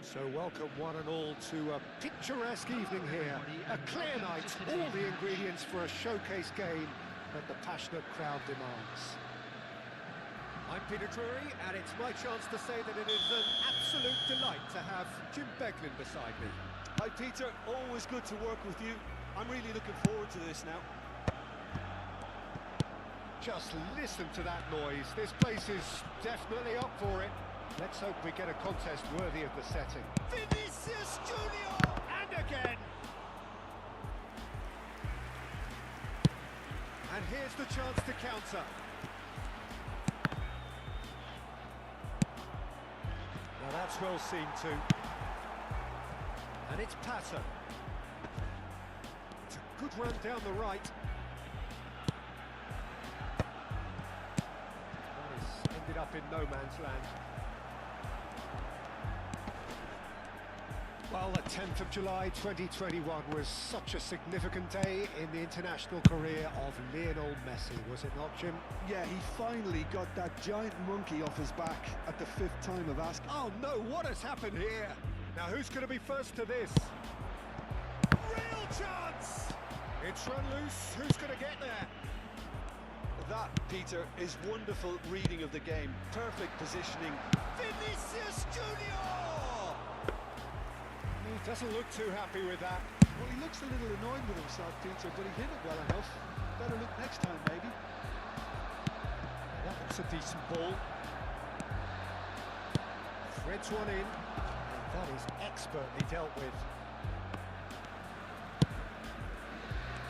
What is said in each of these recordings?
So welcome one and all to a picturesque evening here. A clear night, all the ingredients for a showcase game that the passionate crowd demands. I'm Peter Drury, and it's my chance to say that it is an absolute delight to have Jim Beglin beside me. Hi Peter, always good to work with you. I'm really looking forward to this now. Just listen to that noise. This place is definitely up for it. Let's hope we get a contest worthy of the setting. Vinicius Junior! And again! And here's the chance to counter. Now that's well seen too. And it's Pato. It's a good run down the right. That has ended up in no man's land. Well, the 10th of July 2021 was such a significant day in the international career of Lionel Messi, was it not, Jim? Yeah, he finally got that giant monkey off his back at the 5th time of asking. Oh no, what has happened here? Now who's going to be first to this? Real chance! It's run loose, who's going to get there? That, Peter, is wonderful reading of the game. Perfect positioning. Vinicius Junior! He doesn't look too happy with that. Well, he looks a little annoyed with himself, Peter, but he hit it well enough. Better look next time, maybe. That looks a decent ball. Threads one in, and that is expertly dealt with.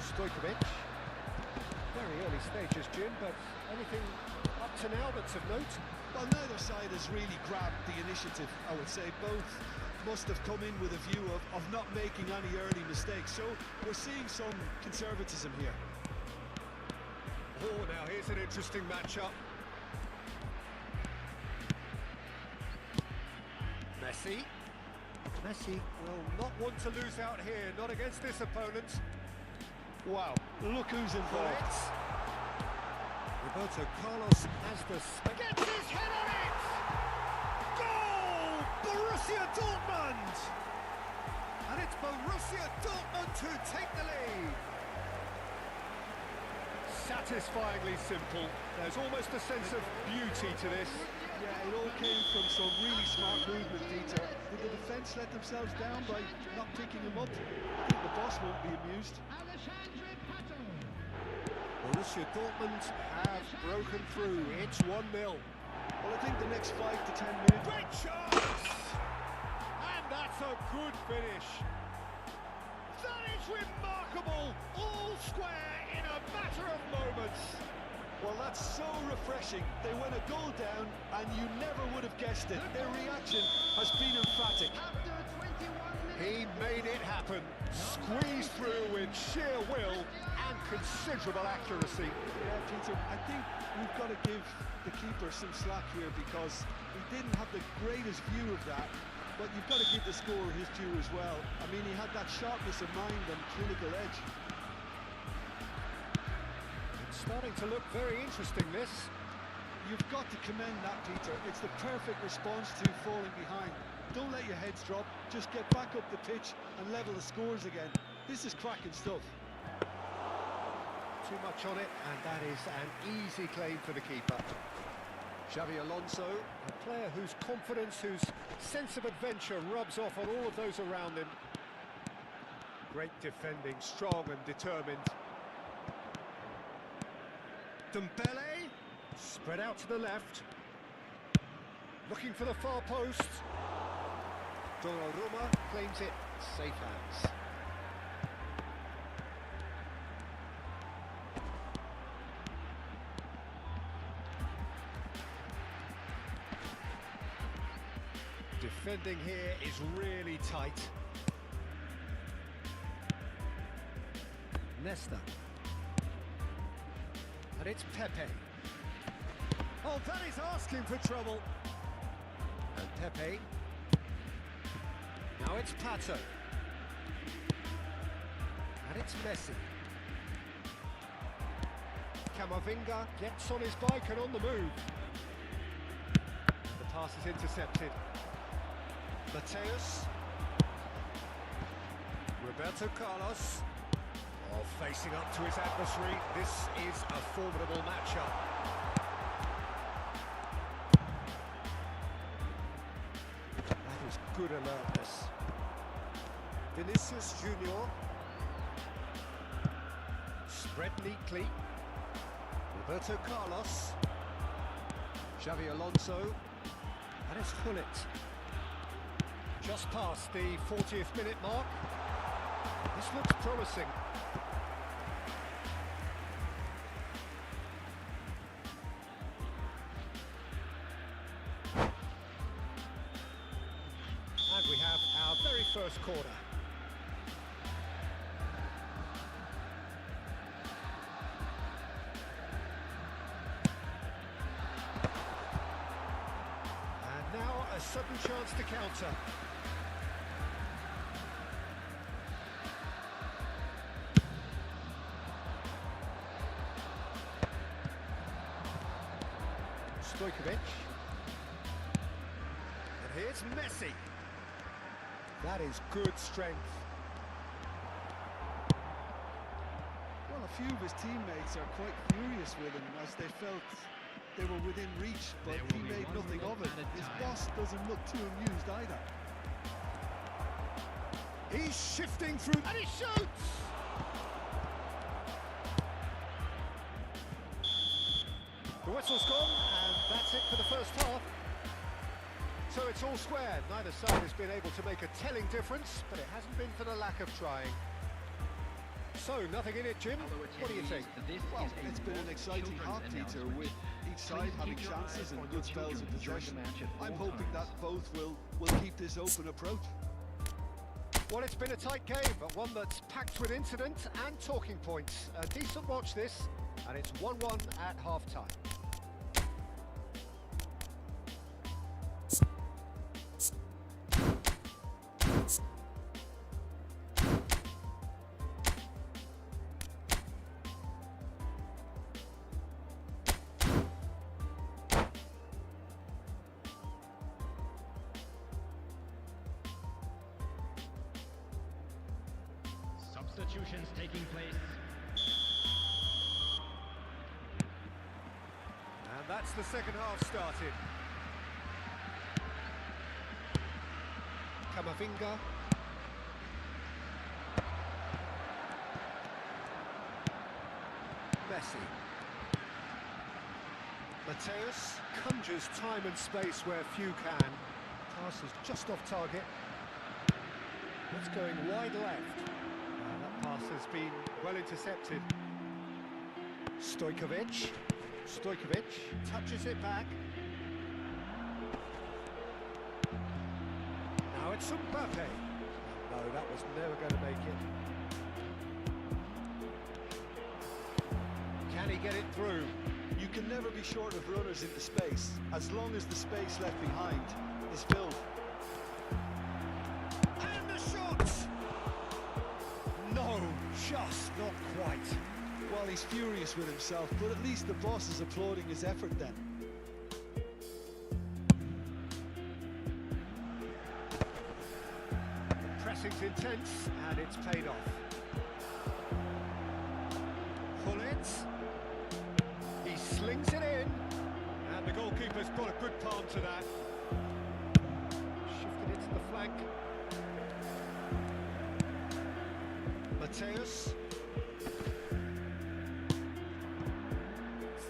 Stojkovic. Very early stages, Jim, but anything up to now that's of note? Well, neither side has really grabbed the initiative, I would say. Both must have come in with a view of not making any early mistakes, so we're seeing some conservatism here. Oh, now here's an interesting matchup. Messi will not want to lose out here, not against this opponent. Wow, look who's involved. Roberto Carlos has the... Gets his head on it! Goal! Borussia Dortmund! And it's Borussia Dortmund who take the lead. Satisfyingly simple. There's almost a sense of beauty to this. Yeah, it all came from some really smart movement, Peter. Did the defence let themselves down by not picking him up? I think the boss won't be amused. Borussia Dortmund have broken through. It's 1-0. Well, I think the next 5 to 10 minutes... Great chance! And that's a good finish. That is remarkable. All square in a matter of moments. Well, that's so refreshing. They went a goal down, and you never would have guessed it. Their reaction has been emphatic. He made it happen. Squeezed through with sheer will and considerable accuracy. Yeah, Peter, I think we've got to give the keeper some slack here because he didn't have the greatest view of that. But you've got to give the scorer his due as well. I mean, he had that sharpness of mind and clinical edge. It's starting to look very interesting, this. You've got to commend that, Peter. It's the perfect response to falling behind. Don't let your heads drop. Just get back up the pitch and level the scores again. This is cracking stuff. Too much on it, and that is an easy claim for the keeper. Xavi Alonso, a player whose confidence, whose sense of adventure rubs off on all of those around him. Great defending, strong and determined. Dembele, spread out to the left. Looking for the far post. Donnarumma claims it, safe hands. Defending here is really tight. Nesta. And it's Pepe. Oh, that is asking for trouble. And Pepe. Now it's Pato. And it's Messi. Camavinga gets on his bike and on the move. And the pass is intercepted. Mateus. Roberto Carlos. Oh, facing up to his adversary. This is a formidable matchup. That is good alertness. Vinicius Junior. Spread neatly. Roberto Carlos. Xavi Alonso. And it's Hullet. Just past the 40th minute mark. This looks promising. And we have our very first corner. And now a sudden chance to counter. Stojkovic. And here's Messi. That is good strength. Well, a few of his teammates are quite furious with him as they felt they were within reach, but he made nothing of it. His boss doesn't look too amused either. He's shifting through and he shoots! The whistle's gone, and that's it for the first half. So it's all square. Neither side has been able to make a telling difference, but it hasn't been for the lack of trying. So, nothing in it, Jim. What do you think? Well, it's been an exciting half, Peter, with each side having chances and good spells of possession. I'm hoping that both will keep this open approach. Well, it's been a tight game, but one that's packed with incident and talking points. A decent watch this, and it's 1-1 at half-time. Substitutions taking place. And that's the second half started. Camavinga. Messi. Mateus conjures time and space where few can. Pass is just off target. It's going wide left. That pass has been well intercepted. Stojkovic. Stojkovic touches it back. Now it's Mbappe. No, that was never going to make it. Can he get it through? You can never be short of runners into space, as long as the space left behind is filled. And the shot! No, just not quite. Well, he's furious with himself, but at least the boss is applauding his effort then. The pressing's intense, and it's paid off. Hullet. He slings it in, and the goalkeeper's got a good palm to that. Shifted it to the flank. Mateus.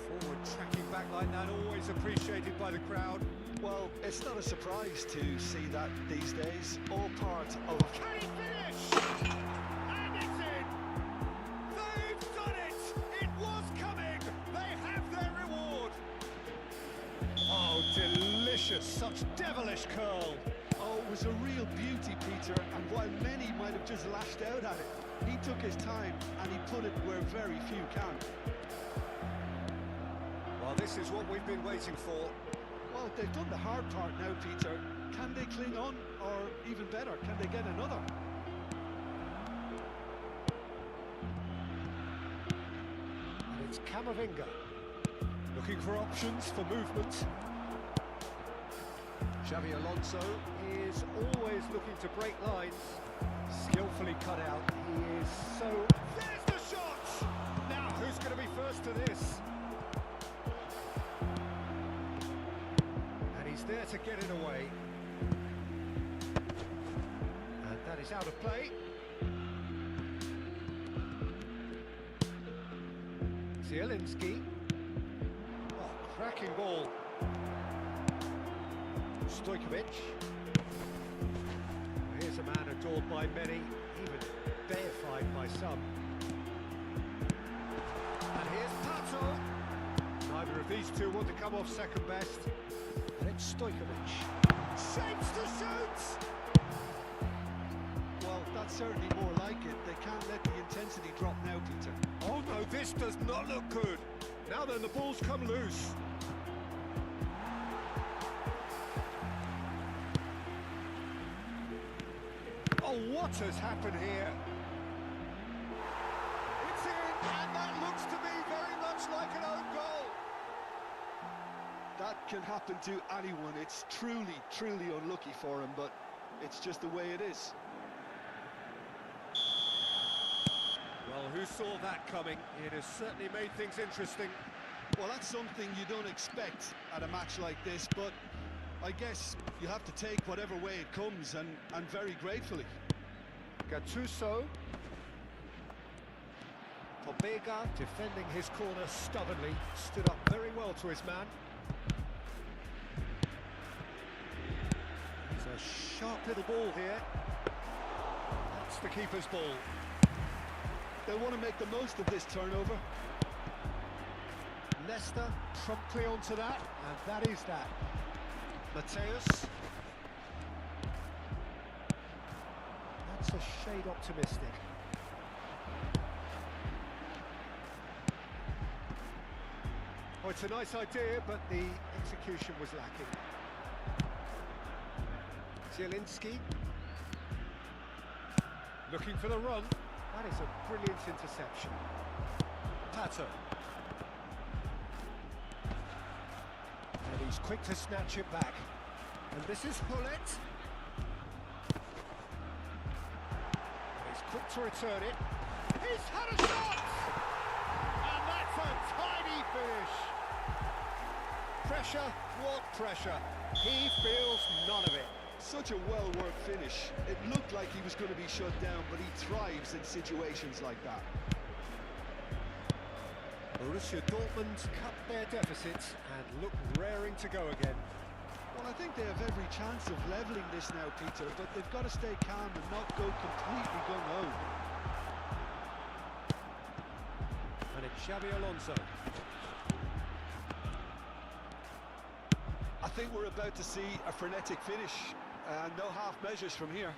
Forward tracking back like that, always appreciated by the crowd. Well, it's not a surprise to see that these days. All part of... Can he finish? And it's in! They've done it! It was coming! They have their reward! Oh, delicious! Such devilish curl! Oh, it was a real beauty, Peter, and while many might have just lashed out at it, he took his time and he put it where very few can. Well, this is what we've been waiting for. Well, they've done the hard part now, Peter. Can they cling on, or even better, can they get another? And it's Camavinga, looking for options for movement. Xabi Alonso is always looking to break lines. Skillfully cut out. He is so... There's the shot! Now, who's going to be first to this? And he's there to get it away. And that is out of play. Zielinski. Oh, cracking ball. Stojkovic. Here's a man adored by many, even deified by some. And here's Pato. Neither of these two want to come off second best. And it's Stojkovic. Shapes to shoot! Well, that's certainly more like it. They can't let the intensity drop now, Peter. Oh no, this does not look good. Now then, the ball's come loose. Oh, what has happened here? It's in, and that looks to me very much like an own goal. That can happen to anyone. It's truly, truly unlucky for him, but it's just the way it is. Well, who saw that coming? It has certainly made things interesting. Well, that's something you don't expect at a match like this, but I guess you have to take whatever way it comes, and very gratefully. Gattuso. Pobega defending his corner stubbornly, stood up very well to his man. It's a sharp little ball here. That's the keeper's ball. They'll want to make the most of this turnover. Leicester promptly onto that, and that is that. Mateus. That's a shade optimistic. Oh, it's a nice idea, but the execution was lacking. Zielinski. Looking for the run. That is a brilliant interception. Pato. And he's quick to snatch it back. And this is Hullet. He's quick to return it. He's had a shot! And that's a tiny finish. Pressure, what pressure? He feels none of it. Such a well-worked finish. It looked like he was going to be shut down, but he thrives in situations like that. Borussia Dortmund cut their deficits and look raring to go again. Well, I think they have every chance of levelling this now, Peter, but they've got to stay calm and not go completely gung-ho. And it's Xabi Alonso. I think we're about to see a frenetic finish, and no half measures from here.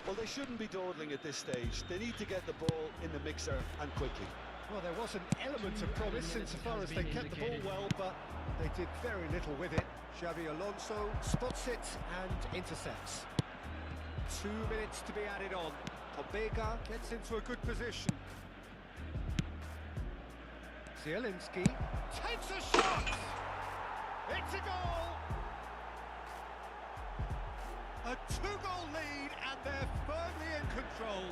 Well, they shouldn't be dawdling at this stage. They need to get the ball in the mixer, and quickly. Well, there was an element of promise insofar as they kept the ball well, but they did very little with it. Xabi Alonso spots it and intercepts. 2 minutes to be added on. Pobega gets into a good position. Zielinski takes a shot! It's a goal! A 2-goal lead, and they're firmly in control.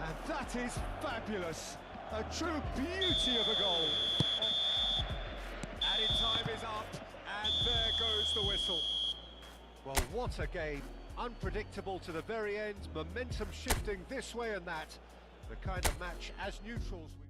And that is fabulous. A true beauty of a goal. Added time is up, and there goes the whistle. Well, what a game. Unpredictable to the very end, momentum shifting this way and that. The kind of match as neutrals we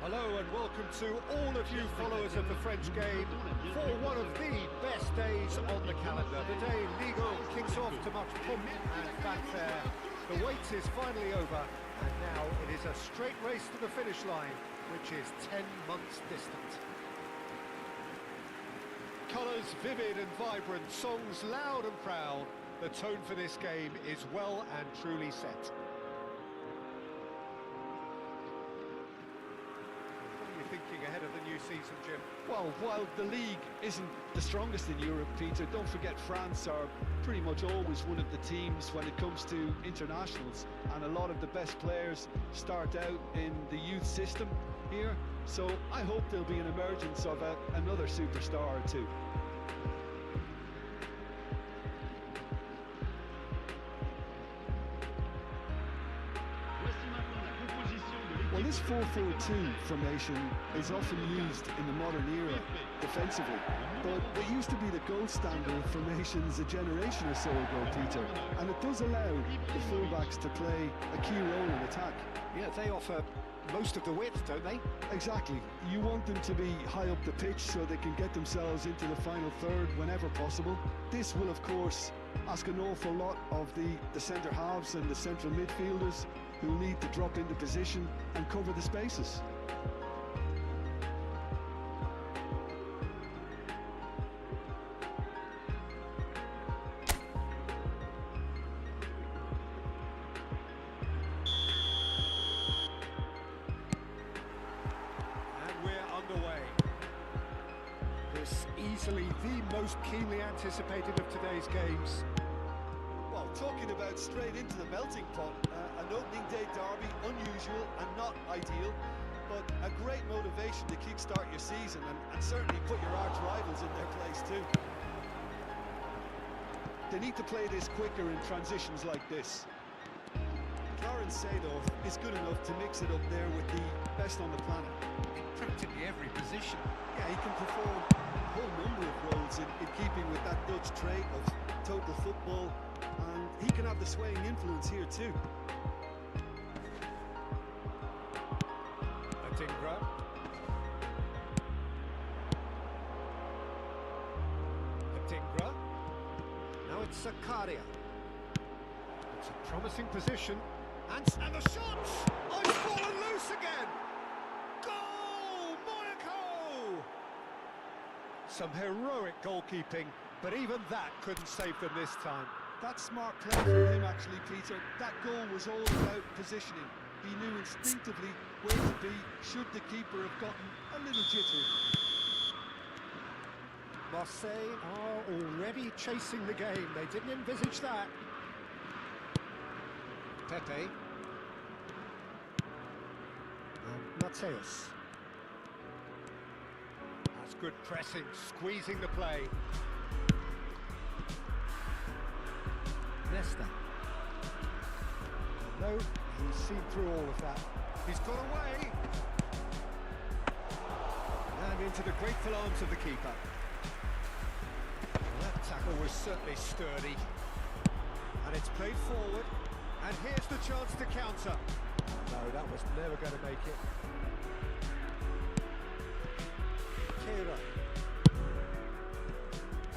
Hello and welcome to all of you followers of the French game for one of the best days on the calendar. The day Ligue 1 kicks off to much pomp and fanfare. The wait is finally over and now it is a straight race to the finish line, which is 10 months distant. Colours vivid and vibrant, songs loud and proud. The tone for this game is well and truly set. Thinking ahead of the new season, Jim? Well, while the league isn't the strongest in Europe, Peter, don't forget France are pretty much always one of the teams when it comes to internationals, and a lot of the best players start out in the youth system here, so I hope there'll be an emergence of another superstar or two. Well, this 4-4-2 formation is often used in the modern era defensively, but it used to be the gold standard formations a generation or so ago, Peter, and it does allow the fullbacks to play a key role in attack. Yeah, they offer most of the width, don't they? Exactly. You want them to be high up the pitch so they can get themselves into the final third whenever possible. This will, of course, ask an awful lot of the centre halves and the central midfielders, who need to drop into position and cover the spaces. And we're underway. This easily the most keenly anticipated of today's games. Well, talking about straight into the melting pot, an opening day derby, unusual and not ideal, but a great motivation to kickstart your season and certainly put your arch rivals in their place too. They need to play this quicker in transitions like this. Clarence Seedorf is good enough to mix it up there with the best on the planet. In practically every position. Yeah, he can perform a whole number of roles in keeping with that Dutch trait of total football, and he can have the swaying influence here too. Adingra. Adingra. Zakaria. It's a promising position. And the shot! Oh, it's fallen loose again! Goal! Monaco! Some heroic goalkeeping, but even that couldn't save them this time. That's smart play from him, actually, Peter. That goal was all about positioning. He knew instinctively where to be should the keeper have gotten a little jittery. Marseille are already chasing the game. They didn't envisage that. Pepe. And Mateus. That's good pressing, squeezing the play. Nesta. No, he's seen through all of that. He's got away. And into the grateful arms of the keeper. Well, that tackle was certainly sturdy. And it's played forward. And here's the chance to counter. No, that was never going to make it. Kira.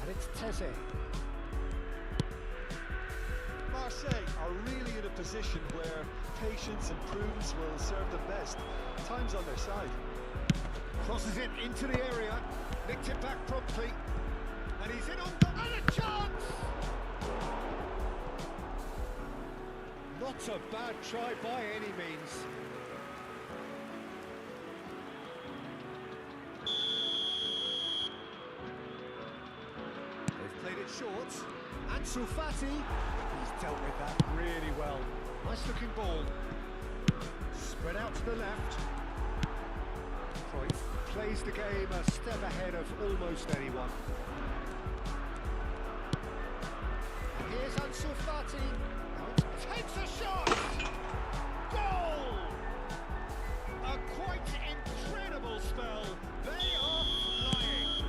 And it's Teze. Marseille are really in a position where patience and prudence will serve them best. Time's on their side. Crosses it into the area, nicked it back promptly, and he's in on and a chance! Not a bad try by any means. They've played it short. Ansu Fati, he's dealt with that really well. Nice looking ball. Spread out to the left. Cruyff plays the game a step ahead of almost anyone. And here's Ansu Fati. Takes a shot! Goal! A quite incredible spell. They are flying.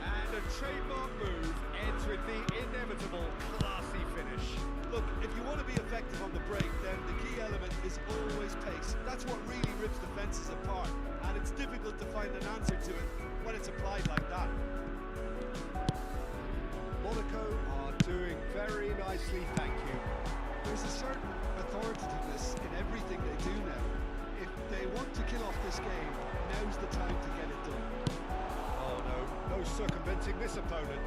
And a trademark move ends with the inevitable classy finish. Look, if you want to be effective on the break, then the key element is always pace. That's what really rips defences apart, and it's difficult to find an answer to it when it's applied like that. Monaco are doing very nicely, thank you. There's a certain authoritativeness in everything they do now. If they want to kill off this game, now's the time to get it done. Oh no circumventing this opponent.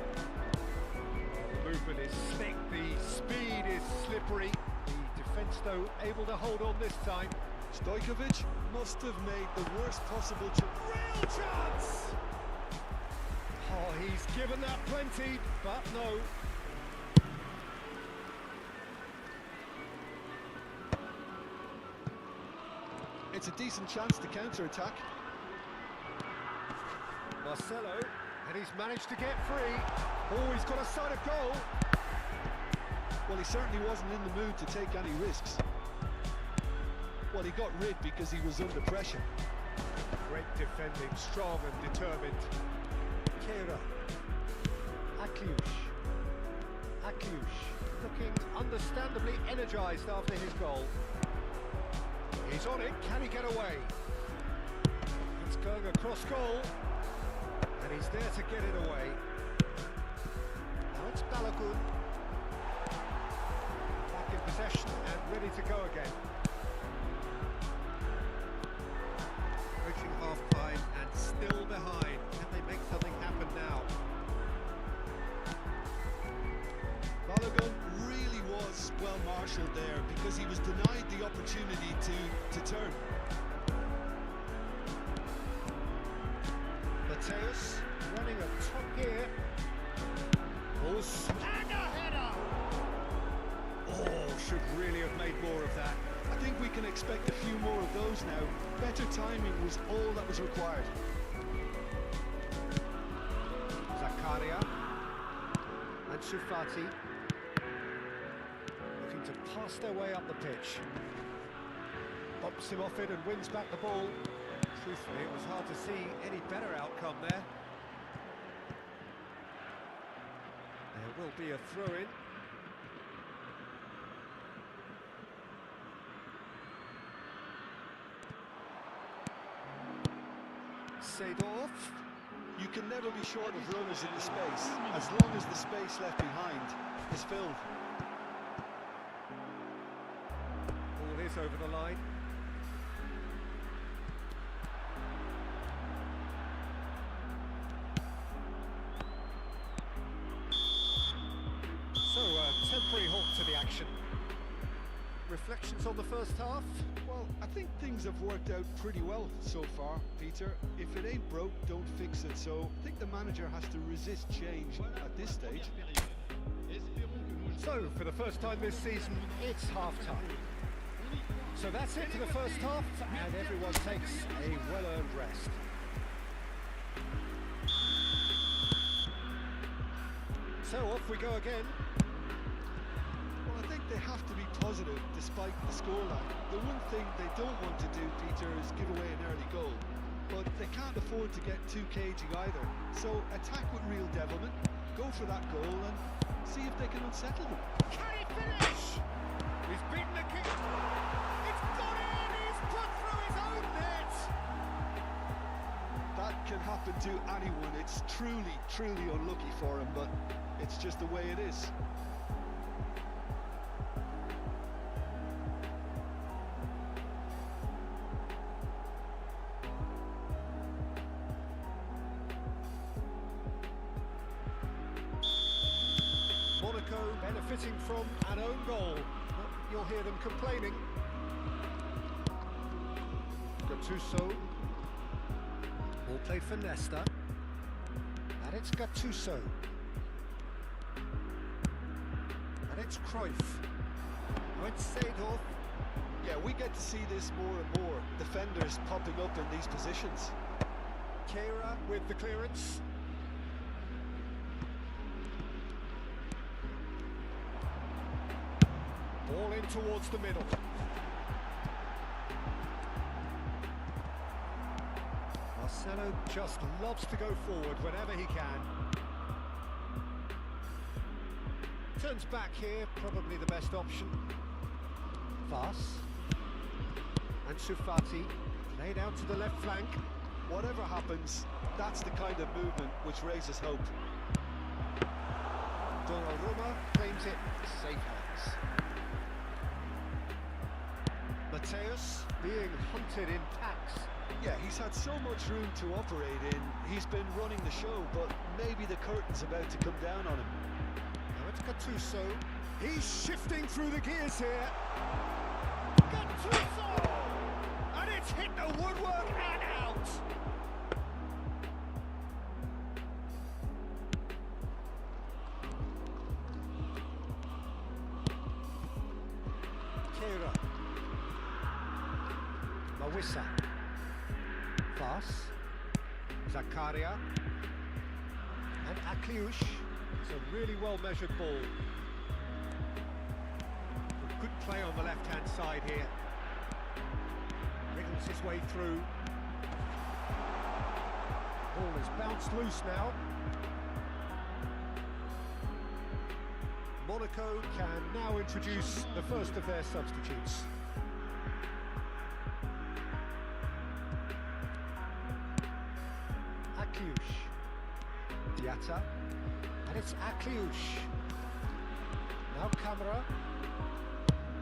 The movement is slick, the speed is slippery. The defence, though, able to hold on this time. Stojkovic must have made the worst possible real chance! Oh, he's given that plenty, but no. It's a decent chance to counter-attack. Marcelo, and he's managed to get free. Oh, he's got a sight of goal. Well, he certainly wasn't in the mood to take any risks. Well, he got rid because he was under pressure. Great defending, strong and determined. Kira. Akiush, looking understandably energised after his goal. He's on it, can he get away? It's going across goal, and he's there to get it away. Now it's Balogun. Back in possession and ready to go again. Reaching half-time and still behind. Can they make something happen now? Balogun really was well marshalled there because he was denied the opportunity to turn. Mateus running a top gear. And a header! Oh, should really have made more of that. I think we can expect a few more of those now. Better timing was all that was required. Zakaria. Ansu Fati. Looking to pass their way up the pitch. Pops him off it and wins back the ball. Truthfully, it was hard to see any better outcome there. There will be a throw-in. Seedorf. You can never be short of runners in the space, as long as the space left behind is filled. Ball is over the line. So, temporary halt to the action. Reflections on the first half? Well, I think things have worked out pretty well so far, Peter. If it ain't broke, don't fix it. So I think the manager has to resist change at this stage. So, for the first time this season, it's half-time. So that's it for the first half, and everyone takes a well-earned rest. So off we go again. Well, I think they have to be positive despite the scoreline. The one thing they don't want to do, Peter, is give away an early goal. But they can't afford to get too cagey either. So attack with real devilment, go for that goal and see if they can unsettle them. Can he finish? He's beaten the kick. It's gone in! He's put through his own net! That can happen to anyone. It's truly, truly unlucky for him, but it's just the way it is. Monaco benefiting from an own goal. You'll hear them complaining. Gattuso. Ball played for Nesta. And it's Gattuso. And it's Cruyff. Now it's Seedorf. Yeah, we get to see this more and more. Defenders popping up in these positions. Kehrer with the clearance. Ball in towards the middle. Marcelo just loves to go forward whenever he can. Turns back here, probably the best option. Vas. And Sufati, laid out to the left flank. Whatever happens, that's the kind of movement which raises hope. Donnarumma claims it, safe hands. Mateus being hunted in packs. Yeah, he's had so much room to operate in. He's been running the show, but maybe the curtain's about to come down on him. Now it's Gattuso. He's shifting through the gears here. Gattuso! And it's hit the woodwork and out. Kehrer. Mawissa. Vas. Zakaria. And Akliush. It's a really well-measured ball. Good play on the left-hand side here. Wriggles his way through. Ball is bounced loose now. Monaco can now introduce the first of their substitutes. Akliush. Diatta. And it's Akliush. Now Camera.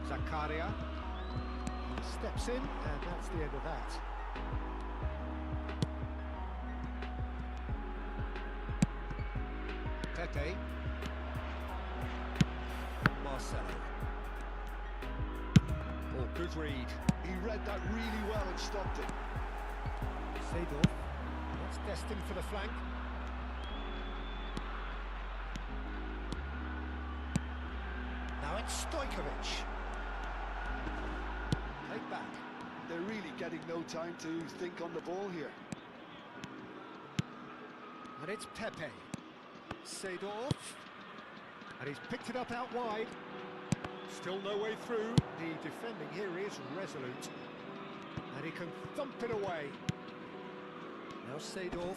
Zakaria. He steps in, and that's the end of that. Pepe. Marcelo. Oh, good read. He read that really well and stopped it. Seedorf. That's destined for the flank. Now it's Stojkovic. Played back. They're really getting no time to think on the ball here. And it's Pepe. Seedorf. And he's picked it up out wide. Still no way through. The defending here is resolute. And he can thump it away. Now Seedorf.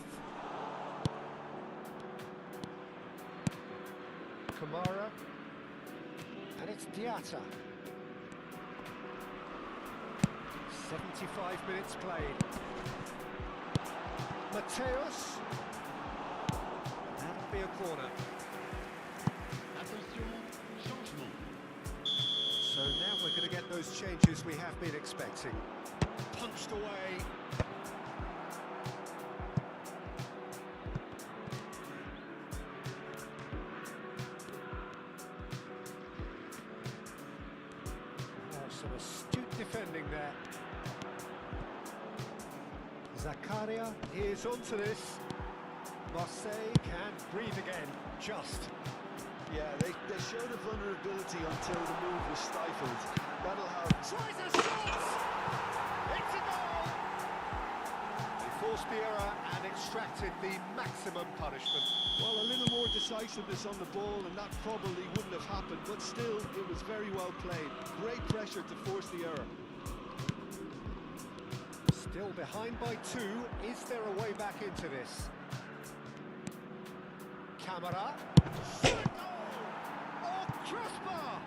Kamara. And it's Diatta. 75 minutes played. Mateus. be a corner. Attention, changement. So now we're going to get those changes we have been expecting. Punched away. Oh, some astute defending there. Zakaria is onto this. Marseille can breathe again, just. Yeah, they showed a vulnerability until the move was stifled. That'll have... Tries a shot! It's a goal! They forced the error and extracted the maximum punishment. Well, a little more decisiveness on the ball and that probably wouldn't have happened, but still, it was very well played. Great pressure to force the error. Still behind by 2. Is there a way back into this? Camera. Shot! Oh, crossbar!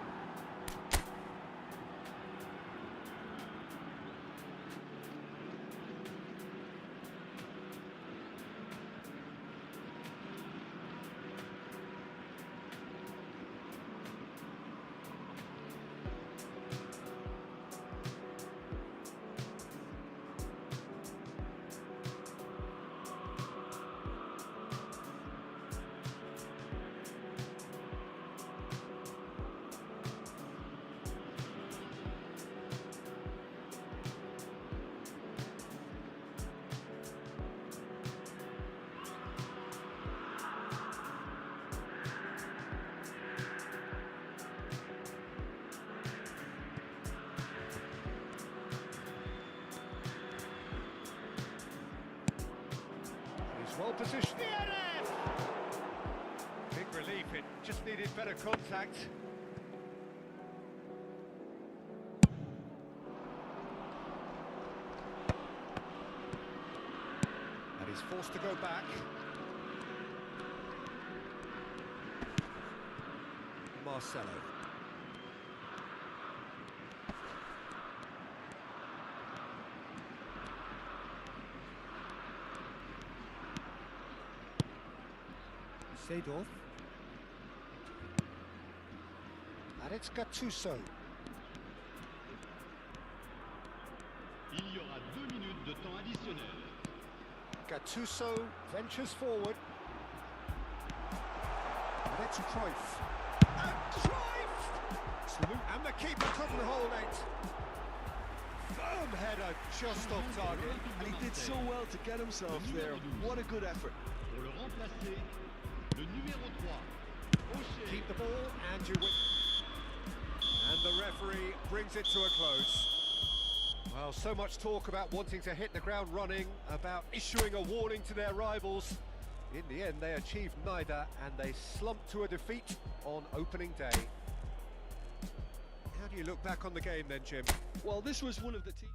Well positioned. Big relief, it just needed better contact. And he's forced to go back. Marcelo. Seedorf. And it's Gattuso. Il y aura 2 minutes de temps additionnel. Gattuso ventures forward. And it's Cruyff. And Cruyff! And the keeper couldn't hold it. Firm header just off target. And he did so well to get himself there. What a good effort. Pour le remplacer, le numéro 3. Keep the ball and you win. And the referee brings it to a close. Well, so much talk about wanting to hit the ground running, about issuing a warning to their rivals. In the end, they achieved neither, and they slumped to a defeat on opening day. How do you look back on the game then, Jim? Well, this was one of the teams...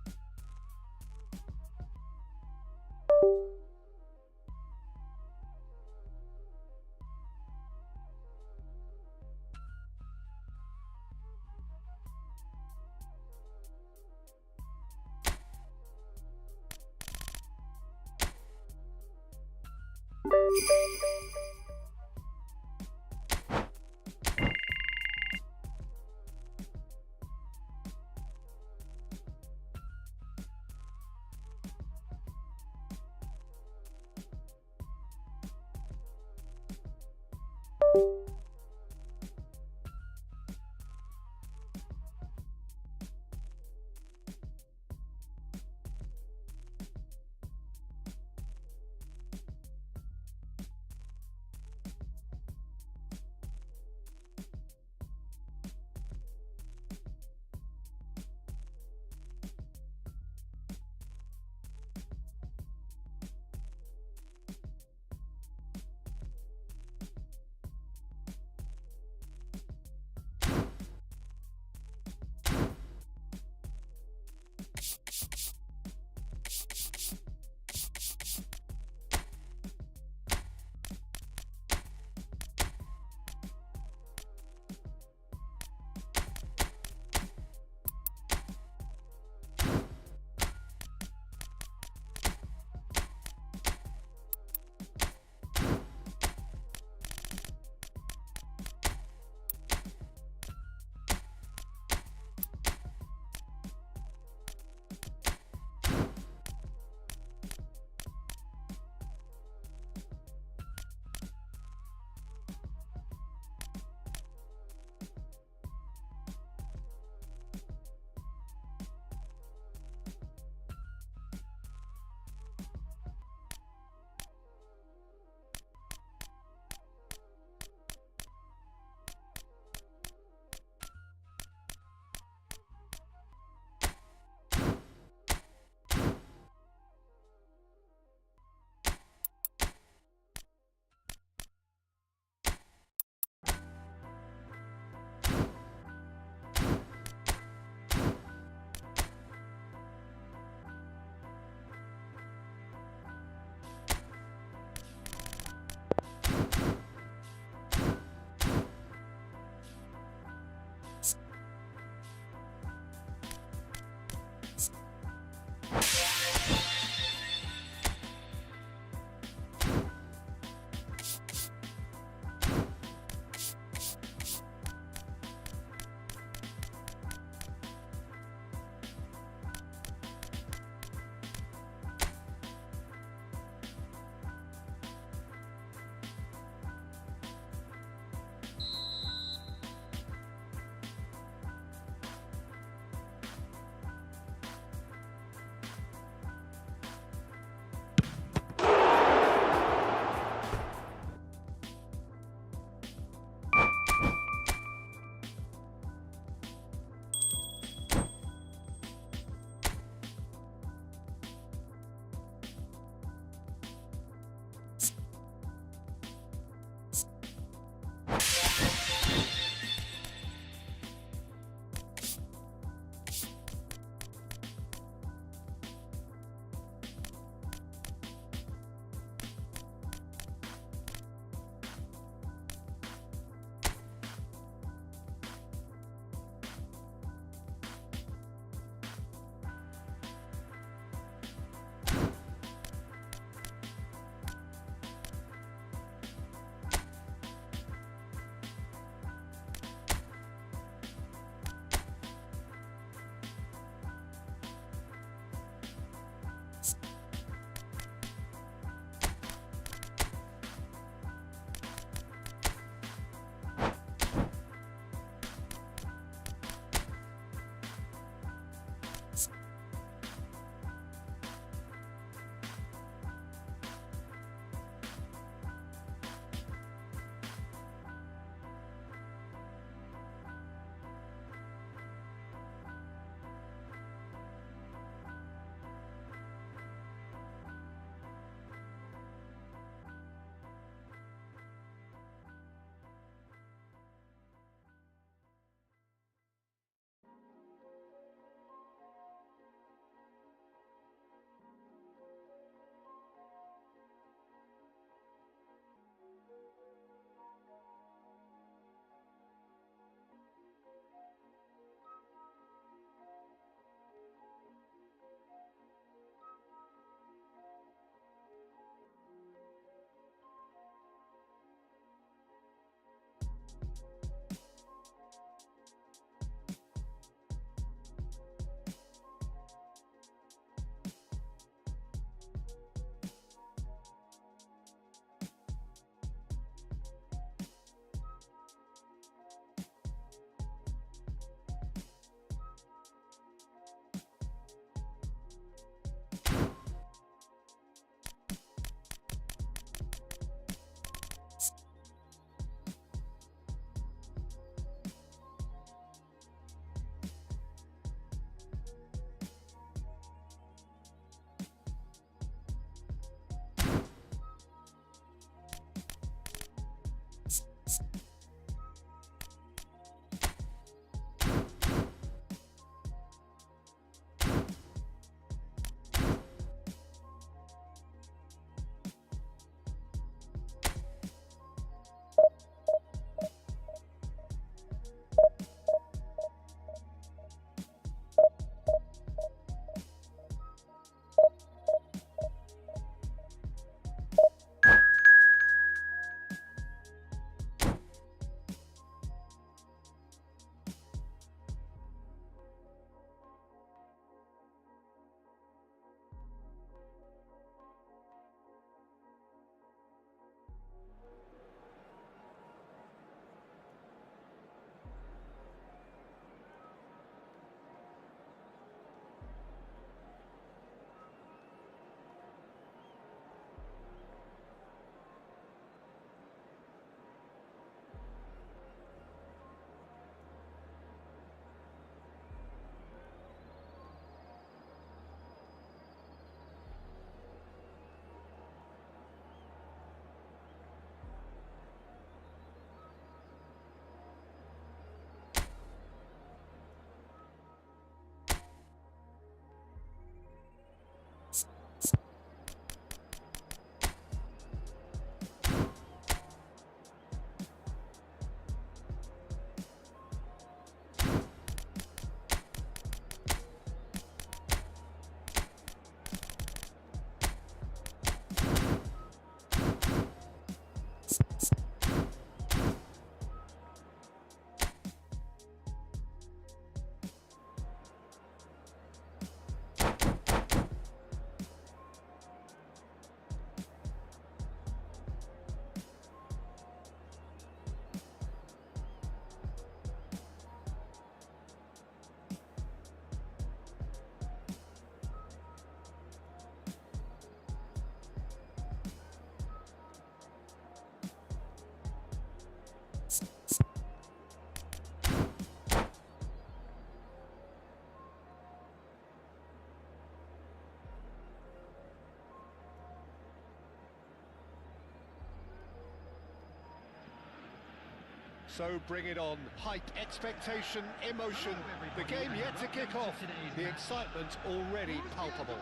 So bring it on. Hype, expectation, emotion. The game yet to kick off. The excitement already palpable.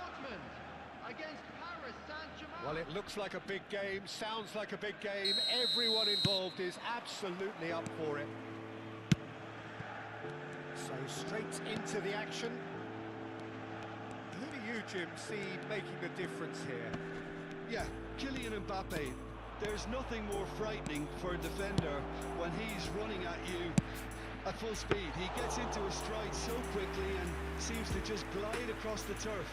Well, it looks like a big game, sounds like a big game. Everyone involved is absolutely up for it. So straight into the action. Who do you, Jim, see making the difference here? Yeah, Kylian Mbappe. There's nothing more frightening for a defender when he's running at you at full speed. He gets into a stride so quickly and seems to just glide across the turf.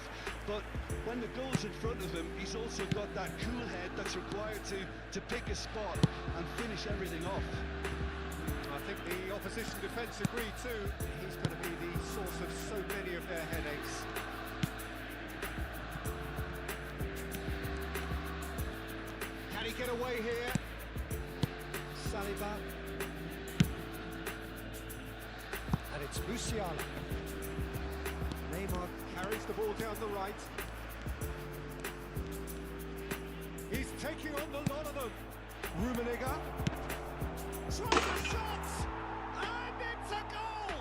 But when the goal's in front of him, he's also got that cool head that's required to pick a spot and finish everything off. I think the opposition defence agree too. He's going to be the source of so many of their headaches. Can he get away here? Saliba. And it's Musiala. Neymar carries the ball down the right. He's taking on the lot of them. Rummenigge. Tries a shot! And it's a goal!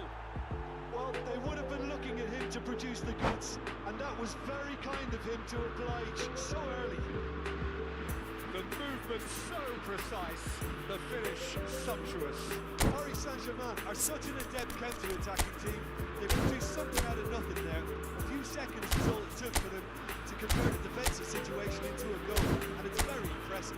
Well, they would have been looking at him to produce the goods, and that was very kind of him to oblige so early. The movement so precise, the finish sumptuous. Paris Saint-Germain are such an adept counter-attacking team. They produced something out of nothing there. A few seconds is all it took for them to convert a defensive situation into a goal, and it's very impressive.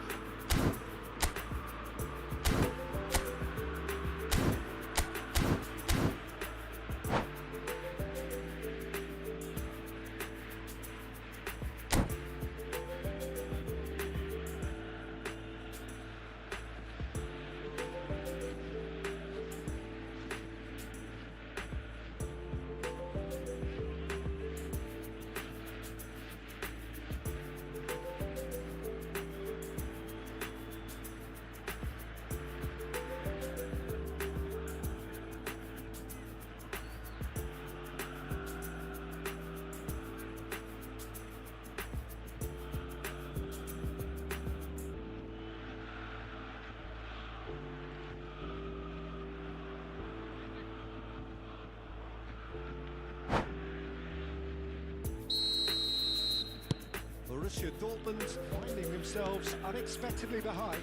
Borussia Dortmund finding themselves unexpectedly behind.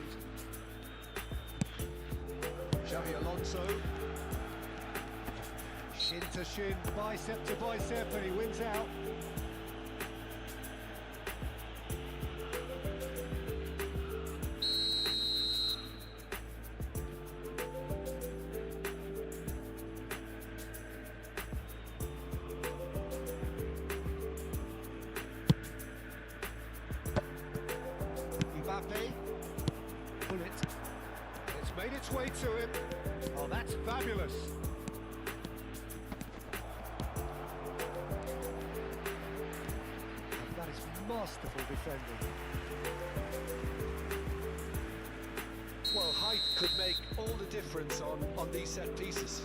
Xavi Alonso. Shin to shin, bicep to bicep, and he wins out. Mbappe, pull it. It's made its way to him. Oh, that's fabulous. And that is masterful defending. Well, height could make all the difference on these set pieces.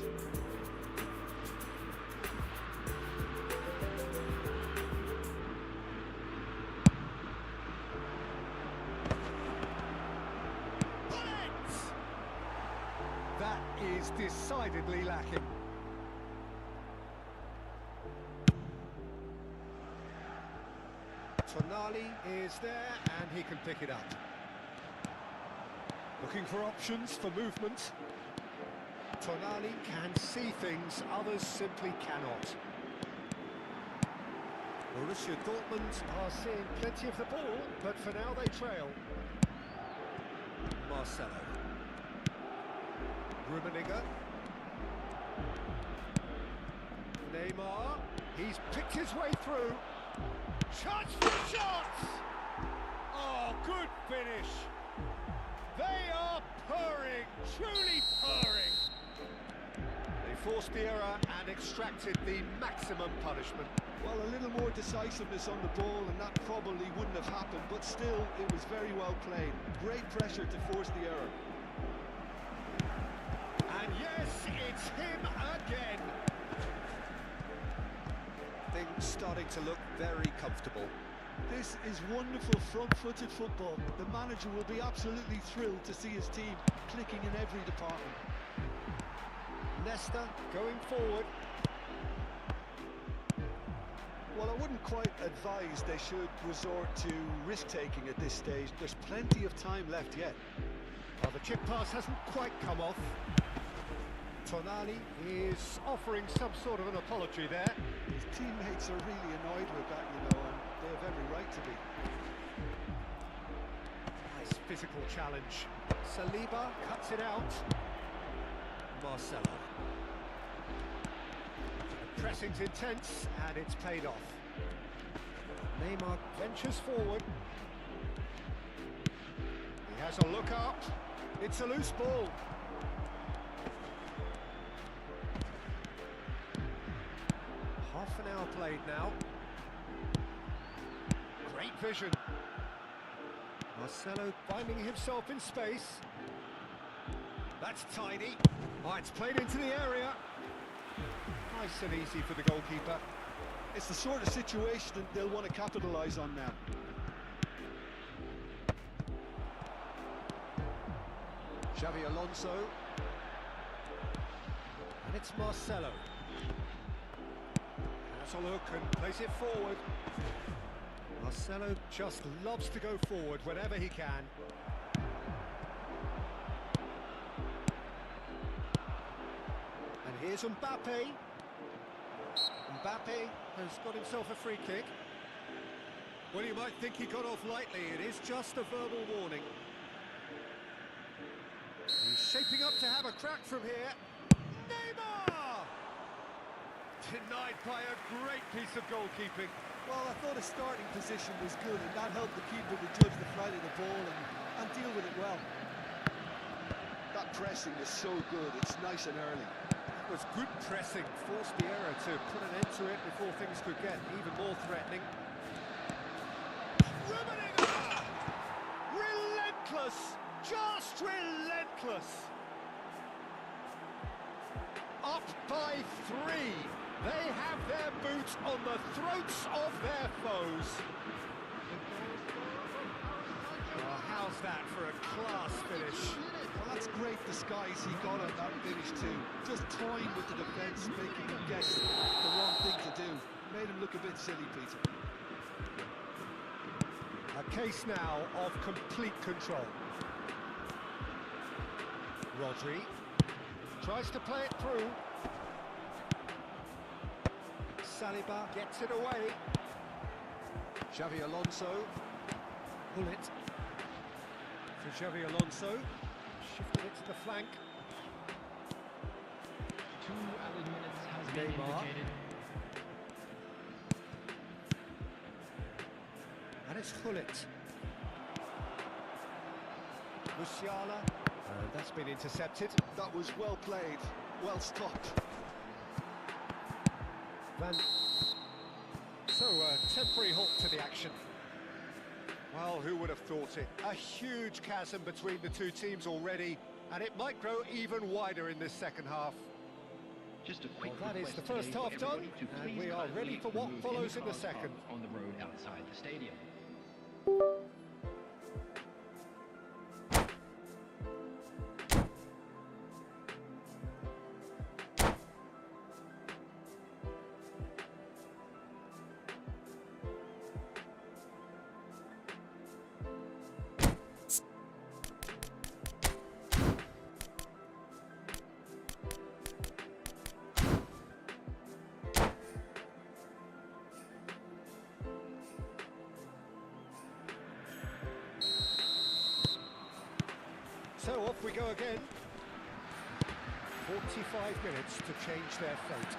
That is decidedly lacking. Tonali is there, and he can pick it up. Looking for options for movement. Tonali can see things others simply cannot. Borussia Dortmund are seeing plenty of the ball, but for now they trail. Marcelo. Rummenigge. Neymar. He's picked his way through. Shots for shots! Oh, good finish. They are purring, truly purring. They forced the error and extracted the maximum punishment. Well, a little more decisiveness on the ball and that probably wouldn't have happened, but still, it was very well played. Great pressure to force the error. And yes, it's him again. Things starting to look very comfortable. This is wonderful front-footed football. The manager will be absolutely thrilled to see his team clicking in every department. Nesta going forward. Well, I wouldn't quite advise they should resort to risk-taking at this stage. There's plenty of time left yet. Well, the chip pass hasn't quite come off. Tonali is offering some sort of an apology there. His teammates are really annoyed with that, you know, and they have every right to be. Nice physical challenge. Saliba cuts it out. Marcelo. The pressing's intense, and it's paid off. Neymar ventures forward. He has a look up. It's a loose ball. Half an hour played now. Great vision. Marcelo finding himself in space. That's tidy. Oh, it's played into the area. Nice and easy for the goalkeeper. It's the sort of situation that they'll want to capitalise on now. Xavi Alonso. And it's Marcelo. Has a look and plays it forward. Marcelo just loves to go forward whenever he can. And here's Mbappe. Mbappe has got himself a free kick. Well, you might think he got off lightly. It is just a verbal warning. He's shaping up to have a crack from here. Neymar! Denied by a great piece of goalkeeping. Well, I thought his starting position was good, and that helped the keeper to judge the flight of the ball and deal with it well. That pressing is so good, it's nice and early. It was good pressing, forced the error to put an end to it before things could get even more threatening. Rummenigge! Relentless! Just relentless! Up by 3. They have their boots on the throats of their foes. Oh, how's that for a class finish? Well, that's great disguise he got on that finish too. Just toying with the defence, making him guess the wrong thing to do. Made him look a bit silly, Peter. case now of complete control. Rodri tries to play it through. Saliba gets it away. Xavi Alonso. Pull it. For Xavi Alonso. Shifted it to the flank. 2 added minutes has been Neymar. indicated. And it's Hullet. Musiala. And that's been intercepted. That was well played, well stopped. So, a temporary halt to the action. Well, who would have thought it? A huge chasm between the two teams already, and it might grow even wider in this second half. Just a quick Well, that is request the first today half for done, everybody to and please we are kindly ready for what remove follows any in the cars second. parked on the road outside the stadium. So off we go again. 45 minutes to change their fate.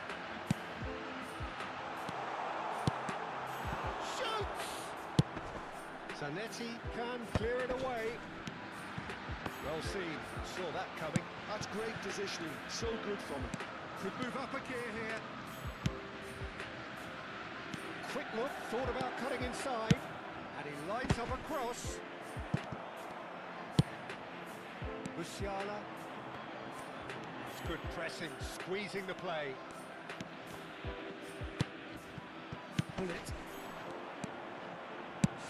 Shoots! Zanetti can clear it away. Well seen, saw that coming. That's great positioning, so good from him. Could move up a gear here. Quick look, thought about cutting inside, and he lines up a cross. Musiala. It's good pressing, squeezing the play. Pull it.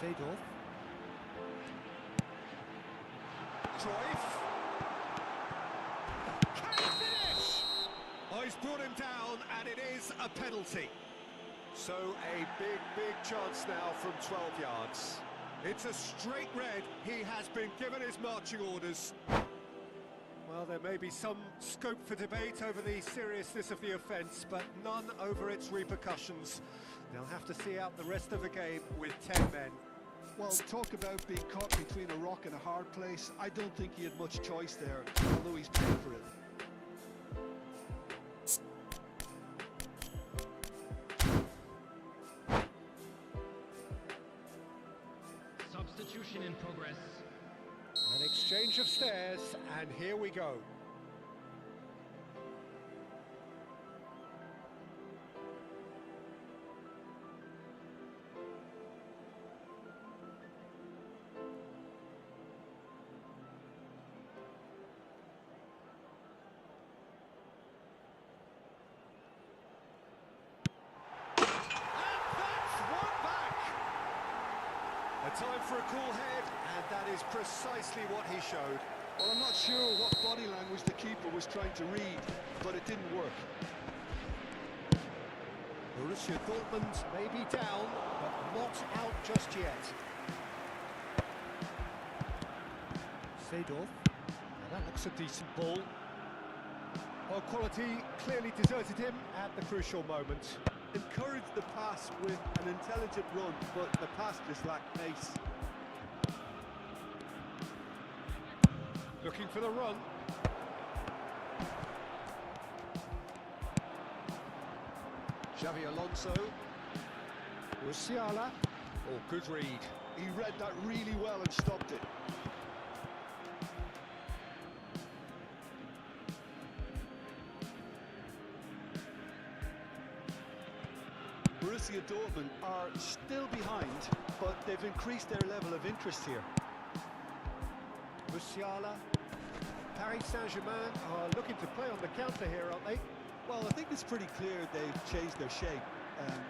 Seedorf. Cruyff. Can he finish? Oh, he's brought him down, and it is a penalty. So a big chance now from 12 yards. It's a straight red. He has been given his marching orders. Well, there may be some scope for debate over the seriousness of the offence, but none over its repercussions. They'll have to see out the rest of the game with 10 men. Well, talk about being caught between a rock and a hard place. I don't think he had much choice there, although he's paid for it. Substitution in progress. An exchange of stares, and here we go. A time for a cool head, and that is precisely what he showed. Well, I'm not sure what body language the keeper was trying to read, but it didn't work. Borussia Dortmund may be down, but not out just yet. Seedorf. Now that looks a decent ball. Well, quality clearly deserted him at the crucial moment. Encouraged the pass with an intelligent run, but the pass just lacked pace. Looking for the run. Xavi Alonso. Musiala. Oh, good read. He read that really well and stopped it. Borussia Dortmund are still behind, but they've increased their level of interest here. Musiala. Paris Saint-Germain are looking to play on the counter here, aren't they? Well, I think it's pretty clear they've changed their shape,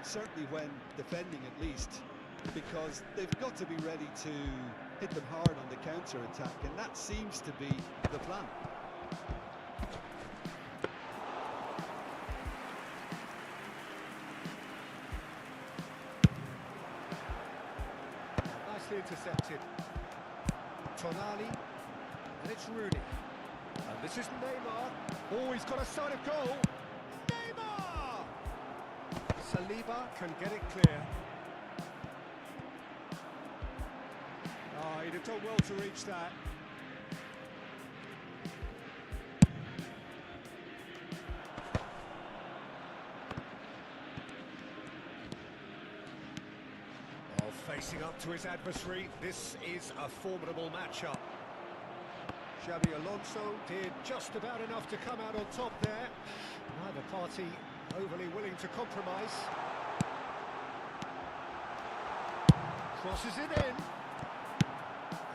certainly when defending at least, because they've got to be ready to hit them hard on the counter-attack, and that seems to be the plan. Nicely intercepted. Tonali, and it's Rooney. And this is Neymar. Oh, he's got a sight of goal. Neymar! Saliba can get it clear. Oh, he'd have done well to reach that. Facing up to his adversary, this is a formidable matchup. Xabi Alonso did just about enough to come out on top there. Neither party overly willing to compromise. Crosses it in.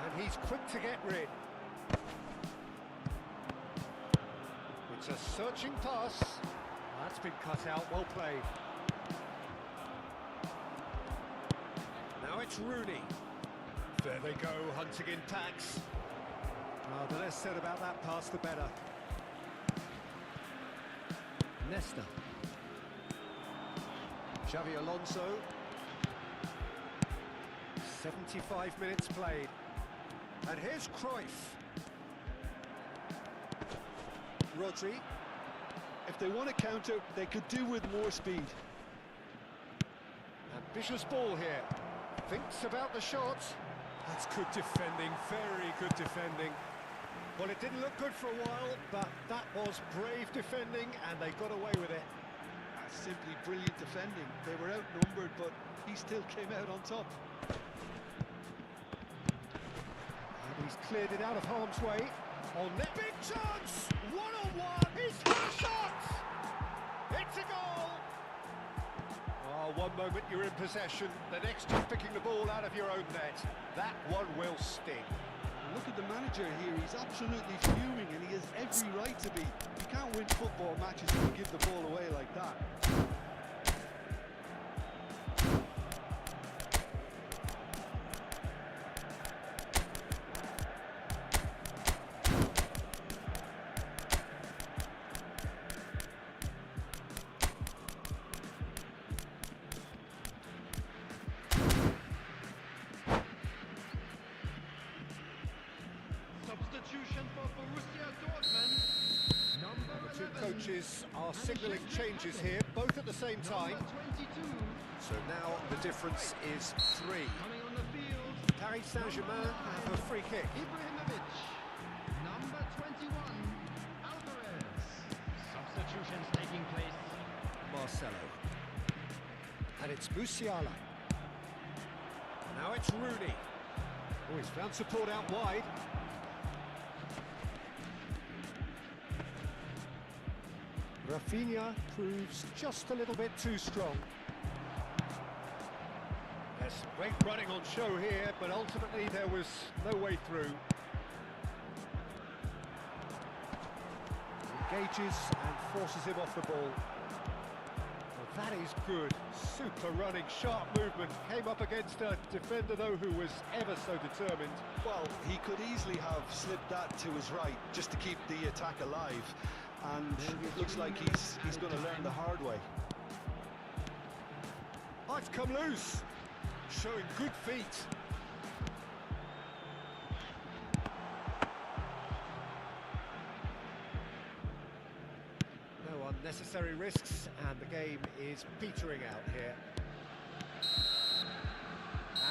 And he's quick to get rid. It's a searching pass. That's been cut out, well played. Now it's Rooney. There they go, hunting in packs. The less said about that pass, the better. Nesta. Xabi Alonso. 75 minutes played. And here's Cruyff. Rodri. If they want to counter, they could do with more speed. Ambitious ball here. Thinks about the shot. That's good defending, very good defending. Well, it didn't look good for a while, but that was brave defending, and they got away with it. That's simply brilliant defending. They were outnumbered, but he still came out on top. And he's cleared it out of harm's way. On net. Big chance! One-on-one! He's got a shot! It's a goal! One moment you're in possession, the next you're picking the ball out of your own net. That one will sting. Look at the manager here, he's absolutely fuming and he has every right to be. You can't win football matches if you give the ball away like that. The two coaches are signalling changes here, both at the same time. So now the difference is 3. Paris Saint-Germain have a free kick. Number 21, Alvarez. Substitutions taking place. Marcelo. And it's Musiala. Now it's Rooney. Oh, he's found support out wide. Rafinha proves just a little bit too strong. There's great running on show here, but ultimately there was no way through. Engages and forces him off the ball. Well, that is good. Super running, sharp movement. Came up against a defender, though, who was ever so determined. Well, he could easily have slipped that to his right just to keep the attack alive. And it looks like he's going to learn the hard way. Oh, it's come loose. Showing good feet. No unnecessary risks, and the game is petering out here.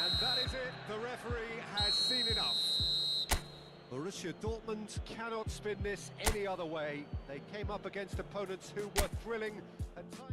And that is it. The referee has seen enough. Borussia Dortmund cannot spin this any other way. They came up against opponents who were thrilling at times.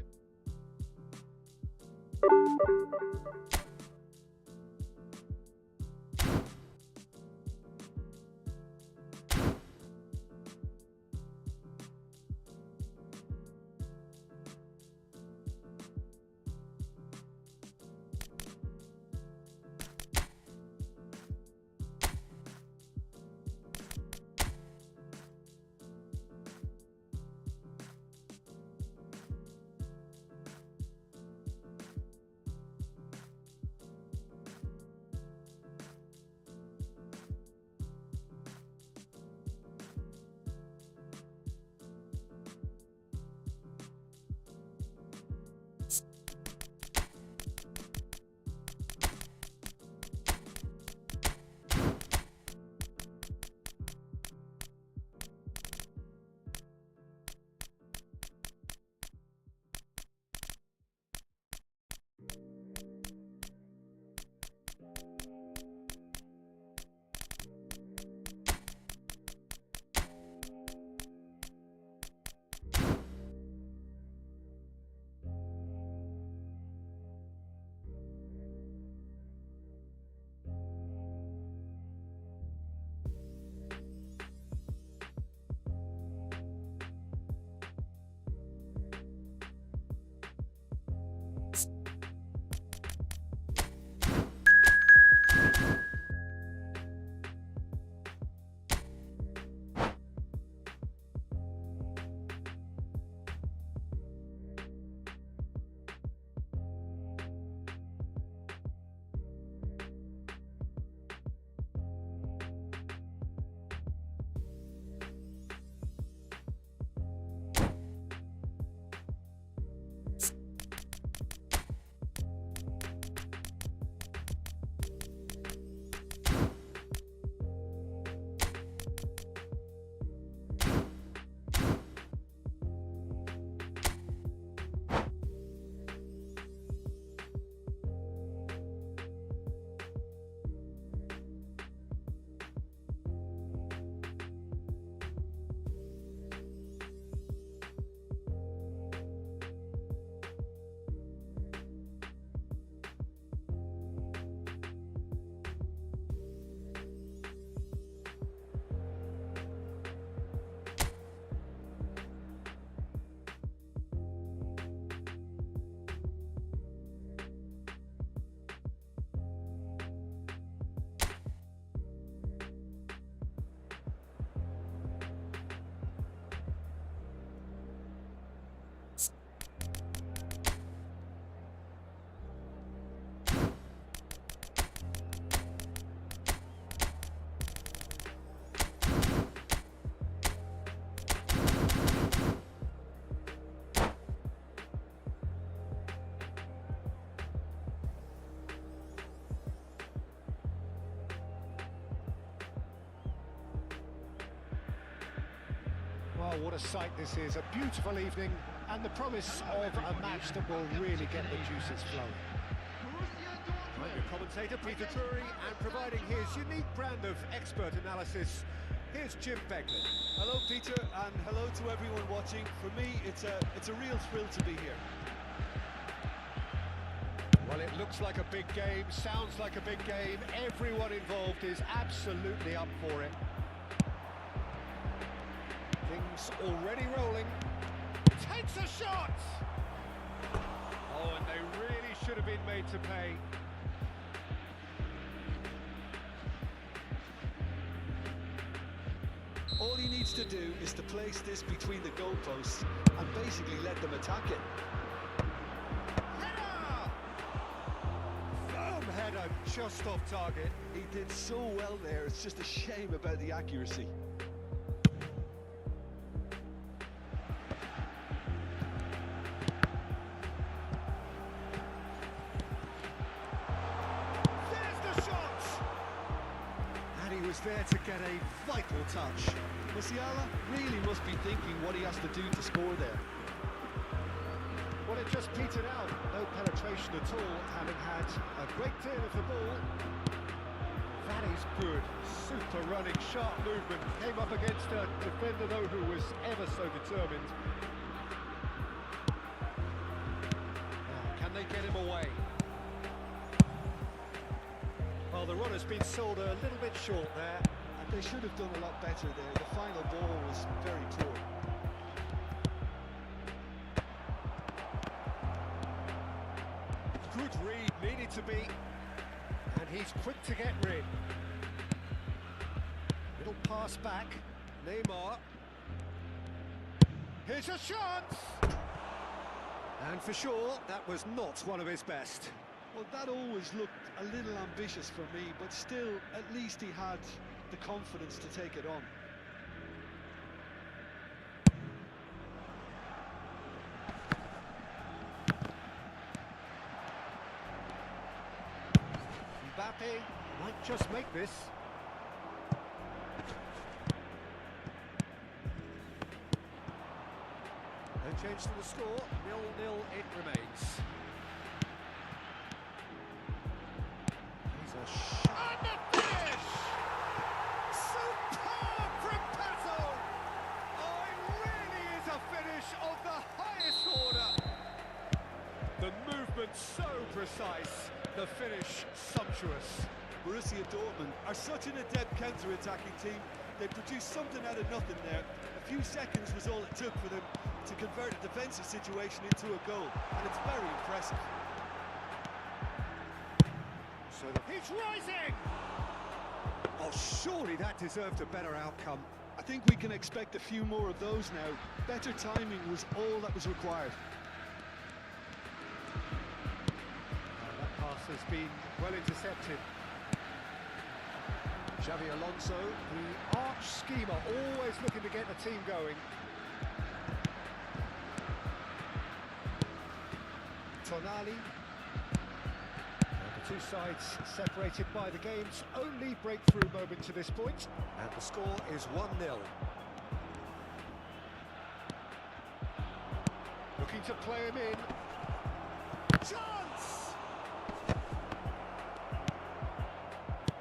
Oh, what a sight this is. A beautiful evening and the promise of a match that will really get the juices flowing. I'm your commentator, Peter Drury, and providing his unique brand of expert analysis, here's Jim Beglin. Hello, Peter, and hello to everyone watching. For me, it's a real thrill to be here. Well, it looks like a big game, sounds like a big game. Everyone involved is absolutely up for it. Things already rolling. Takes a shot! Oh, and they really should have been made to pay. All he needs to do is to place this between the goalposts and basically let them attack it. Header! Firm header, just off target. He did so well there, it's just a shame about the accuracy. There's the shot! And he was there to get a vital touch. Musiala really must be thinking what he has to do to score there. Well, it just petered out. No penetration at all, having had a great deal of the ball. That is good. Super running, sharp movement. Came up against a defender, though, who was ever so determined. Now, can they get him away? Well, the run has been sold a little bit short there. They should have done a lot better there. The final ball was very poor. Good read, needed to be. And he's quick to get rid. Little pass back. Neymar. Here's a chance! And for sure, that was not one of his best. Well, that always looked a little ambitious for me, but still, at least he had the confidence to take it on. Mbappe might just make this. No change to the score, 0-0 it remains. Here's a shot. And the finish! Superb from Pato! Oh, it really is a finish of the highest order. The movement so precise, the finish sumptuous. Borussia Dortmund are such an adept counter-attacking team. They produced something out of nothing there. A few seconds was all it took for them to convert a defensive situation into a goal, and it's very impressive. So he's rising! Oh, surely that deserved a better outcome. I think we can expect a few more of those now. Better timing was all that was required. That pass has been well intercepted. Xavi Alonso, the arch schemer, always looking to get the team going. Tonali. The two sides separated by the game's only breakthrough moment to this point. And the score is 1-0. Looking to play him in. Chance!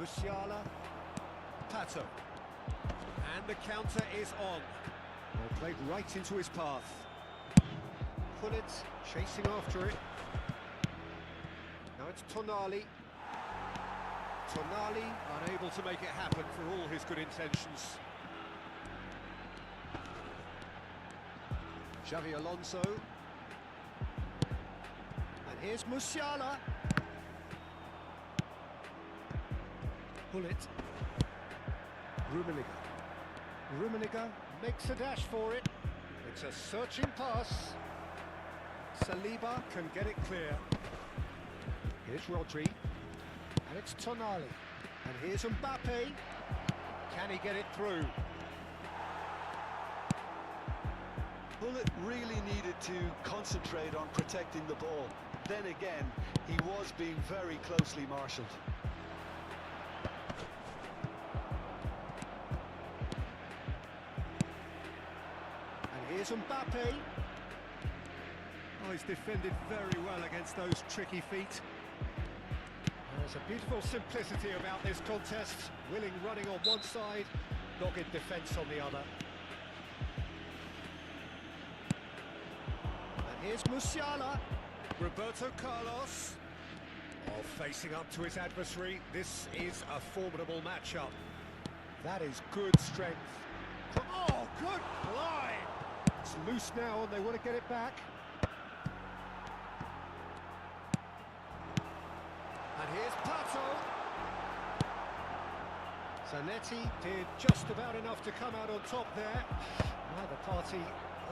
Musiala. Pato. And the counter is on. Well, played right into his path. Pullet chasing after it. Now it's Tonali. Tonali unable to make it happen for all his good intentions. Xavi Alonso. And here's Musiala. Pullet. Rummenigge makes a dash for it. It's a searching pass. Saliba can get it clear. Here's Rodri. And it's Tonali. And here's Mbappe. Can he get it through? Pullet really needed to concentrate on protecting the ball. Then again, he was being very closely marshalled. Here's Mbappe. Oh, he's defended very well against those tricky feet. There's a beautiful simplicity about this contest. Willing running on one side, dogged defence on the other. And here's Musiala. Roberto Carlos. Oh, facing up to his adversary. This is a formidable matchup. That is good strength. Oh, good blind! It's loose now and they want to get it back. And here's Pato. Zanetti did just about enough to come out on top there. Neither party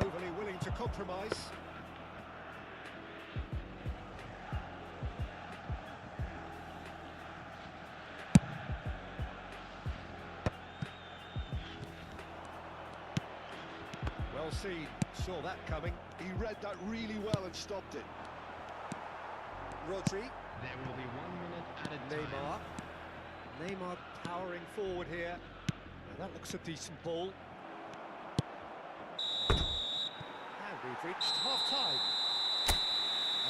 overly willing to compromise. Well seen, saw that coming. He read that really well and stopped it. Rodri. There will be 1 minute added time. Neymar powering forward here. Now that looks a decent ball. And we've reached half-time.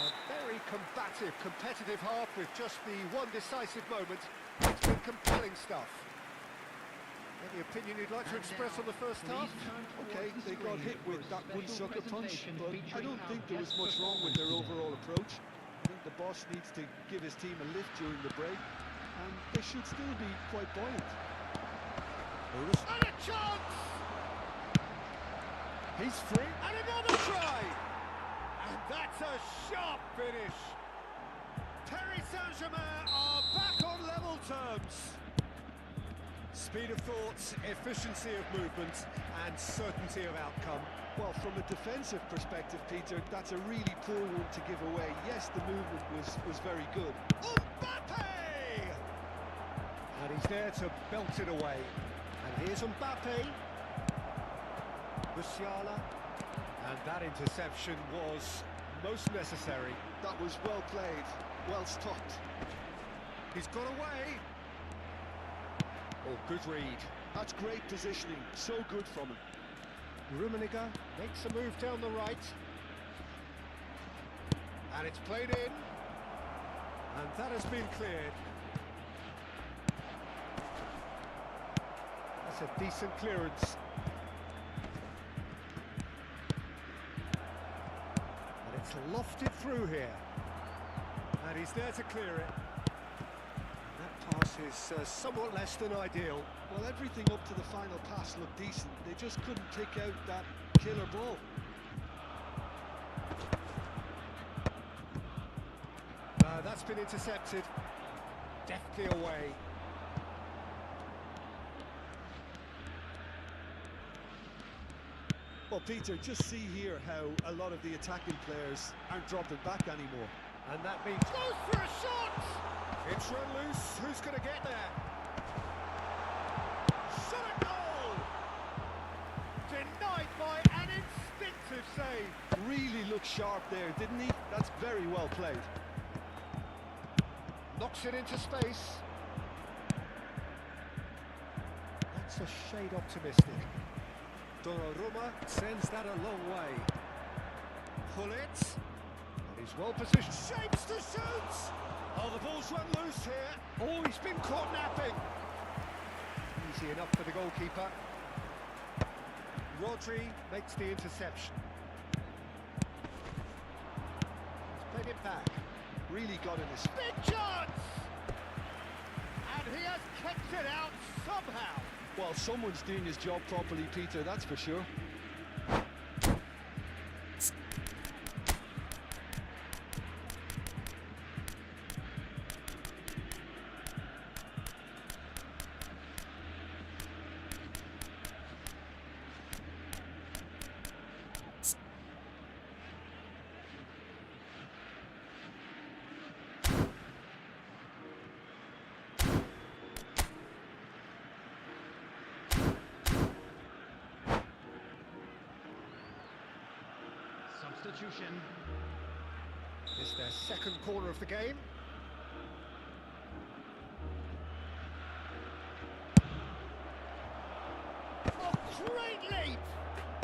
A very combative, competitive half with just the one decisive moment. It's been compelling stuff. Any opinion you'd like to express on the first half? Okay, they got hit with that one sucker punch, but I don't think there was much wrong with their overall approach. I think the boss needs to give his team a lift during the break, and they should still be quite buoyant. And a chance! He's free, and another try! And that's a sharp finish! Paris Saint-Germain are back on level terms. Speed of thought, efficiency of movement, and certainty of outcome. Well, from a defensive perspective, Peter, that's a really poor one to give away. Yes, the movement was very good. Mbappe! And he's there to belt it away. And here's Mbappe. Musiala. And that interception was most necessary. That was well played, well stopped. He's got away. Oh, good read. That's great positioning, so good from him. Rummenigge makes a move down the right. And it's played in. And that has been cleared. That's a decent clearance. And it's lofted through here. And he's there to clear it. That pass is somewhat less than ideal. Well, everything up to the final pass looked decent. They just couldn't pick out that killer ball. That's been intercepted. Deftly away. Well, Peter, just see here how a lot of the attacking players aren't dropping back anymore. And that means goes for a shot! It's run loose. Who's going to get there? Shot a goal! Denied by an instinctive save. Really looked sharp there, didn't he? That's very well played. Knocks it into space. That's a shade optimistic. Donnarumma sends that a long way. Pullet. And he's well positioned. Shapes to shoot! Oh, the ball's run loose here. Oh, he's been caught napping. Easy enough for the goalkeeper. Rodri makes the interception. He's played it back. Really got in his... Big chance! And he has kept it out somehow. Well, someone's doing his job properly, Peter, that's for sure. Substitution. It's their second corner of the game. Oh, great leap!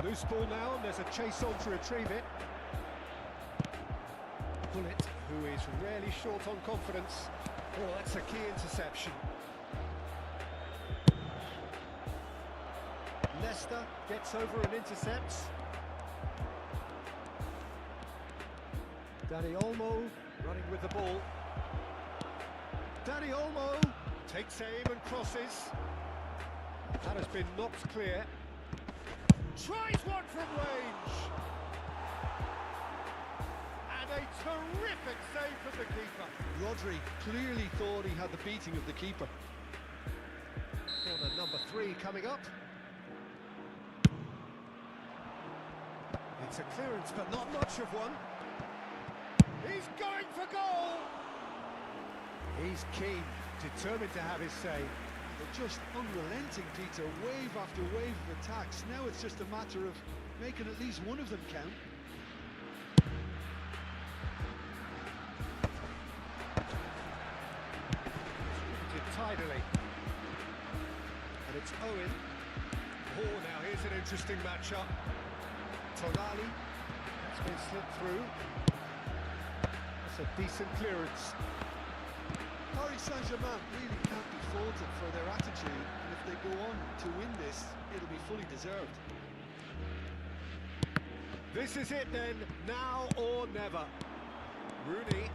Loose ball now, and there's a chase on to retrieve it. Bullet, who is rarely short on confidence. Oh, that's a key interception. Leicester gets over and intercepts. Dani Olmo running with the ball. Dani Olmo takes aim and crosses. That has been knocked clear. Tries one from range. And a terrific save from the keeper. Rodri clearly thought he had the beating of the keeper. Corner number 3 coming up. It's a clearance, but not much of one. He's going for goal! He's keen, determined to have his say. They're just unrelenting, Peter, wave after wave of attacks. Now it's just a matter of making at least one of them count. Distributed tidily. And it's Owen. Oh, now here's an interesting matchup. Tonali, that's been slipped through. That's a decent clearance. Paris Saint-Germain really can't be faulted for their attitude, and if they go on to win this, it'll be fully deserved. This is it then, now or never. Rooney,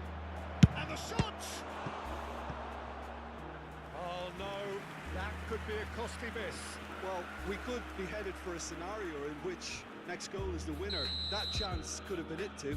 and the shot! Oh no, that could be a costly miss. Well, we could be headed for a scenario in which next goal is the winner. That chance could have been it too.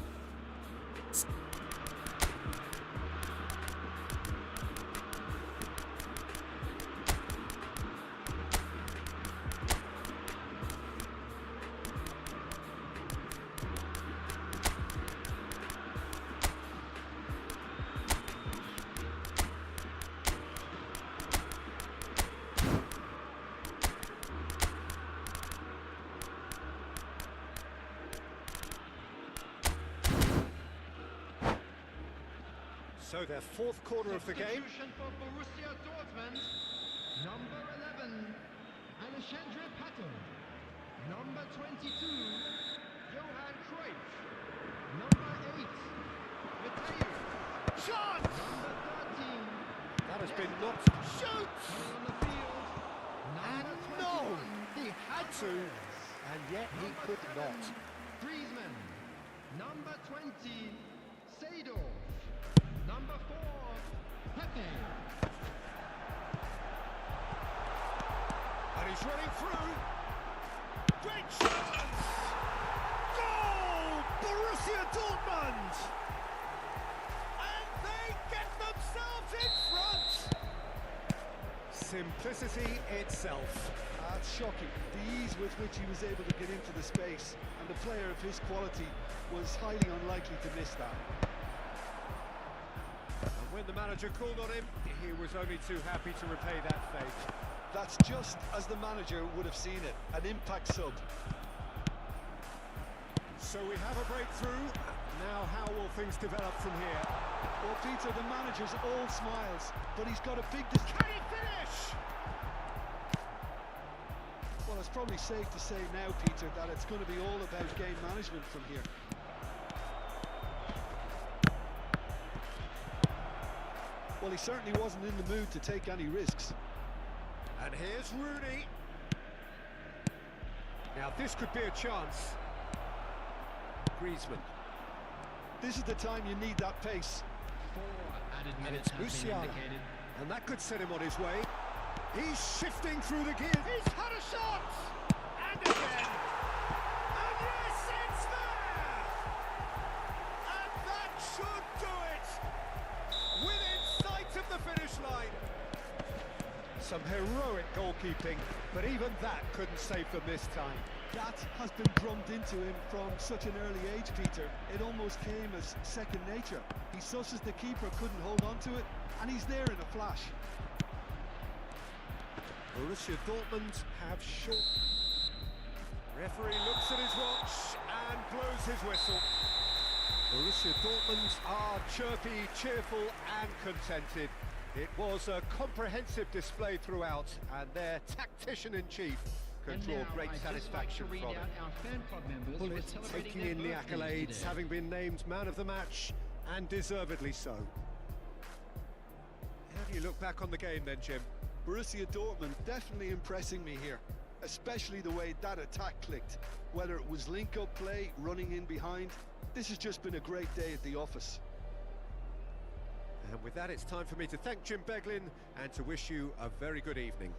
So their 4th quarter of the game. Substitution for Borussia Dortmund. Number 11, Alexandre Pato. Number 22, Johan Cruyff. Number 8, Mateo. Shot! Number 13, That has been knocked. Shoots! coming on the field. And Number no! 21, He had to, and yet he Number could 7, not. Griezmann. Number 20, Seedorf. Number 4, Pepe. And he's running through. Great chance! Goal! Borussia Dortmund! And they get themselves in front! Simplicity itself. That's shocking. The ease with which he was able to get into the space, and a player of his quality was highly unlikely to miss that. And when the manager called on him, he was only too happy to repay that fate. That's just as the manager would have seen it, an impact sub. So we have a breakthrough. Now how will things develop from here? Well, Peter, the manager's all smiles, but he's got a big... Can he finish? Well, it's probably safe to say now, Peter, that it's going to be all about game management from here. Well, he certainly wasn't in the mood to take any risks. And here's Rooney. Now this could be a chance. Griezmann. This is the time you need that pace. 4 added And minutes it's have been Musiala. indicated. And that could set him on his way. He's shifting through the gears. He's had a shot! And again! And yes, it's there! And that should do it! Within sight of the finish line. Some heroic goalkeeping, but even that couldn't save them this time. That has been drummed into him from such an early age, Peter. It almost came as second nature. He susses the keeper couldn't hold on to it, and he's there in a flash. Borussia Dortmund have short. Referee looks at his watch and blows his whistle. Borussia Dortmund are chirpy, cheerful and contented. It was a comprehensive display throughout, and their tactician-in-chief can And draw now, great I'd just like satisfaction to read from it. out our fan club members who are Bullet celebrating taking their in the birthdays accolades, today. having been named man of the match, and deservedly so. How do you look back on the game then, Jim? Borussia Dortmund definitely impressing me here, especially the way that attack clicked. Whether it was link-up play, running in behind, this has just been a great day at the office. And with that, it's time for me to thank Jim Beglin and to wish you a very good evening.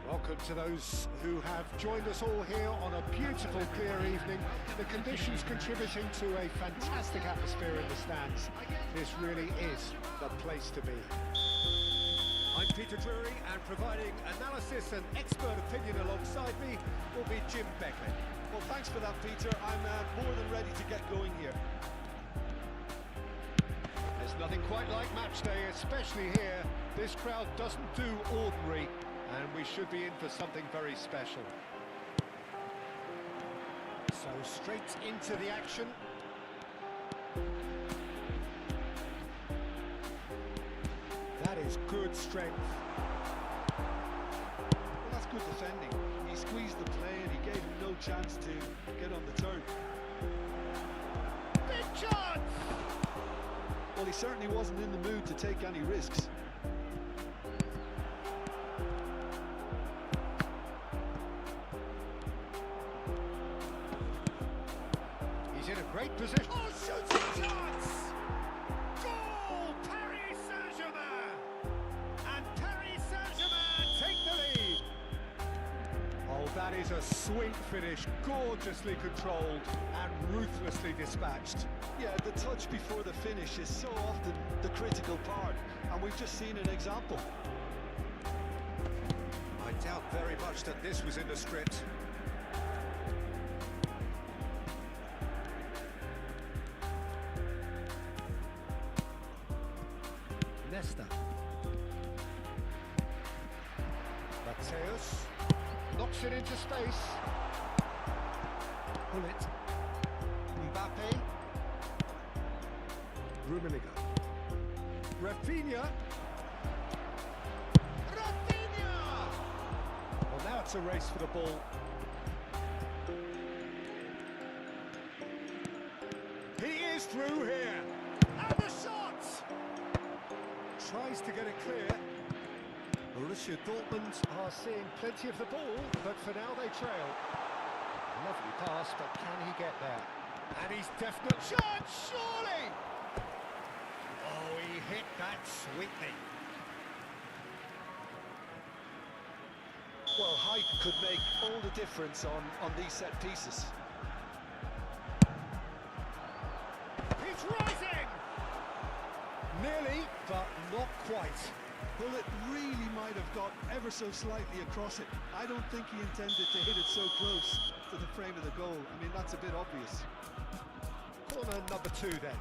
Welcome to those who have joined us all here on a beautiful, clear evening. The conditions contributing to a fantastic atmosphere in the stands. This really is the place to be. I'm Peter Drury, and providing analysis and expert opinion alongside me will be Jim Beglin. Well, thanks for that, Peter. I'm more than ready to get going here. There's nothing quite like match day, especially here. This crowd doesn't do ordinary, and we should be in for something very special. So straight into the action. That is good strength. Well, that's good defending. He squeezed the play and he gave him no chance to get on the turn. Big chance! Well, he certainly wasn't in the mood to take any risks. a great position. Oh, shooting chance! Goal! Paris Saint-Germain! And Paris Saint-Germain take the lead. Oh, that is a sweet finish, gorgeously controlled and ruthlessly dispatched. Yeah, the touch before the finish is so often the critical part, and we've just seen an example. I doubt very much that this was in the script. Nesta. Mateus knocks it into space. Pull it. Mbappe. Rummenigge. Rafinha. Well, now it's a race for the ball. He is through here. And the shot! Tries to get it clear. Borussia Dortmund are seeing plenty of the ball, but for now they trail. Lovely pass, but can he get there? And he's definite chance, surely! Oh, he hit that sweetly. Well, height could make all the difference on these set pieces. He's rising! Nearly, but not quite. Well, it really might have got ever so slightly across it. I don't think he intended to hit it so close to the frame of the goal. I mean, that's a bit obvious. Corner number 2 then.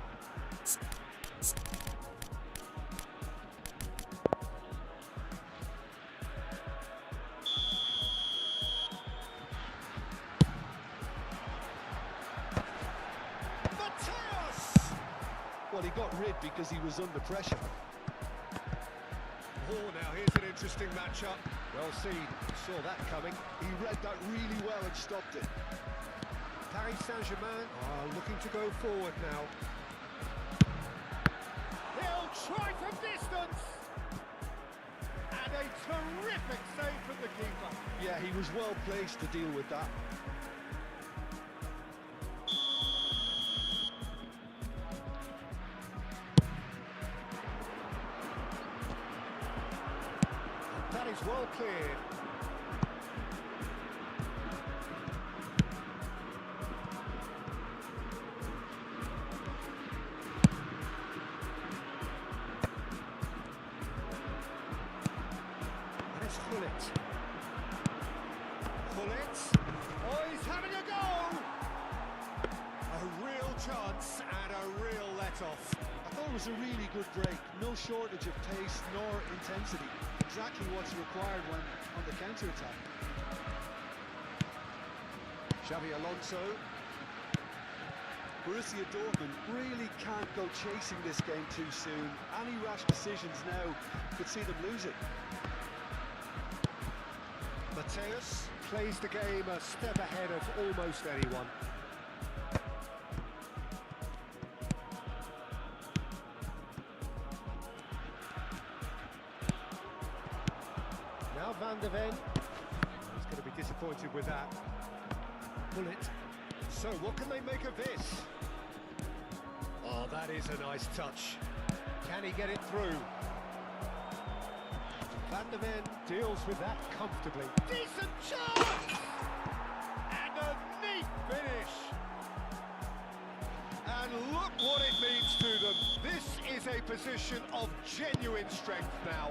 Mateus! Well, he got rid because he was under pressure. Oh, now here's an interesting matchup. Well seen, saw that coming. He read that really well and stopped it. Paris Saint-Germain are looking to go forward now. He'll try from distance! And a terrific save from the keeper. Yeah, he was well placed to deal with that. That is well cleared. Let's pull it. Pull it. Oh, he's having a go! A real chance and a real let-off. I thought it was a really good break. No shortage of pace nor intensity. Exactly what's required when on the counter-attack. Xabi Alonso. Borussia Dortmund really can't go chasing this game too soon. Any rash decisions now could see them lose it. Mateus plays the game a step ahead of almost anyone. Now Van der Ven. He's going to be disappointed with that. Pull it. So what can they make of this? Oh, that is a nice touch. Can he get it through? Van der Ven deals with that comfortably. Decent chance! And a neat finish! And look what it means to them. This is a position of genuine strength now.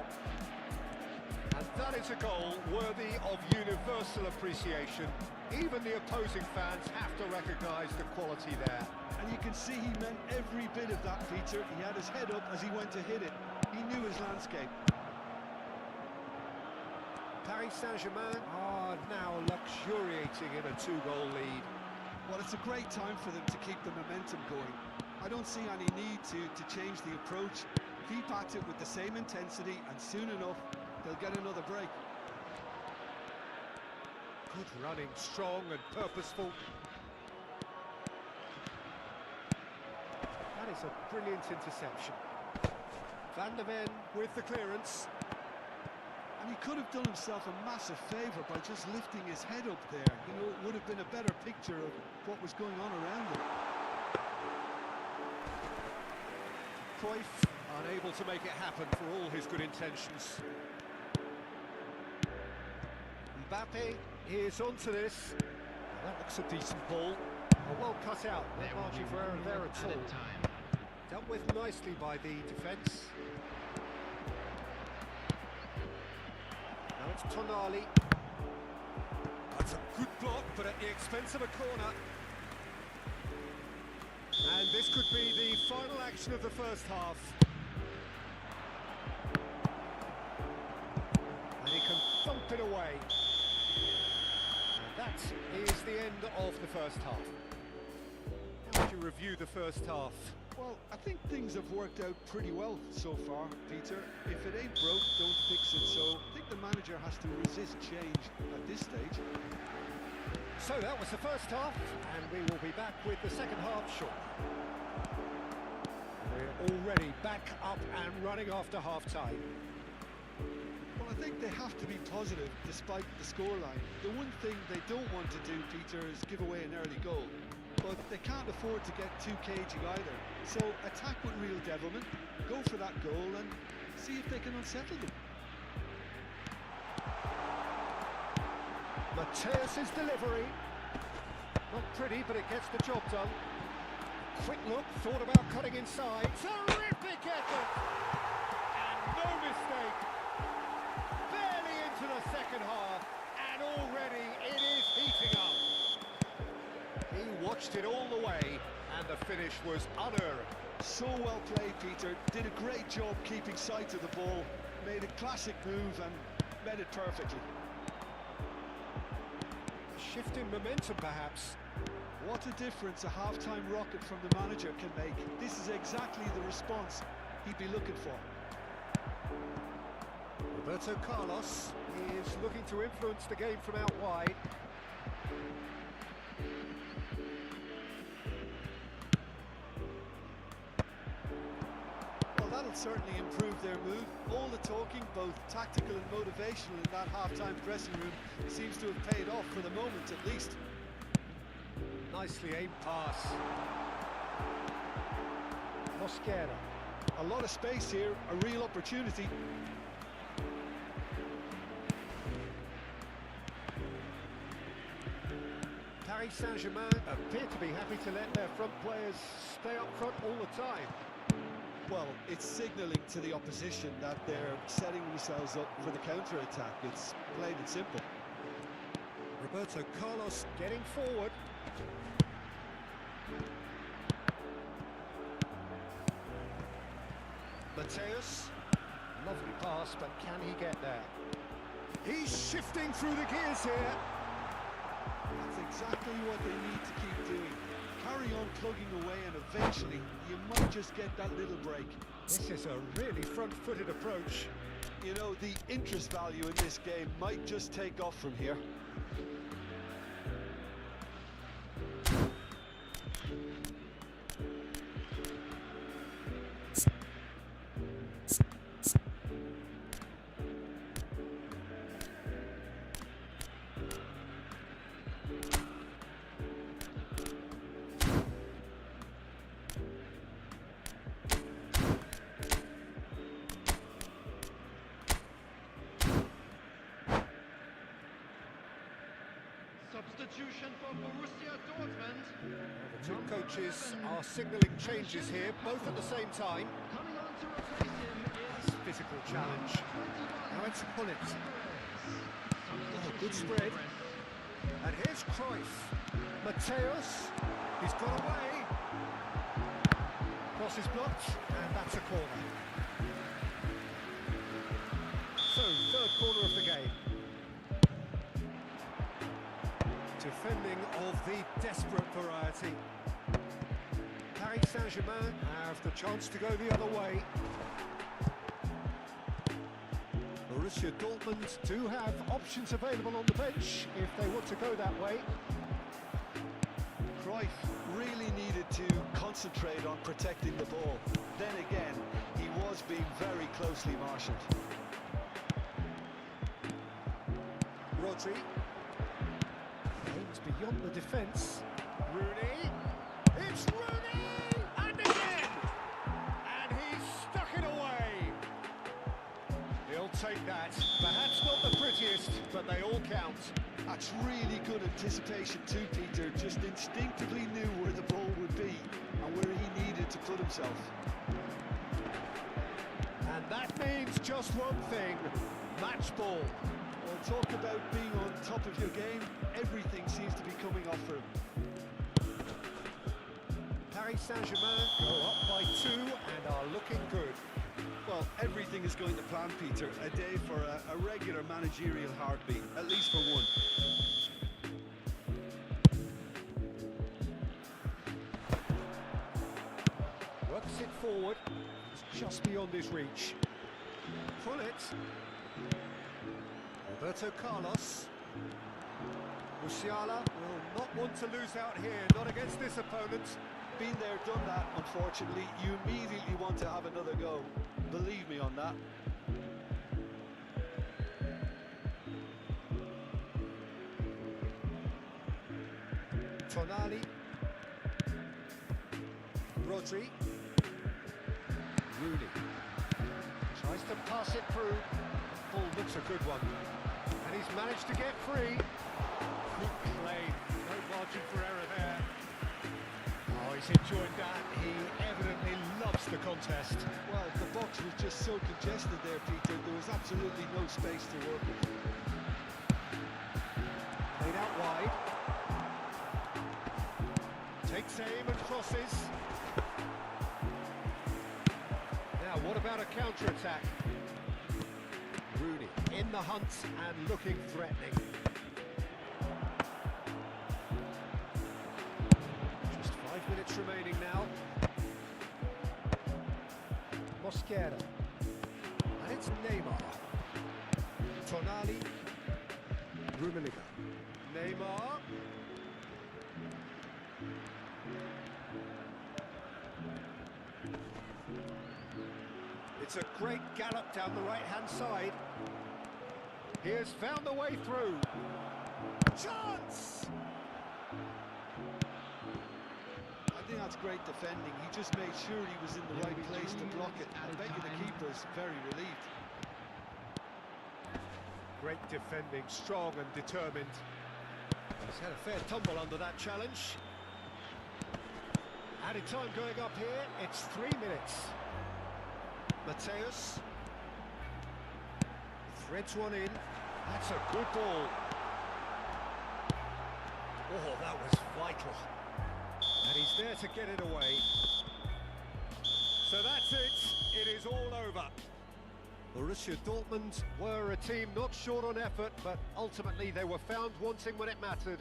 And that is a goal worthy of universal appreciation. Even the opposing fans have to recognise the quality there. And you can see he meant every bit of that, Peter. He had his head up as he went to hit it. He knew his landscape. Paris Saint-Germain are now luxuriating in a 2-goal lead. Well, it's a great time for them to keep the momentum going. I don't see any need to change the approach. Keep at it with the same intensity, and soon enough, they'll get another break. Good running, strong and purposeful. That is a brilliant interception. Van der Ven with the clearance. And he could have done himself a massive favour by just lifting his head up there. You know, it would have been a better picture of what was going on around him. Cruyff unable to make it happen for all his good intentions. Mbappe is onto this. Well, that looks a decent ball. Well cut out, no There will margin be for error 1 there minute at all. added time. Dealt with nicely by the defence. Now it's Tonali. That's a good block, but at the expense of a corner. And this could be the final action of the first half. And he can thump it away. And that is the end of the first half. How would you review the first half? Well, I think things have worked out pretty well so far, Peter. If it ain't broke, don't fix it. So I think the manager has to resist change at this stage. So that was the first half, and we will be back with the second half shortly. We're already back up and running after half-time. Well, I think they have to be positive despite the scoreline. The one thing they don't want to do, Peter, is give away an early goal. But they can't afford to get too cagey either. So attack with real devilment, go for that goal and see if they can unsettle them. Mateus' delivery. Not pretty, but it gets the job done. Quick look, thought about cutting inside. Terrific effort! And no mistake. Barely into the second half, and already it is heating up. He watched it all the way, and the finish was unerring. So well played, Peter. Did a great job keeping sight of the ball. Made a classic move and met it perfectly. Shift in momentum, perhaps. What a difference a half-time rocket from the manager can make. This is exactly the response he'd be looking for. Roberto Carlos is looking to influence the game from out wide. Well, that'll certainly improve their mood. All the talking, both tactical and motivational in that half-time dressing room, seems to have paid off for the moment at least. Nicely aimed pass. Mosquera. A lot of space here, a real opportunity. Paris Saint-Germain appear to be happy to let their front players stay up front all the time. Well, it's signalling to the opposition that they're setting themselves up for the counter-attack. It's plain and simple. Roberto Carlos getting forward. Mateus, lovely pass, but can he get there? He's shifting through the gears here. That's exactly what they need to keep doing. Carry on plugging away and eventually you might just get that little break. This is a really front-footed approach. You know, the interest value in this game might just take off from here. Substitution for Borussia Dortmund. The two coaches are signalling changes here, both at the same time. Coming on to replace him is Nice physical challenge. Now it's Hullet. Oh, good spread. And here's Cruyff. Mateus. He's got away. Cross is blocked, and that's a corner. So, third corner of the game. Defending of the desperate variety. Paris Saint-Germain have the chance to go the other way. Borussia Dortmund do have options available on the bench if they want to go that way. Cruyff really needed to concentrate on protecting the ball. Then again, he was being very closely marshalled. Rodri. Aims beyond the defence. Rooney. It's Rooney! but they all count. That's really good anticipation too, Peter. Just instinctively knew where the ball would be and where he needed to put himself. And that means just one thing, match ball. Well, talk about being on top of your game. Everything seems to be coming off for him. Paris Saint-Germain go up by 2 and are looking good. Well, everything is going to plan, Peter. A day for a regular managerial heartbeat, at least for one. Works it forward. It's just beyond his reach. Pull it. Roberto Carlos. Musiala will not want to lose out here, not against this opponent. Been there, done that, unfortunately. You immediately want to have another go. Believe me on that. Tonali. Rodri. Rooney. Tries to pass it through. Ball looks a good one. And he's managed to get free. Good play. No margin for error there. Oh, he's enjoyed that. He evidently loves the contest. Well, the box was just so congested there, Peter. There was absolutely no space to work with. Played out wide. Takes aim and crosses. Now, what about a counter-attack? Rooney in the hunt and looking threatening. Just 5 minutes remaining now. Mosquera. And it's Neymar. Tonali. Rummenigge. Neymar. It's a great gallop down the right-hand side. He has found the way through. Chance! I think that's great defending. He just made sure he was in the right place to block it. I bet you the keeper's very relieved. Great defending, strong and determined. He's had a fair tumble under that challenge. Added time going up here, it's 3 minutes. Mateus threads one in. That's a good ball. Oh, that was vital. And he's there to get it away. So that's it. It is all over. Borussia Dortmund were a team not short on effort, but ultimately they were found wanting when it mattered.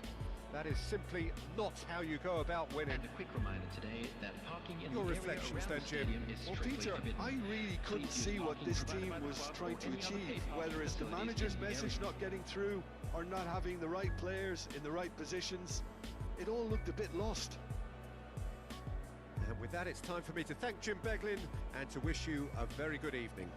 That is simply not how you go about winning. And a quick reminder today that parking in Your the area reflections around then, the Jim. stadium is Well, strictly Peter, forbidden. I really couldn't Please see use what parking this provided team by the was club trying or to any other achieve, paid whether parking it's the facilities manager's in the message area. not getting through or not having the right players in the right positions. It all looked a bit lost. And with that, it's time for me to thank Jim Beglin and to wish you a very good evening.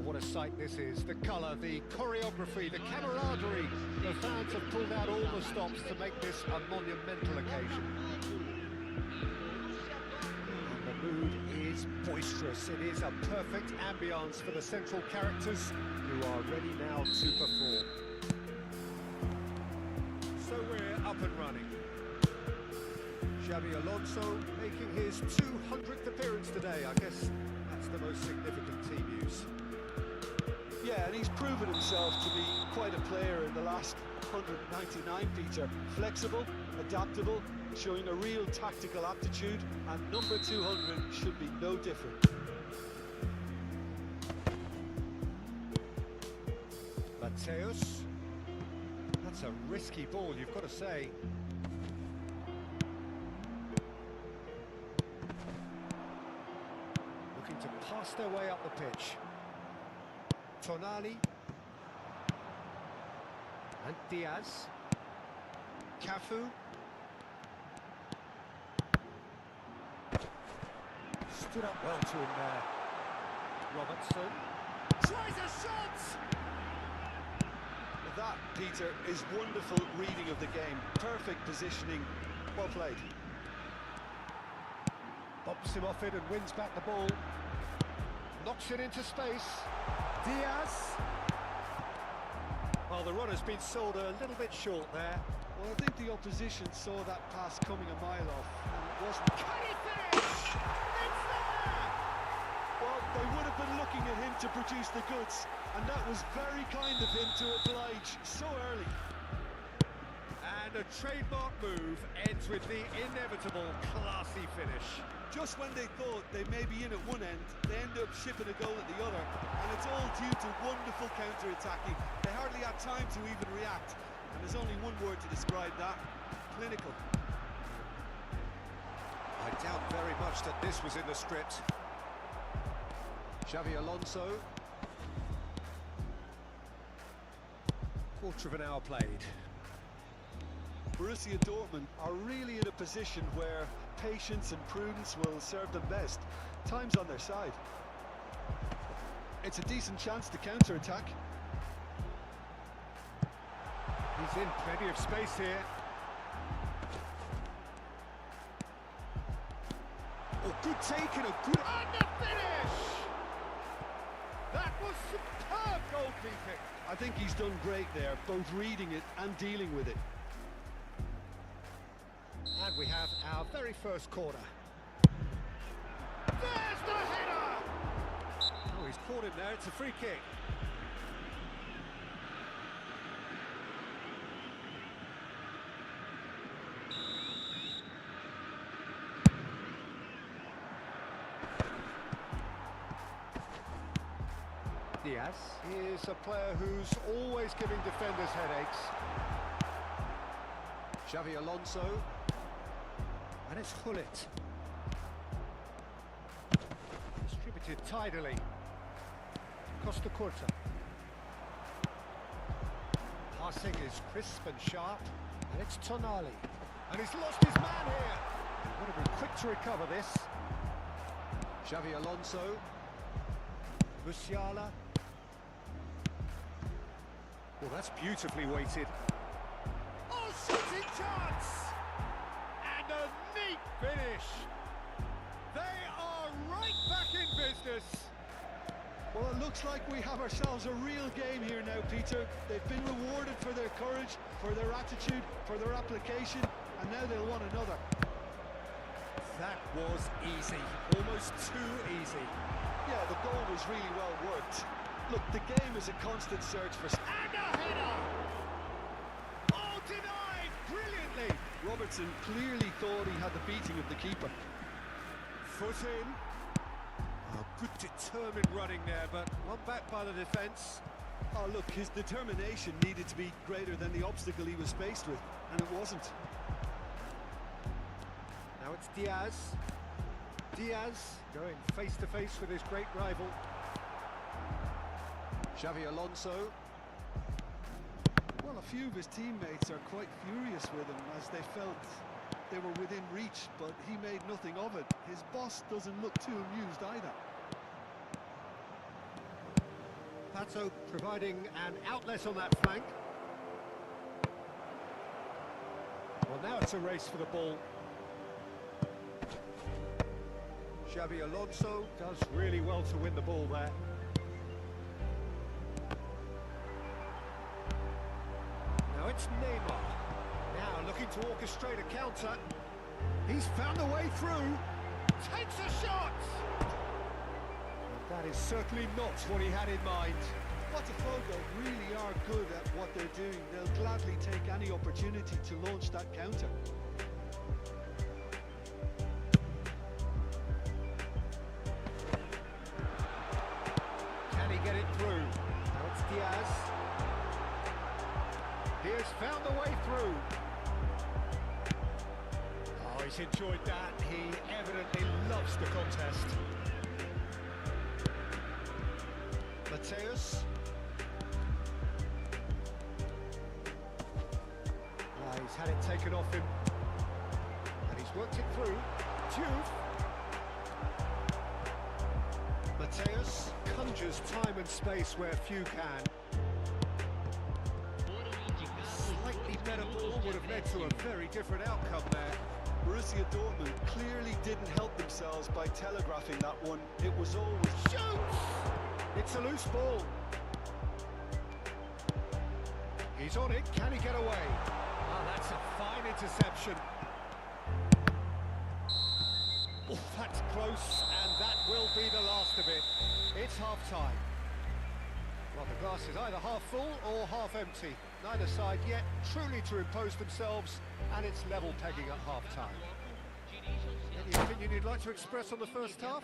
what a sight this is. The colour, the choreography, the camaraderie. The fans have pulled out all the stops to make this a monumental occasion. And the mood is boisterous. It is a perfect ambience for the central characters who are ready now to perform. So we're up and running. Xabi Alonso making his 200th appearance today. I guess that's the most significant team news. Yeah, and he's proven himself to be quite a player in the last 199, Peter. Flexible, adaptable, showing a real tactical aptitude, and number 200 should be no different. Mateus. That's a risky ball, you've got to say. Looking to pass their way up the pitch. Tonali. And Diaz. Cafu. Stood up well to him there. Robertson. Tries a shot! That, Peter, is wonderful reading of the game. Perfect positioning. Well played. Bumps him off it and wins back the ball. Knocks it into space. Diaz. Well, the run has been sold a little bit short there. Well, I think the opposition saw that pass coming a mile off, and it wasn't. Can he finish? It's there! Well, they would have been looking at him to produce the goods, and that was very kind of him to oblige so early. And a trademark move ends with the inevitable classy finish. Just when they thought they may be in at one end, they end up shipping a goal at the other, and it's all due to wonderful counter-attacking. They hardly had time to even react, and there's only one word to describe that: clinical. I doubt very much that this was in the script. Xabi Alonso. Quarter of an hour played. Borussia Dortmund are really in a position where patience and prudence will serve them best. Time's on their side. It's a decent chance to counter-attack. He's in plenty of space here. Oh, good take and a good... And the finish! That was superb goalkeeping. I think he's done great there, both reading it and dealing with it. And we have our very first corner. There's the header! Oh, he's caught him there, it's a free kick. Diaz is a player who's always giving defenders headaches. Xabi Alonso. And it's Hullet. Distributed tidily. Costa Curta. Passing is crisp and sharp. And it's Tonali. And he's lost his man here. Got to be quick to recover this. Xabi Alonso. Musiala. Well, that's beautifully weighted. Oh, shooting chance! And a neat finish. They are right back in business. Well, it looks like we have ourselves a real game here now, Peter. They've been rewarded for their courage, for their attitude, for their application, and now they'll want another. That was easy, almost too easy. Yeah, the goal was really well worked. Look, the game is a constant search for... And a header! Oh, denied brilliantly! Robertson clearly thought he had the beating of the keeper. Foot in. Oh, good determined running there, but one back by the defence. Oh, look, his determination needed to be greater than the obstacle he was faced with, and it wasn't. Now it's Diaz. Diaz going face-to-face with his great rival. Xabi Alonso. Well, a few of his teammates are quite furious with him as they felt they were within reach, but he made nothing of it. His boss doesn't look too amused either. Pato providing an outlet on that flank. Well, now it's a race for the ball. Xabi Alonso does really well to win the ball there. Now it's Neymar. Now looking to orchestrate a counter. He's found a way through. Takes a shot! That is certainly not what he had in mind. Botafogo really are good at what they're doing. They'll gladly take any opportunity to launch that counter. Can he get it through? Now it's Diaz. He has found the way through. Oh, he's enjoyed that. He evidently loves the contest. Mateus. He's had it taken off him. And he's worked it through. Juve. Mateus conjures time and space where few can. Slightly better ball would have led to a very different outcome there. Borussia Dortmund clearly didn't help themselves by telegraphing that one. It was always... Shoots! It's a loose ball. He's on it. Can he get away? Oh, that's a fine interception. Oh, that's close, and that will be the last of it. It's half-time. Well, the glass is either half full or half empty. Neither side yet truly to impose themselves, and it's level pegging at half-time. Any opinion you'd like to express on the first half?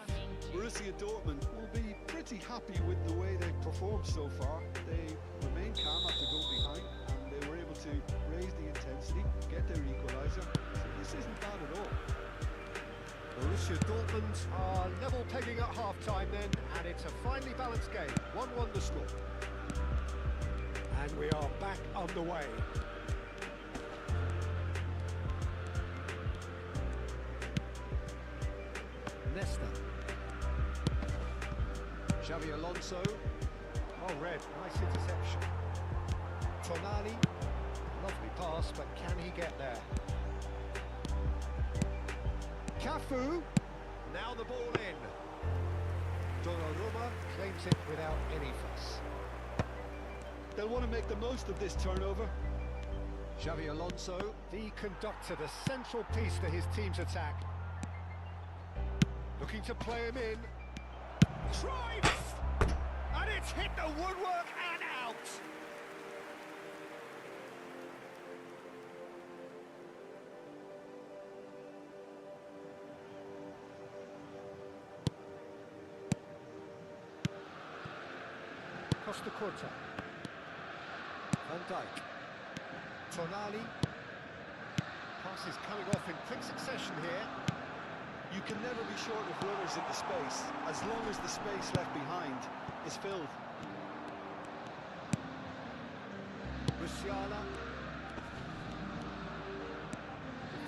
Borussia Dortmund will be pretty happy with the way they've performed so far. They remain calm after going behind, and they were able to raise the intensity, get their equaliser. So this isn't bad at all. Borussia Dortmund are level pegging at half-time then, and it's a finely balanced game. 1-1 the score. And we are back underway. Nesta. Xabi Alonso. Oh, red. Nice interception. Tonali. Lovely pass, but can he get there? Cafu. Now the ball in. Donnarumma claims it without any fuss. They'll want to make the most of this turnover. Xabi Alonso, the conductor, the central piece to his team's attack. Looking to play him in. Drives! And it's hit the woodwork and out! Costa Curta. Van Dijk. Tonali. Passes coming off in quick succession here. You can never be short of runners in the space, as long as the space left behind is filled. Musiala.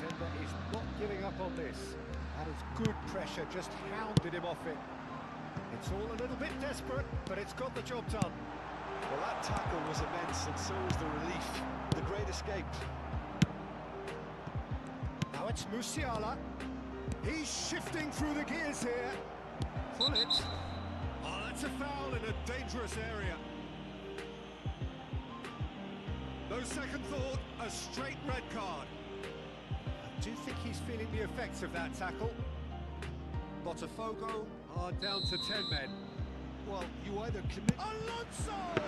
Defender is not giving up on this. That is good pressure, just hounded him off it. It's all a little bit desperate, but it's got the job done. Well, that tackle was immense, and so was the relief. The great escape. Now it's Musiala. He's shifting through the gears here. Pull it. Oh, that's a foul in a dangerous area. No second thought, a straight red card. I do think he's feeling the effects of that tackle. Botafogo are down to 10 men. Well, you either commit... Alonso!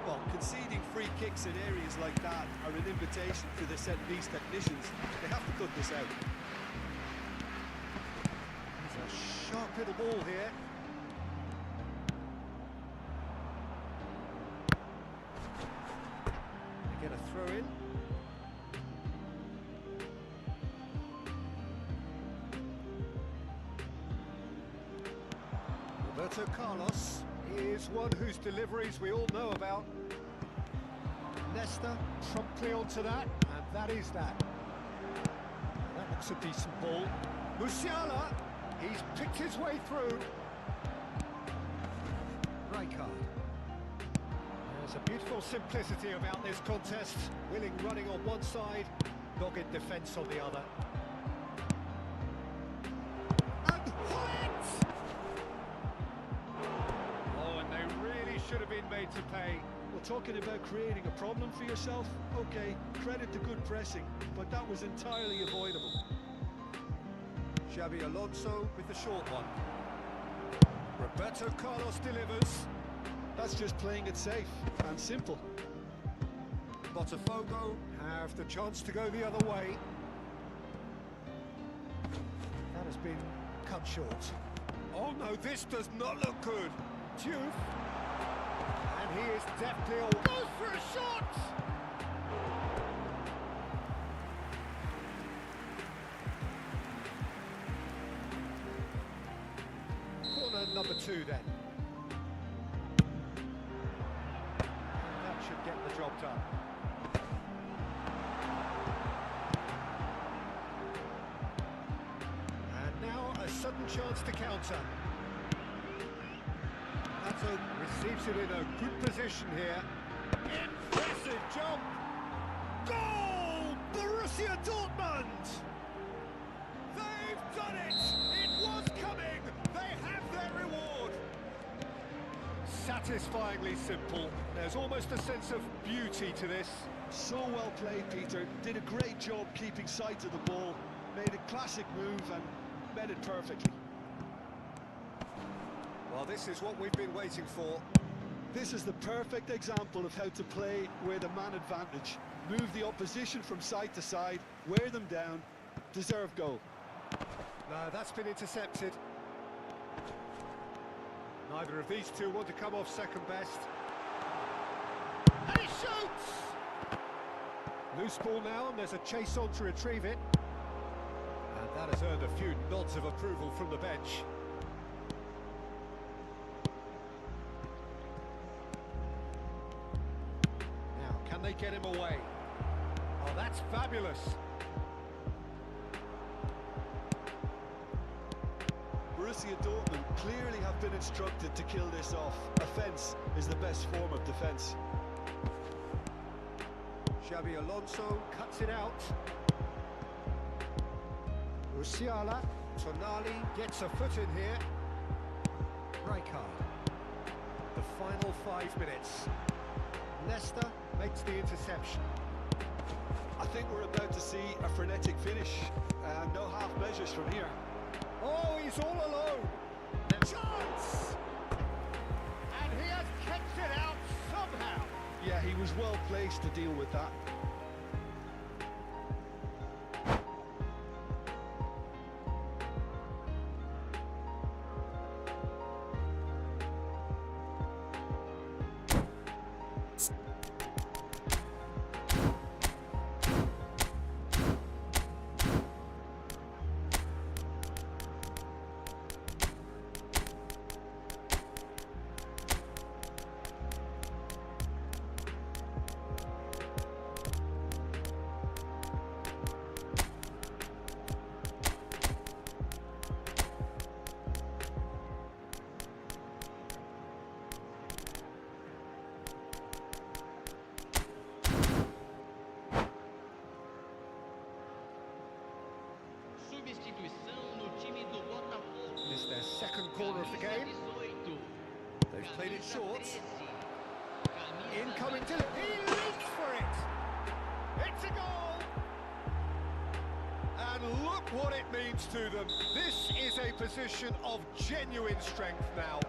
Well, conceding free kicks in areas like that are an invitation for the set-piece technicians. They have to cut this out. It's a sharp little ball here. They get a throw in. Roberto Carlos is one whose deliveries we all know about. Nesta promptly onto that, and that is that. That looks a decent ball. Musiala, he's picked his way through. Rijkaard. There's a beautiful simplicity about this contest. Willing running on one side, dogged defence on the other. And what? Oh, and they really should have been made to pay. Well, talking about creating a problem for yourself, okay, credit to good pressing, but that was entirely avoidable. Xabi Alonso with the short one. Roberto Carlos delivers. That's just playing it safe and simple. Botafogo have the chance to go the other way. That has been cut short. Oh no, this does not look good. Diouf. And he is deftly all... goes for a shot! Corner number 2 then. That should get the job done. And now a sudden chance to counter. Pato receives it in a good position here. Impressive jump! Goal! Borussia Dortmund! They've done it! It was coming! They have their reward! Satisfyingly simple. There's almost a sense of beauty to this. So well played, Peter. Did a great job keeping sight of the ball. Made a classic move and met it perfectly. Well, this is what we've been waiting for. This is the perfect example of how to play with a man advantage. Move the opposition from side to side, wear them down, deserve goal. No, that's been intercepted. Neither of these two want to come off second best. And he shoots! Loose ball now, and there's a chase on to retrieve it. And that has earned a few nods of approval from the bench. Now, can they get him away? Oh, that's fabulous. Borussia Dortmund clearly have been instructed to kill this off. Offence is the best form of defence. Xabi Alonso cuts it out. Musiala, Tonali gets a foot in here. Rijkaard. The final 5 minutes. Leicester makes the interception. I think we're about to see a frenetic finish. No half measures from here. Oh, he's all alone. Chance! And he has kept it out somehow. Yeah, he was well placed to deal with that. It's their second corner of the game. They've played it short. Incoming to... He leaps for it! It's a goal! And look what it means to them. This is a position of genuine strength now.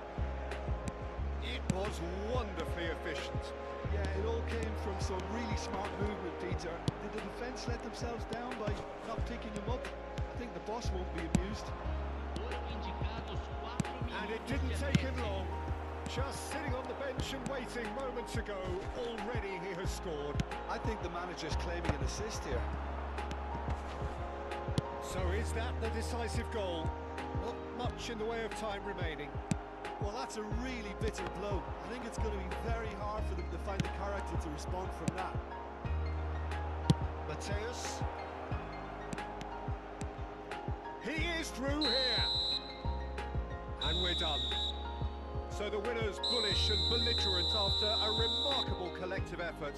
It was wonderfully efficient. Yeah, it all came from some really smart movement, Peter. Did the defence let themselves down by not picking him up? I think the boss won't be amused. And it didn't take him long. Just sitting on the bench and waiting moments ago, already he has scored. I think the manager's claiming an assist here. So is that the decisive goal? Not much in the way of time remaining. Well, that's a really bitter blow. I think it's going to be very hard for them to find the character to respond from that. Mateus. He is through here. And we're done. So the winners bullish and belligerent after a remarkable collective effort.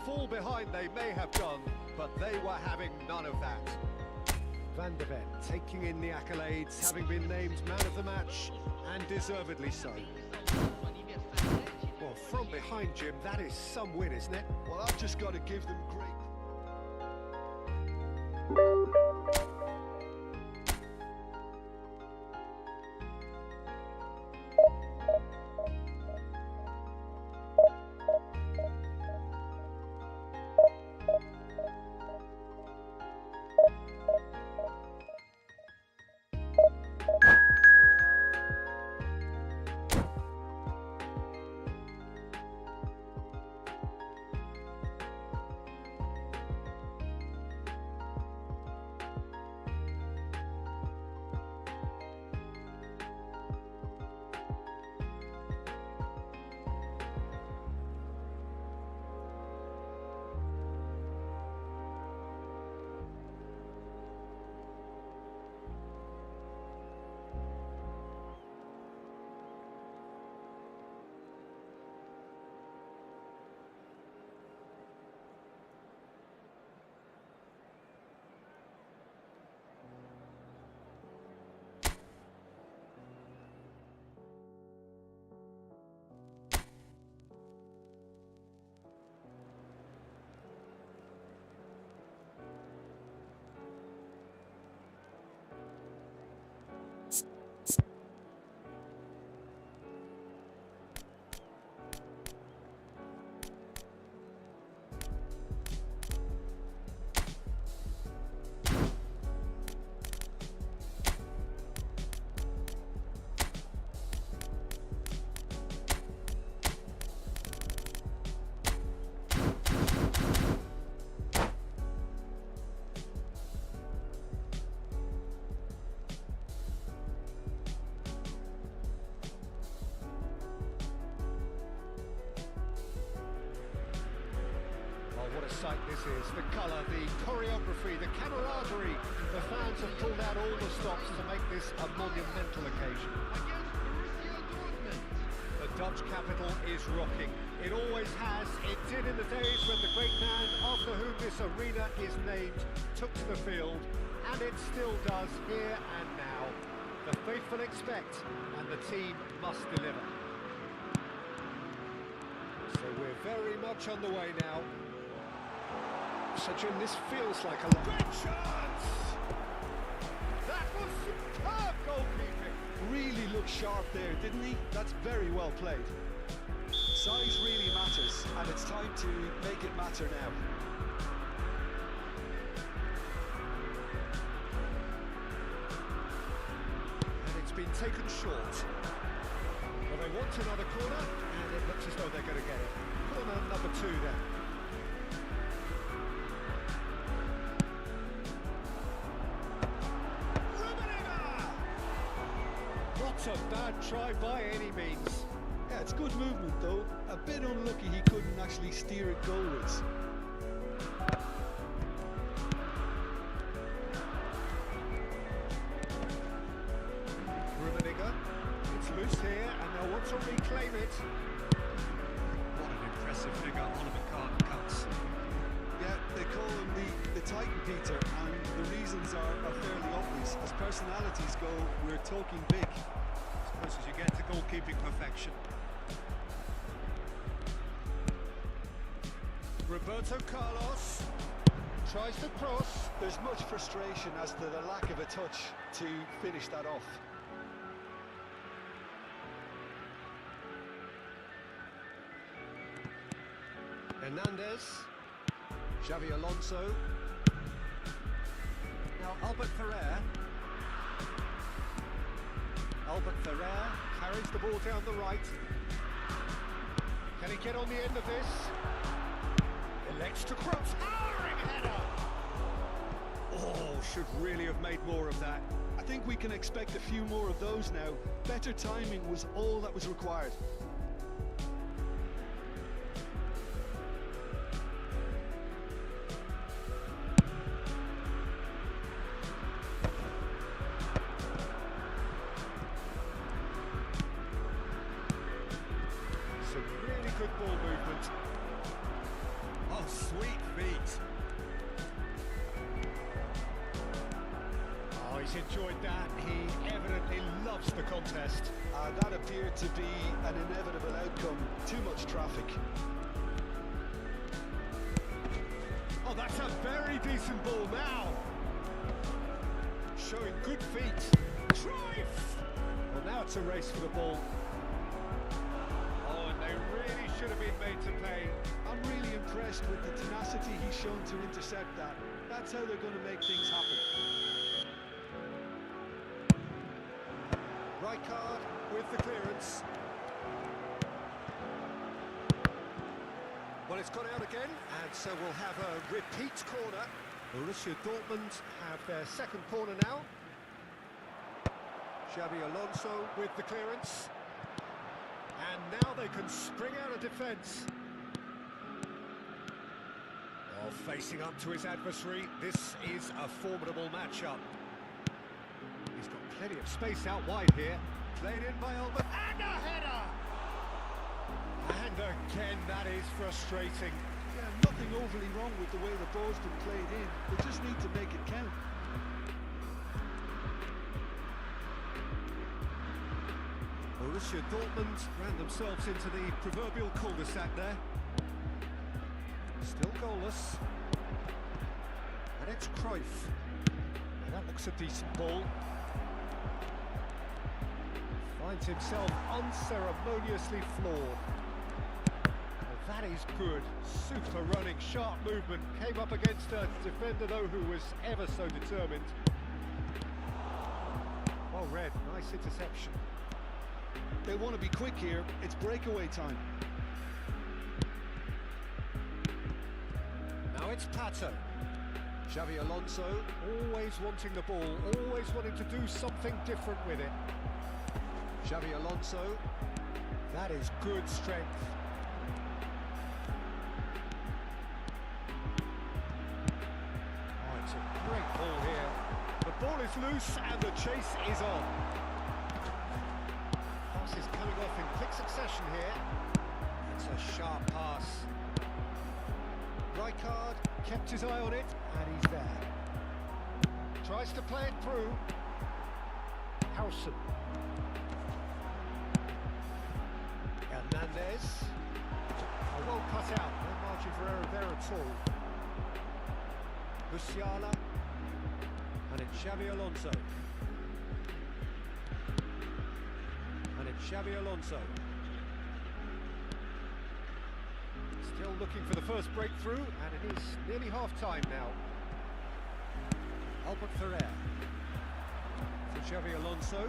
Fall behind they may have done, but they were having none of that. Van de Ven taking in the accolades, having been named man of the match, and deservedly so. Well, from behind, Jim, that is some win, isn't it? Well, I've just got to give them great... What a sight this is. The colour, the choreography, the camaraderie. The fans have pulled out all the stops to make this a monumental occasion. The Dutch capital is rocking. It always has. It did in the days when the great man after whom this arena is named took to the field, and it still does here and now. The faithful expect, and the team must deliver. So we're very much on the way now. So, Jim, this feels like a... Great chance! That was superb goalkeeping! Really looked sharp there, didn't he? That's very well played. Size really matters, and it's time to make it matter now. And it's been taken short. Well, they want another corner, and it looks as though they're going to get it. Corner number 2 then. Not a bad try by any means. Yeah, it's good movement though. A bit unlucky he couldn't actually steer it goalwards. Rummenigge, it's loose here and they'll want to reclaim it. What an impressive figure Oliver Kahn cuts. Yeah, they call him the Titan Peter, and the reasons are fairly obvious. As personalities go, we're talking big. As you get to goalkeeping perfection. Roberto Carlos tries to cross. There's much frustration as to the lack of a touch to finish that off. Hernandez, Xavi Alonso. Now Albert Ferrer. Albert Ferrer carries the ball down the right. Can he get on the end of this? Elects to cross. Towering header! Oh, should really have made more of that. I think we can expect a few more of those now. Better timing was all that was required. He's enjoyed that. He evidently loves the contest. That appeared to be an inevitable outcome. Too much traffic. Oh, that's a very decent ball now. Showing good feet. Drive! Well, now it's a race for the ball. Oh, and they really should have been made to pay. I'm really impressed with the tenacity he's shown to intercept that. That's how they're going to make things happen. Rijkaard with the clearance. Well, it's gone out again, and so we'll have a repeat corner. Borussia Dortmund have their second corner now. Xabi Alonso with the clearance. And now they can spring out of defence. Oh, facing up to his adversary, this is a formidable matchup. He's got plenty of space out wide here. Played in by Albert, and a header! And again, that is frustrating. Yeah, nothing overly wrong with the way the ball's been played in. They just need to make it count. Borussia Dortmund ran themselves into the proverbial cul-de-sac there. Still goalless. And it's Cruyff. Now that looks a decent ball. Finds himself unceremoniously floored. Well, that is good. Super running, sharp movement. Came up against a defender, though, who was ever so determined. Well read. Nice interception. They want to be quick here. It's breakaway time. Now it's Pato. Xabi Alonso, always wanting the ball, always wanting to do something different with it. Xabi Alonso, that is good strength. Oh, it's a great ball here. The ball is loose and the chase is on. Pass is coming off in quick succession here. It's a sharp pass. Rijkaard kept his eye on it, and he's there. Tries to play it through. Howson. Hernandez. Oh, well cut out. No margin for error there at all. Musiala. And it's Xabi Alonso. And it's Xabi Alonso. Still looking for the first breakthrough, and it is nearly half-time now. Albert Ferrer. For Xabi Alonso.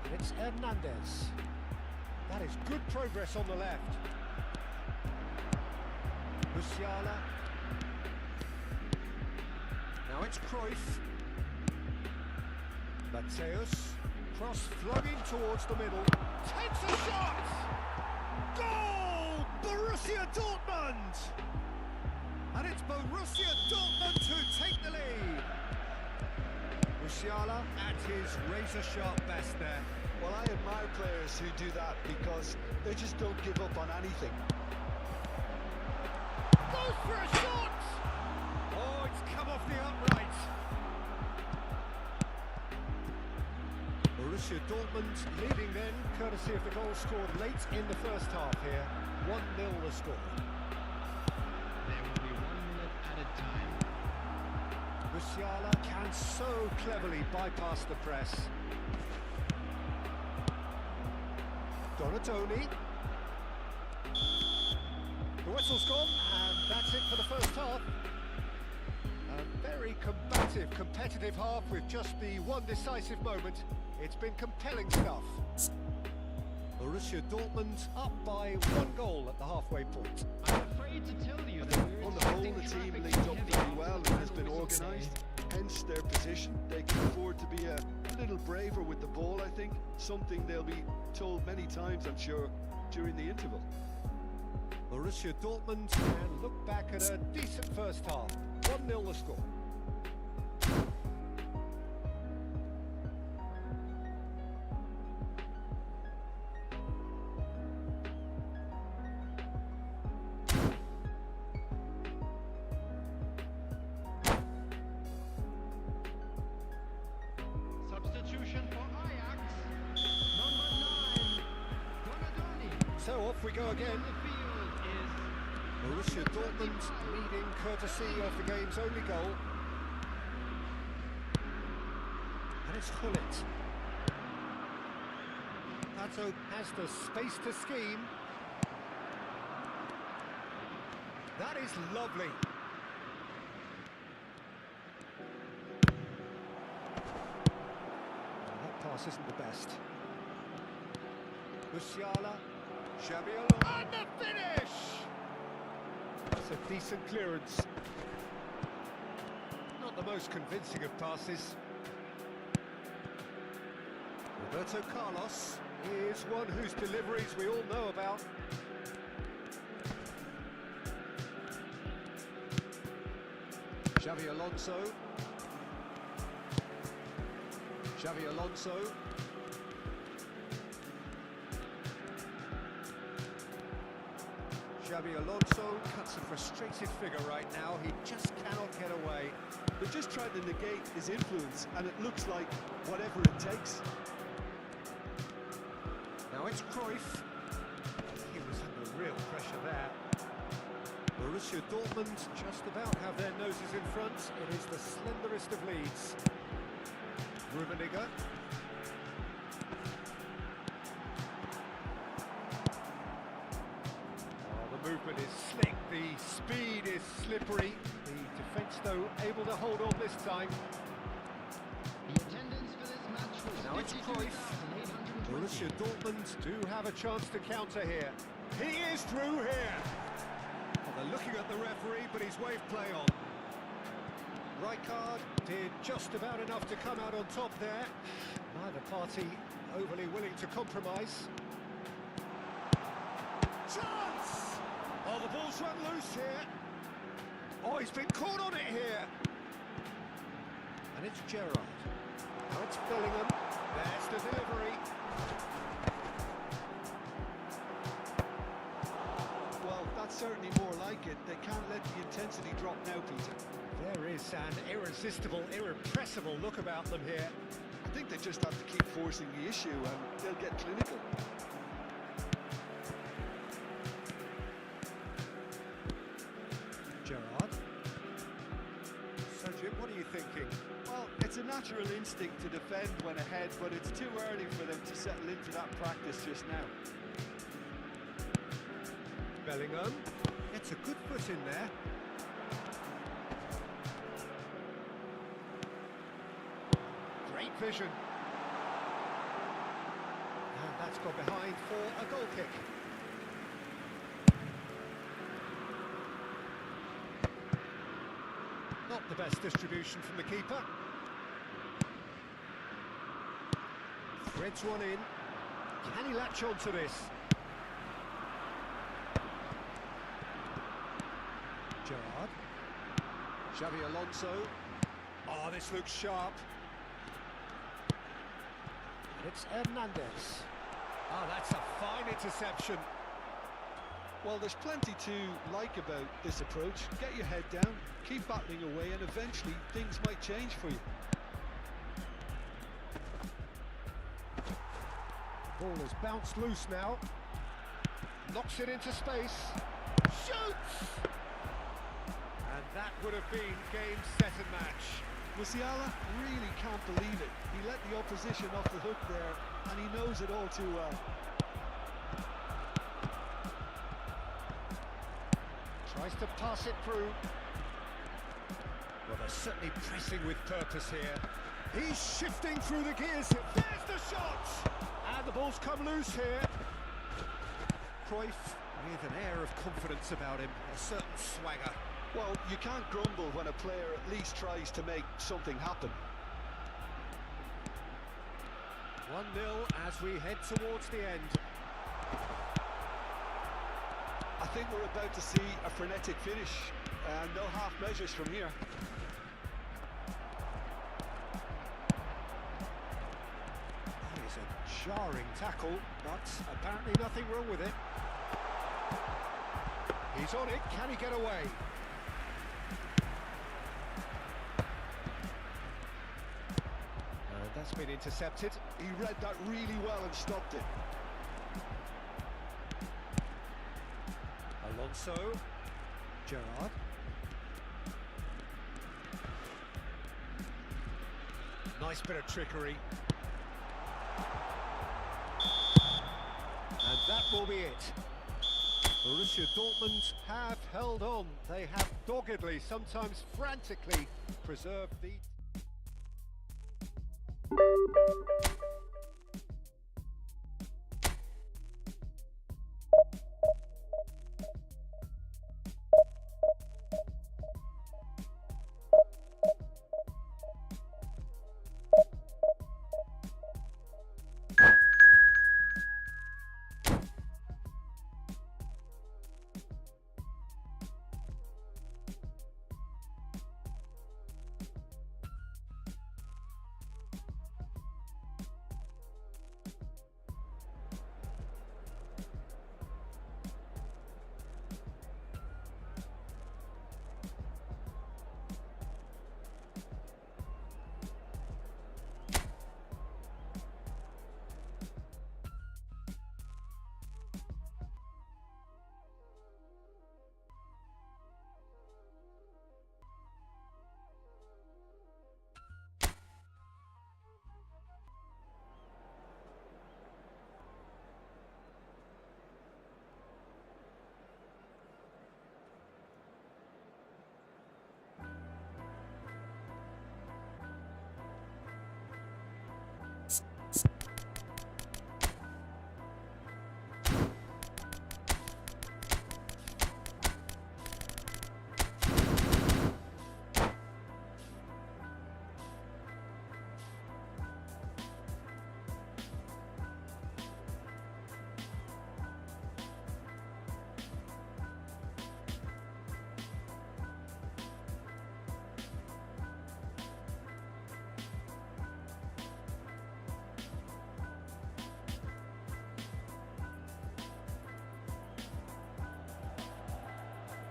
And it's Hernandez. That is good progress on the left. Musiala. Now it's Cruyff. Mateus. Cross flung in towards the middle. Takes a shot! Goal! Borussia Dortmund! And it's Borussia Dortmund who take the lead. Musiala at his razor-sharp best there. Well, I admire players who do that because they just don't give up on anything. Goes for a shot! Oh, it's come off the upright. Borussia Dortmund leading then, courtesy of the goal scored late in the first half here. 1-0 the score. There will be 1 minute added time. Musiala can so cleverly bypass the press. Donatoni. The whistle's gone, and that's it for the first half. A very combative, competitive half with just the one decisive moment. It's been compelling stuff. Borussia Dortmund up by 1 goal at the halfway point. I'm afraid to tell you that we're On the whole, expecting the team traffic linked to up heavy very well and has final been whistle today. organised. Hence their position. They can afford to be a little braver with the ball, I think. Something they'll be told many times, I'm sure, during the interval. Borussia Dortmund can look back at a decent first half. 1-0 the score. off we go again. On the field is Borussia Dortmund leading courtesy of the game's only goal. And it's Gullit. Pato has the space to scheme. That is lovely. That pass isn't the best. Musiala, Xabi Alonso, and the finish! That's a decent clearance. Not the most convincing of passes. Roberto Carlos is one whose deliveries we all know about. Xabi Alonso. Xabi Alonso. Xabi Alonso cuts a frustrated figure right now. He just cannot get away. They're just trying to negate his influence, and it looks like whatever it takes. Now it's Cruyff. He was under real pressure there. Borussia Dortmund just about have their noses in front. It is the slenderest of leads. Rummenigge. Oh, the movement is slick, the speed is slippery. The defence, though, able to hold on this time. the attendance for this match was Now it's Cruyff. Borussia Dortmund do have a chance to counter here. He is through here. Well, they're looking at the referee, but he's waved play on. Rijkaard did just about enough to come out on top there. Neither party overly willing to compromise. Chance! Oh, the ball's run loose here. Oh, he's been caught on it here. And it's Gerrard. Now it's Bellingham. There's the delivery. Well, that's certainly more like it. They can't let the intensity drop now, Peter. There is an irresistible, irrepressible look about them here. I think they just have to keep forcing the issue and they'll get clinical. Gerrard. Sergio, what are you thinking? Well, it's a natural instinct to defend when ahead, but it's too early for them to settle into that practice just now. Bellingham gets a good foot in there. Great vision. And that's gone behind for a goal kick. Not the best distribution from the keeper. Threads one in. Can he latch on to this? Gerrard. Xabi Alonso. Oh, this looks sharp. It's Hernandez. Oh, that's a fine interception. Well, there's plenty to like about this approach. Get your head down, keep battling away, and eventually things might change for you. Ball has bounced loose now. Knocks it into space. Shoots! And that would have been game, set and match. Musiala really can't believe it. He let the opposition off the hook there, and he knows it all too well. Tries to pass it through. Well, they're certainly pressing with purpose here. He's shifting through the gears. There's the shot! And the ball's come loose here. Cruyff with an air of confidence about him, a certain swagger. Well, you can't grumble when a player at least tries to make something happen. 1-0 as we head towards the end. I think we're about to see a frenetic finish, and no half measures from here. That is a jarring tackle, but apparently nothing wrong with it. He's on it, can he get away? And that's been intercepted. He read that really well and stopped it. Alonso. Gerrard. Nice bit of trickery. And that will be it. Borussia Dortmund have held on. They have doggedly, sometimes frantically, preserved the...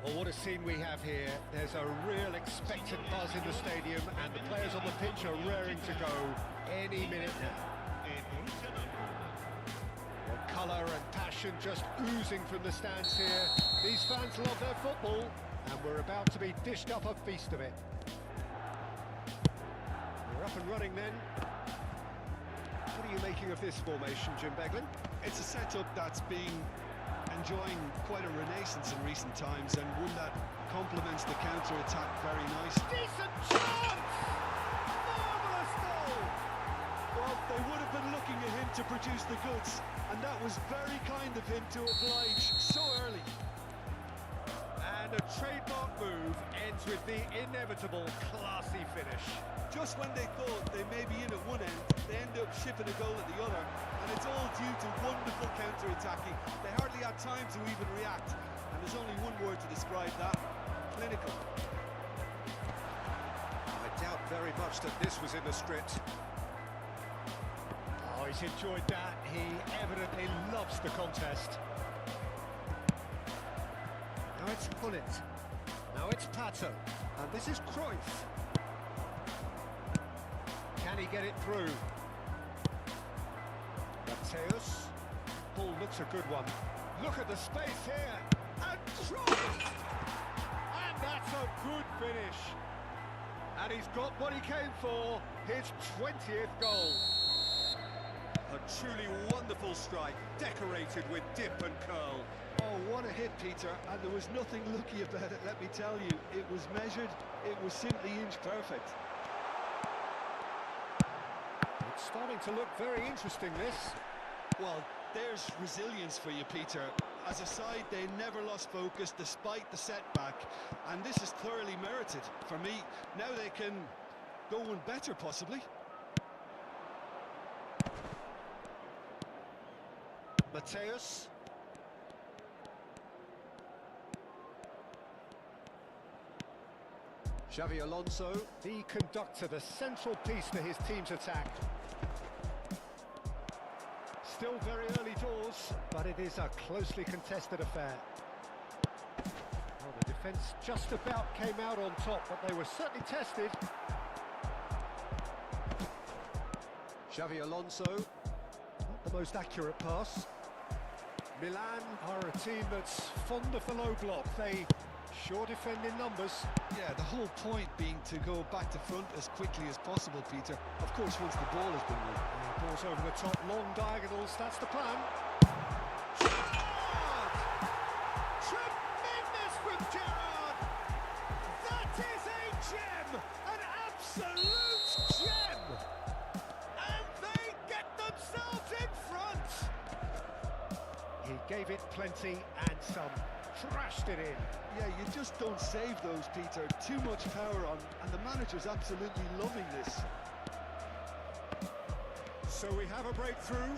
Well, what a scene we have here. There's a real expectant buzz in the stadium, and the players on the pitch are raring to go any minute now. Well, colour and passion just oozing from the stands here. These fans love their football, and we're about to be dished up a feast of it. We're up and running then. What are you making of this formation, Jim Beglin? It's a setup that's been enjoying quite a renaissance in recent times, and one that complements the counter-attack very nice. Decent chance! Marvellous goal! Well, they would have been looking at him to produce the goods, and that was very kind of him to oblige so early. And a trademark move ends with the inevitable classy finish. Just when they thought they may be in at one end, they end up shipping a goal at the other, and it's all due to wonderful counter-attacking. They hardly had time to even react, and there's only one word to describe that: clinical. I doubt very much that this was in the script. Oh, he's enjoyed that. He evidently loves the contest. Now it's Pullet. Now it's Pato. And this is Cruyff. Can he get it through? Mateus. Ball looks a good one. Look at the space here. And Cruyff! And that's a good finish. And he's got what he came for, his 20th goal. A truly wonderful strike, decorated with dip and curl. Oh, what a hit, Peter, and there was nothing lucky about it, let me tell you. It was measured, it was simply inch perfect. It's starting to look very interesting, this. Well, there's resilience for you, Peter. As a side, they never lost focus despite the setback, and this is thoroughly merited. For me, now they can go one better, possibly. Mateus. Xavi Alonso, the conductor, the central piece to his team's attack. Still very early doors, but it is a closely contested affair. Well, the defence just about came out on top, but they were certainly tested. Xavi Alonso, not the most accurate pass. Milan are a team that's fond of the low block. They sure defend in numbers. Yeah, the whole point being to go back to front as quickly as possible, Peter. Of course, once the ball has been won. Balls over the top, long diagonals, that's the plan. Gerrard! Tremendous from Gerrard! That is a gem! An absolute gem! And they get themselves in front! He gave it plenty and some. Trashed it in. Yeah, you just don't save those, Peter. Too much power on, and the manager's absolutely loving this. So we have a breakthrough.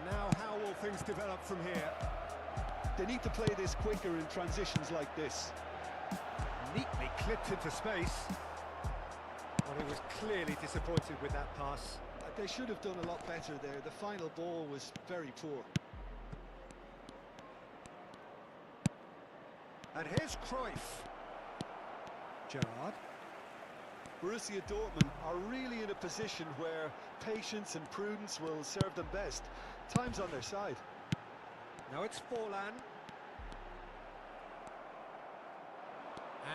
Now how will things develop from here? They need to play this quicker in transitions like this. Neatly clipped into space. Well, he was clearly disappointed with that pass. They should have done a lot better there. The final ball was very poor. And here's Cruyff. Gerrard. Borussia Dortmund are really in a position where patience and prudence will serve them best. Time's on their side. Now it's Forlan.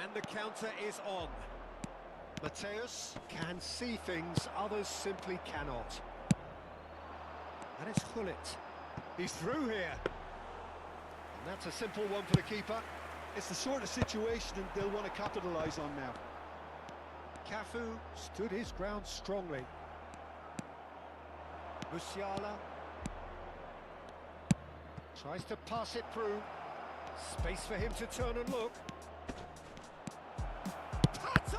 And the counter is on. Mateus can see things others simply cannot. And it's Hullet. He's through here. And that's a simple one for the keeper. It's the sort of situation they'll want to capitalise on now. Cafu stood his ground strongly. Musiala tries to pass it through. Space for him to turn and look. Pato!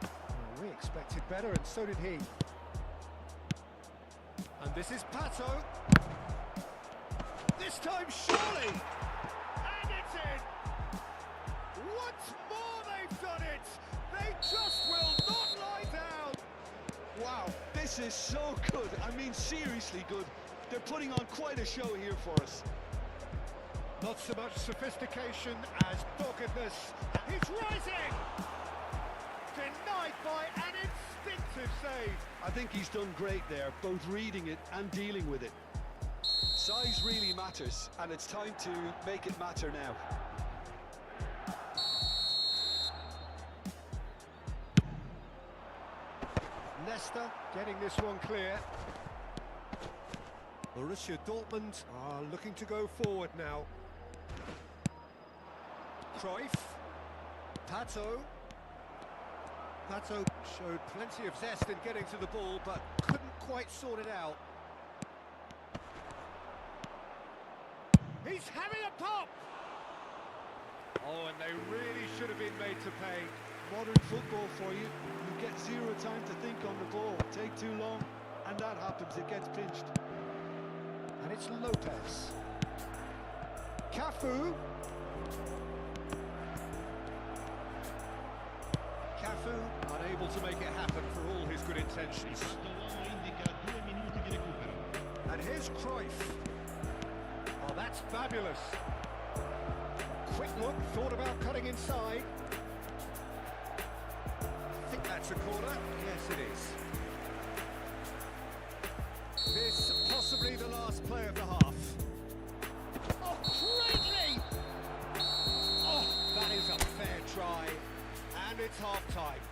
Well, we expected better, and so did he. And this is Pato. This time, surely! And it's in! Once more they've done it! They just will not lie down! Wow, this is so good. I mean, seriously good. They're putting on quite a show here for us. Not so much sophistication as doggedness. He's rising! Denied by an instinctive save. I think he's done great there, both reading it and dealing with it. Size really matters, and it's time to make it matter now. Leicester getting this one clear. Borussia Dortmund are looking to go forward now. Cruyff. Pato. Pato showed plenty of zest in getting to the ball, but couldn't quite sort it out. He's having a pop! Oh, and they really should have been made to pay. Modern football for you. You get zero time to think on the ball. Take too long, and that happens. It gets pinched. And it's Lopez. Cafu. Cafu unable to make it happen for all his good intentions. And here's Cruyff. Oh, that's fabulous. Quick look, thought about cutting inside. I think that's a corner. Yes, it is. This possibly the last play of the half. Oh, greatly! Oh, that is a fair try. And it's half-time.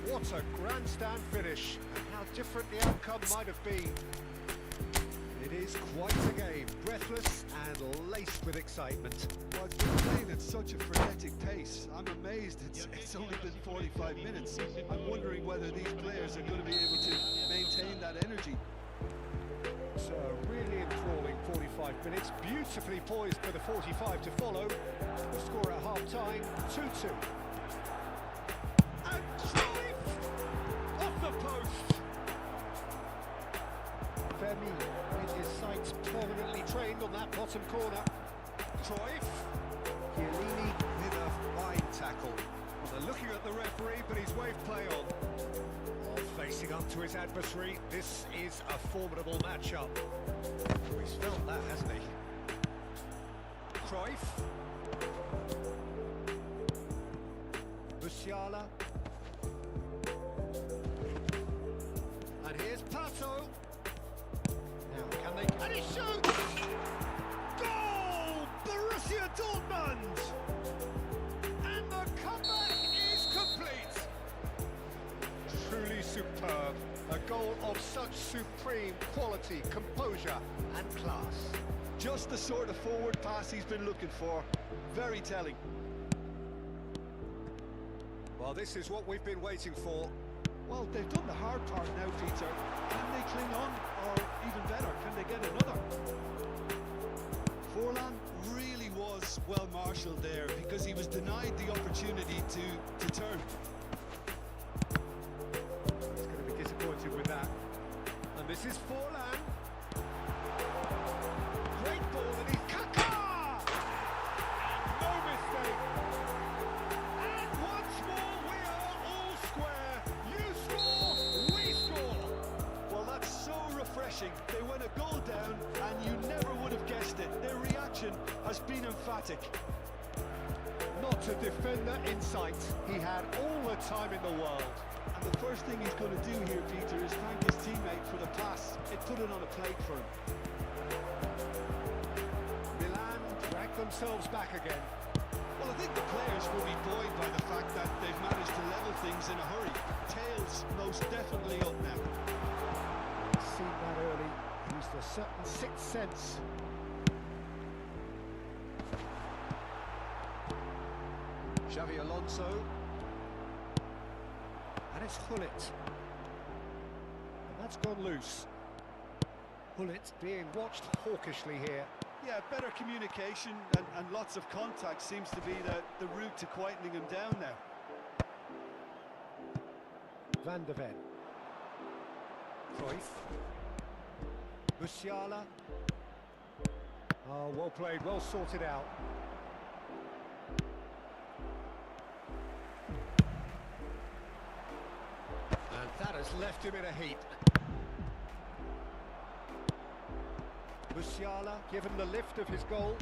What a grandstand finish. And how different the outcome might have been. It is quite a game, breathless and laced with excitement. Well, it's been playing at such a frenetic pace. I'm amazed it's only been 45 minutes. I'm wondering whether these players are going to be able to maintain that energy. It's a really enthralling 45 minutes, beautifully poised for the 45 to follow. The score at half-time, 2-2. And Cruyff off the post! Femi with his sights permanently trained on that bottom corner. Cruyff. Chiellini with a fine tackle. Well, they're looking at the referee, but he's waved play on. Well, facing up to his adversary, this is a formidable matchup. He's felt that, hasn't he? Cruyff. Musiala. And here's Pato. Now, can they... And he shoots! Goal! Borussia Dortmund! And the comeback is complete! Truly superb. A goal of such supreme quality, composure and class. Just the sort of forward pass he's been looking for. Very telling. Well, this is what we've been waiting for. Well, they've done the hard part now, Peter. Can they cling on, or even better, can they get another? Forlan really was well marshalled there because he was denied the opportunity to turn. He's going to be disappointed with that. And this is Forlan. Great ball, and he's Kaká! No mistake. And once more we are all square. You score, we score. Well, that's so refreshing. They went a goal down and you never would have guessed it. Their reaction has been emphatic. Not a defender in sight. He had all the time in the world. And the first thing he's going to do here, Peter, is thank his teammate for the pass. It put it on a plate for him. Milan drag themselves back again. Well, I think the players will be buoyed by the fact that they've managed to level things in a hurry. Tails most definitely up now. Seen that early. Used a certain sixth sense. Xavi Alonso. And it's Hullet. And that's gone loose. Hullet being watched hawkishly here. Yeah, better communication and lots of contact seems to be the route to quietening him down now. Van de Ven. Cruyff. Musiala. Oh, well played, well sorted out. And that has left him in a heap. Musiala given the lift of his goal.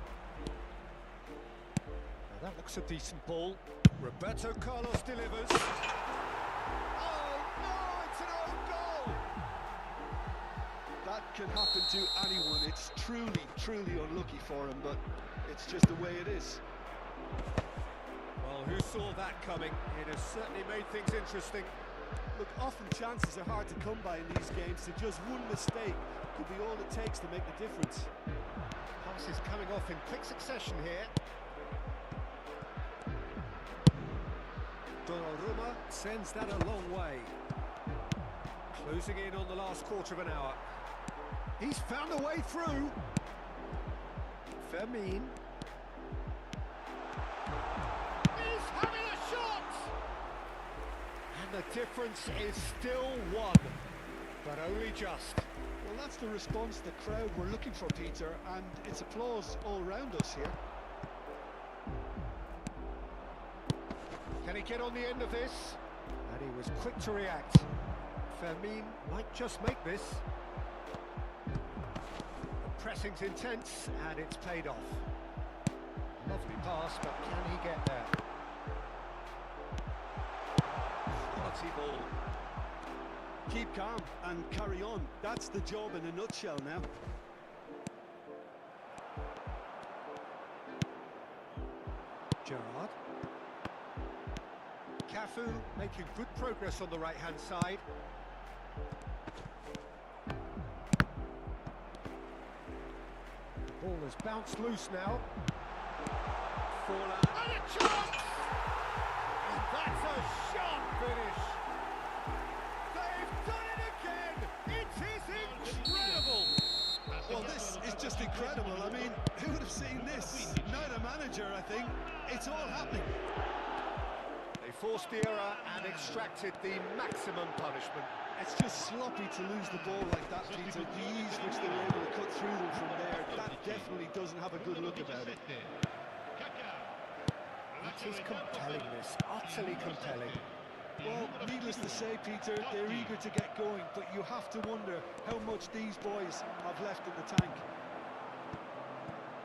Now that looks a decent ball. Roberto Carlos delivers. Oh no, it's an own goal! That can happen to anyone. It's truly unlucky for him, but it's just the way it is. Well, who saw that coming? It has certainly made things interesting. Look, often chances are hard to come by in these games, so just one mistake could be all it takes to make the difference. Passes coming off in quick succession here. Donnarumma sends that a long way. Closing in on the last quarter of an hour. He's found a way through. Fermin. He's having a shot! And the difference is still one, but only just. Well, that's the response the crowd were looking for, Peter, and it's applause all round us here. Can he get on the end of this? And he was quick to react. Fermin might just make this. The pressing's intense, and it's paid off. Lovely pass, but can he get there? Quality ball. Keep calm and carry on. That's the job in a nutshell now. Gerrard. Cafu making good progress on the right-hand side. Ball has bounced loose now. Forlan. And a chance! And that's a sharp finish. They've done it again! It is incredible! Well, this is just incredible. I mean, who would have seen this? Neither manager, I think. It's all happening. They forced the error and extracted the maximum punishment. It's just sloppy to lose the ball like that, Peter. The ease which they were able to cut through them from there, that definitely doesn't have a good look about it. It is compelling, this. Utterly compelling. Well, needless to say, Peter, they're eager to get going, but you have to wonder how much these boys have left in the tank.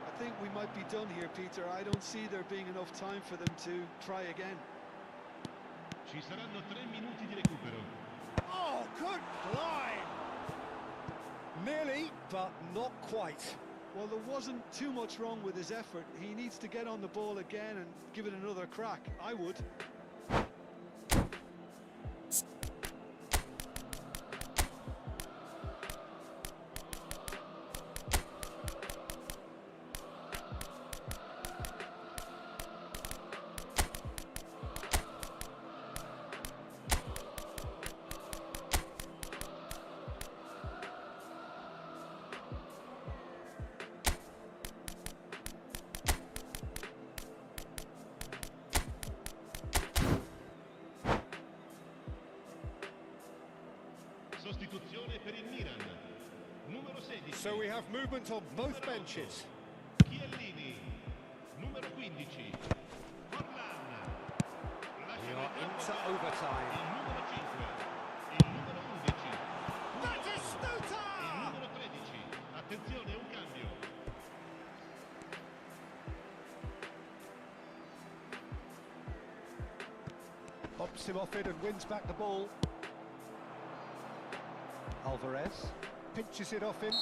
I think we might be done here, Peter. I don't see there being enough time for them to try again. Ci saranno 3 minuti di recupero. Oh, good line! Nearly, but not quite. Well, there wasn't too much wrong with his effort. He needs to get on the ball again and give it another crack. I would. Sostituzione per il Milan. Numero 16. So we have movement on both benches. Chiellini. Numero 15. Forlan. We are into overtime. Il numero 5. Il numero 11. That is Il Stuta! numero 13. Attenzione, un cambio. Pops him off it and wins back the ball. Alvarez pinches it off him.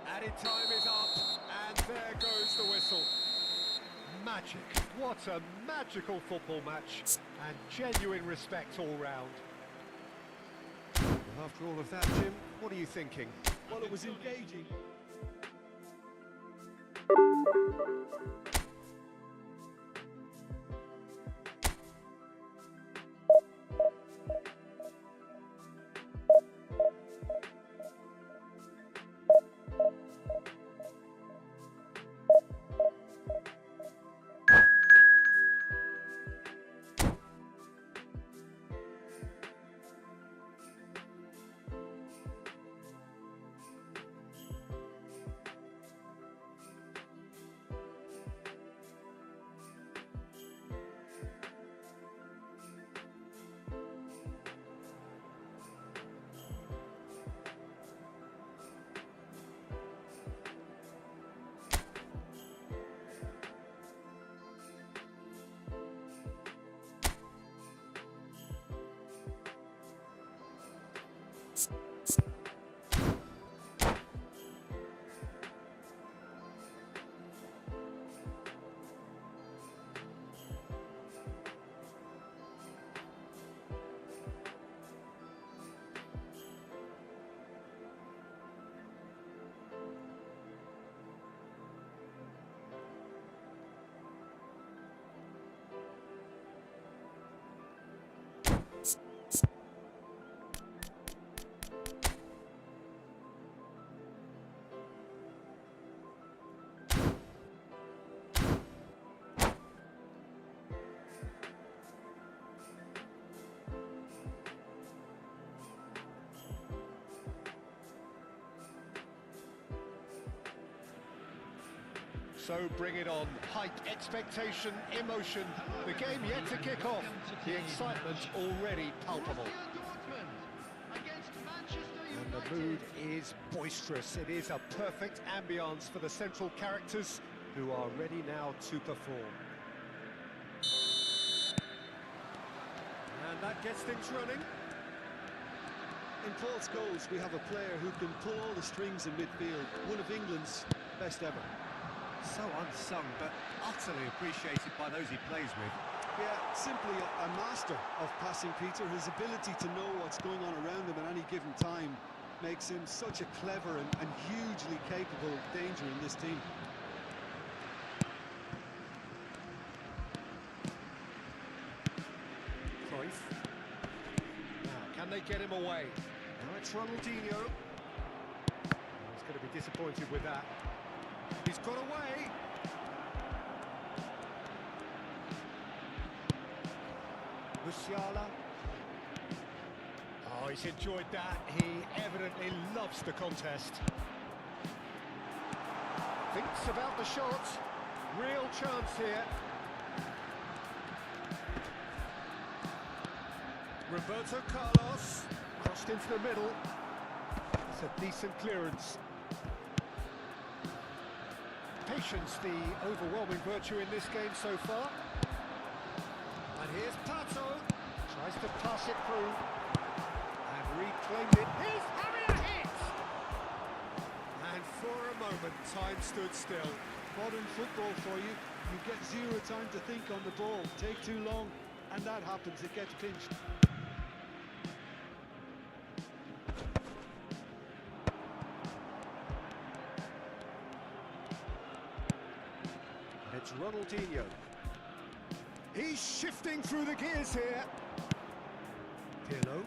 Added time is up, and there goes the whistle. Magic. What a magical football match, and genuine respect all round. After all of that, Jim, what are you thinking? Well, it was engaging. So bring it on. Hype, expectation, emotion. The game yet to kick off. The excitement already palpable. And the mood is boisterous. It is a perfect ambience for the central characters who are ready now to perform. And that gets things running. In Paul Scholes, we have a player who can pull all the strings in midfield. One of England's best ever. So unsung, but utterly appreciated by those he plays with. Yeah, simply a master of passing, Peter. His ability to know what's going on around him at any given time makes him such a clever and hugely capable danger in this team. Cruyff. Now, can they get him away? Now it's Ronaldinho. He's going to be disappointed with that. He's got away. Musiala. Oh, he's enjoyed that. He evidently loves the contest. Thinks about the shot. Real chance here. Roberto Carlos. Crossed into the middle. It's a decent clearance. Patience, the overwhelming virtue in this game so far. And here's Pato. Tries to pass it through. And reclaimed it. He's having a hit! For a moment, time stood still. Modern football for you. You get zero time to think on the ball. Take too long, and that happens. It gets pinched. It's Ronaldinho. He's shifting through the gears here. Pirlo.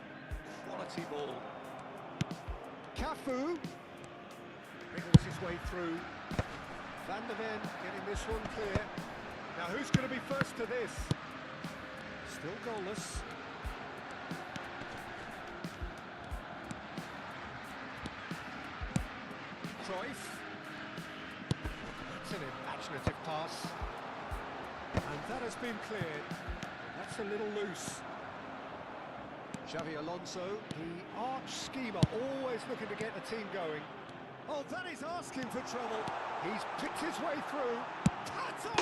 Quality ball. Cafu. Wriggles his way through. Van der Ven getting this one clear. Now who's going to be first to this? Still goalless. Cruyff. That's an imaginative pass. And that has been cleared. That's a little loose. Xavi Alonso, the arch schemer, always looking to get the team going. Oh, that is asking for trouble. He's picked his way through. Pato!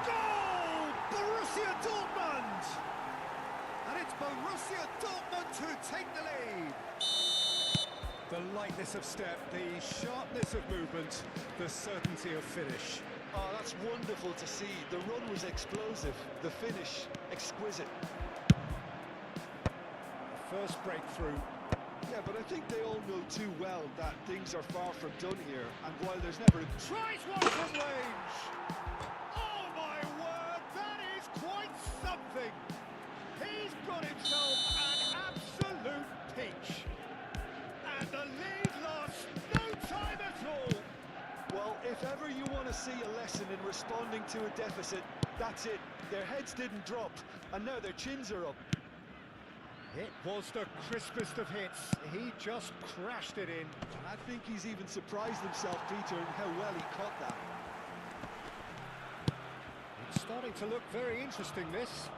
Goal! Borussia Dortmund! And it's Borussia Dortmund who take the lead. The lightness of step, the sharpness of movement, the certainty of finish. Oh, that's wonderful to see. The run was explosive, the finish exquisite. First breakthrough. Yeah, but I think they all know too well that things are far from done here, and while there's never... Tries one from range! Oh my word, that is quite something! He's got himself an absolute peach. And the lead lost no time at all! Well, if ever you want to see a lesson in responding to a deficit, that's it. Their heads didn't drop, and now their chins are up. It was the crispest of hits. He just crashed it in. And I think he's even surprised himself, Peter, in how well he caught that. It's starting to look very interesting, this.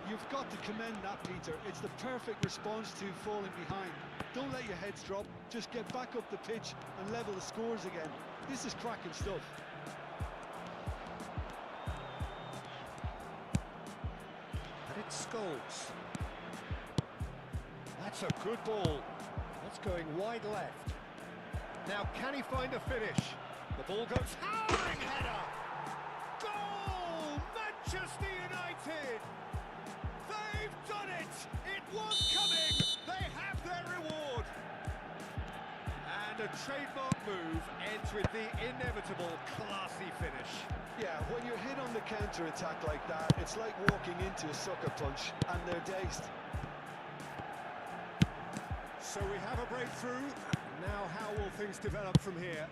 You've got to commend that, Peter. It's the perfect response to falling behind. Don't let your heads drop. Just get back up the pitch and level the scores again. This is cracking stuff. And it's Scholes. That's a good ball. That's going wide left. Now, can he find a finish? The ball goes towering header! Goal! Manchester United! They've done it! It was coming! They have their reward! And a trademark move ends with the inevitable classy finish. Yeah, when you're hit on the counter-attack like that, it's like walking into a sucker punch, and they're dazed. So we have a breakthrough. Now how will things develop from here?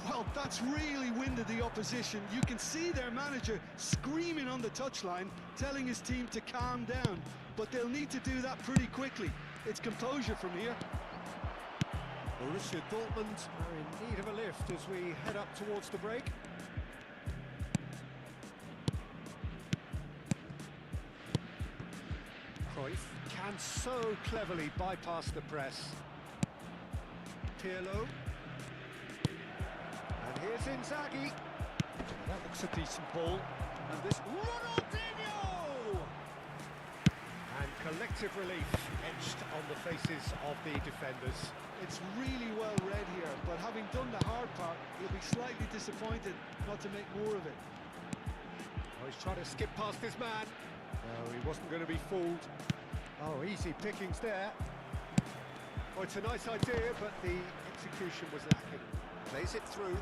Well, that's really winded the opposition. You can see their manager screaming on the touchline, telling his team to calm down. But they'll need to do that pretty quickly. It's composure from here. Borussia Dortmund are in need of a lift as we head up towards the break. Cruyff can so cleverly bypass the press. Pirlo. And here's Inzaghi. That looks a decent ball. And this Ronaldinho! And collective relief etched on the faces of the defenders. It's really well read here, but having done the hard part, he'll be slightly disappointed not to make more of it. Oh, he's trying to skip past his man. No, he wasn't going to be fooled. Oh, easy pickings there. Oh, it's a nice idea, but the execution was lacking. Plays it through.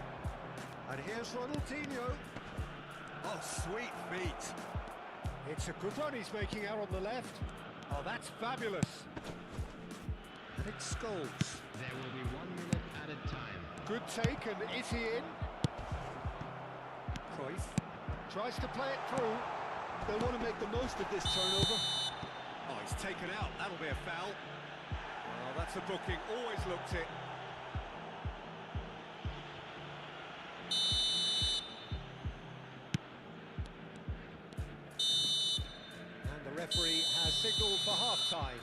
And here's Ronaldinho. Oh, sweet feet. It's a good run he's making out on the left. Oh, that's fabulous. And it's Scholes. There will be 1 minute added time. Good take, and is he in? Cruyff tries to play it through. They'll want to make the most of this turnover. Oh, he's taken out. That'll be a foul. Well, that's a booking. Always looked it. And the referee has signalled for half-time.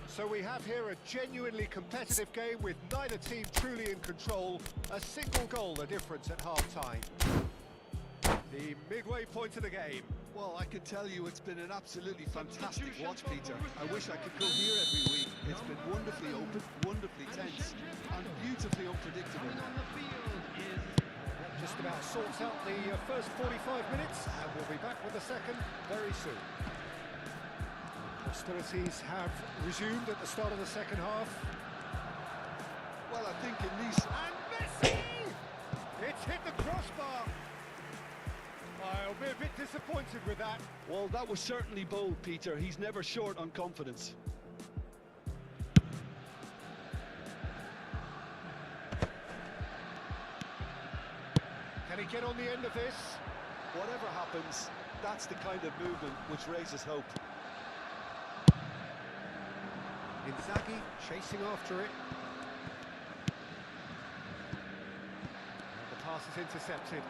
So we have here a genuinely competitive game with neither team truly in control. A single goal the difference at half-time. The midway point of the game. Well, I can tell you it's been an absolutely fantastic watch, Peter. I wish I could come here every week. It's been wonderfully open, wonderfully tense, and beautifully unpredictable. Coming on the field is Just about sorts out the first 45 minutes, and we'll be back with the second very soon. Hostilities have resumed at the start of the second half. Well, I think in these... And Messi! It's hit the crossbar. I'll be a bit disappointed with that. Well, that was certainly bold, Peter. He's never short on confidence. Can he get on the end of this? Whatever happens, that's the kind of movement which raises hope. Inzaghi chasing after it. And the pass is intercepted.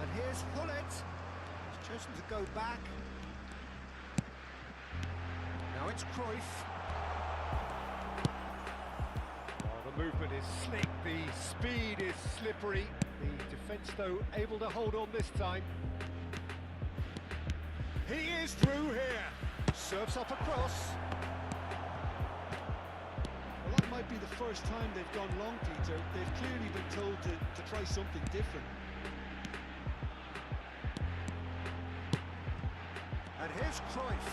And here's Hullet. He's chosen to go back. Now it's Cruyff. Oh, the movement is slick, the speed is slippery. The defence, though, able to hold on this time. He is through here. Serves up across. Well, that might be the first time they've gone long, Peter. They've clearly been told to try something different. And here's Cruyff.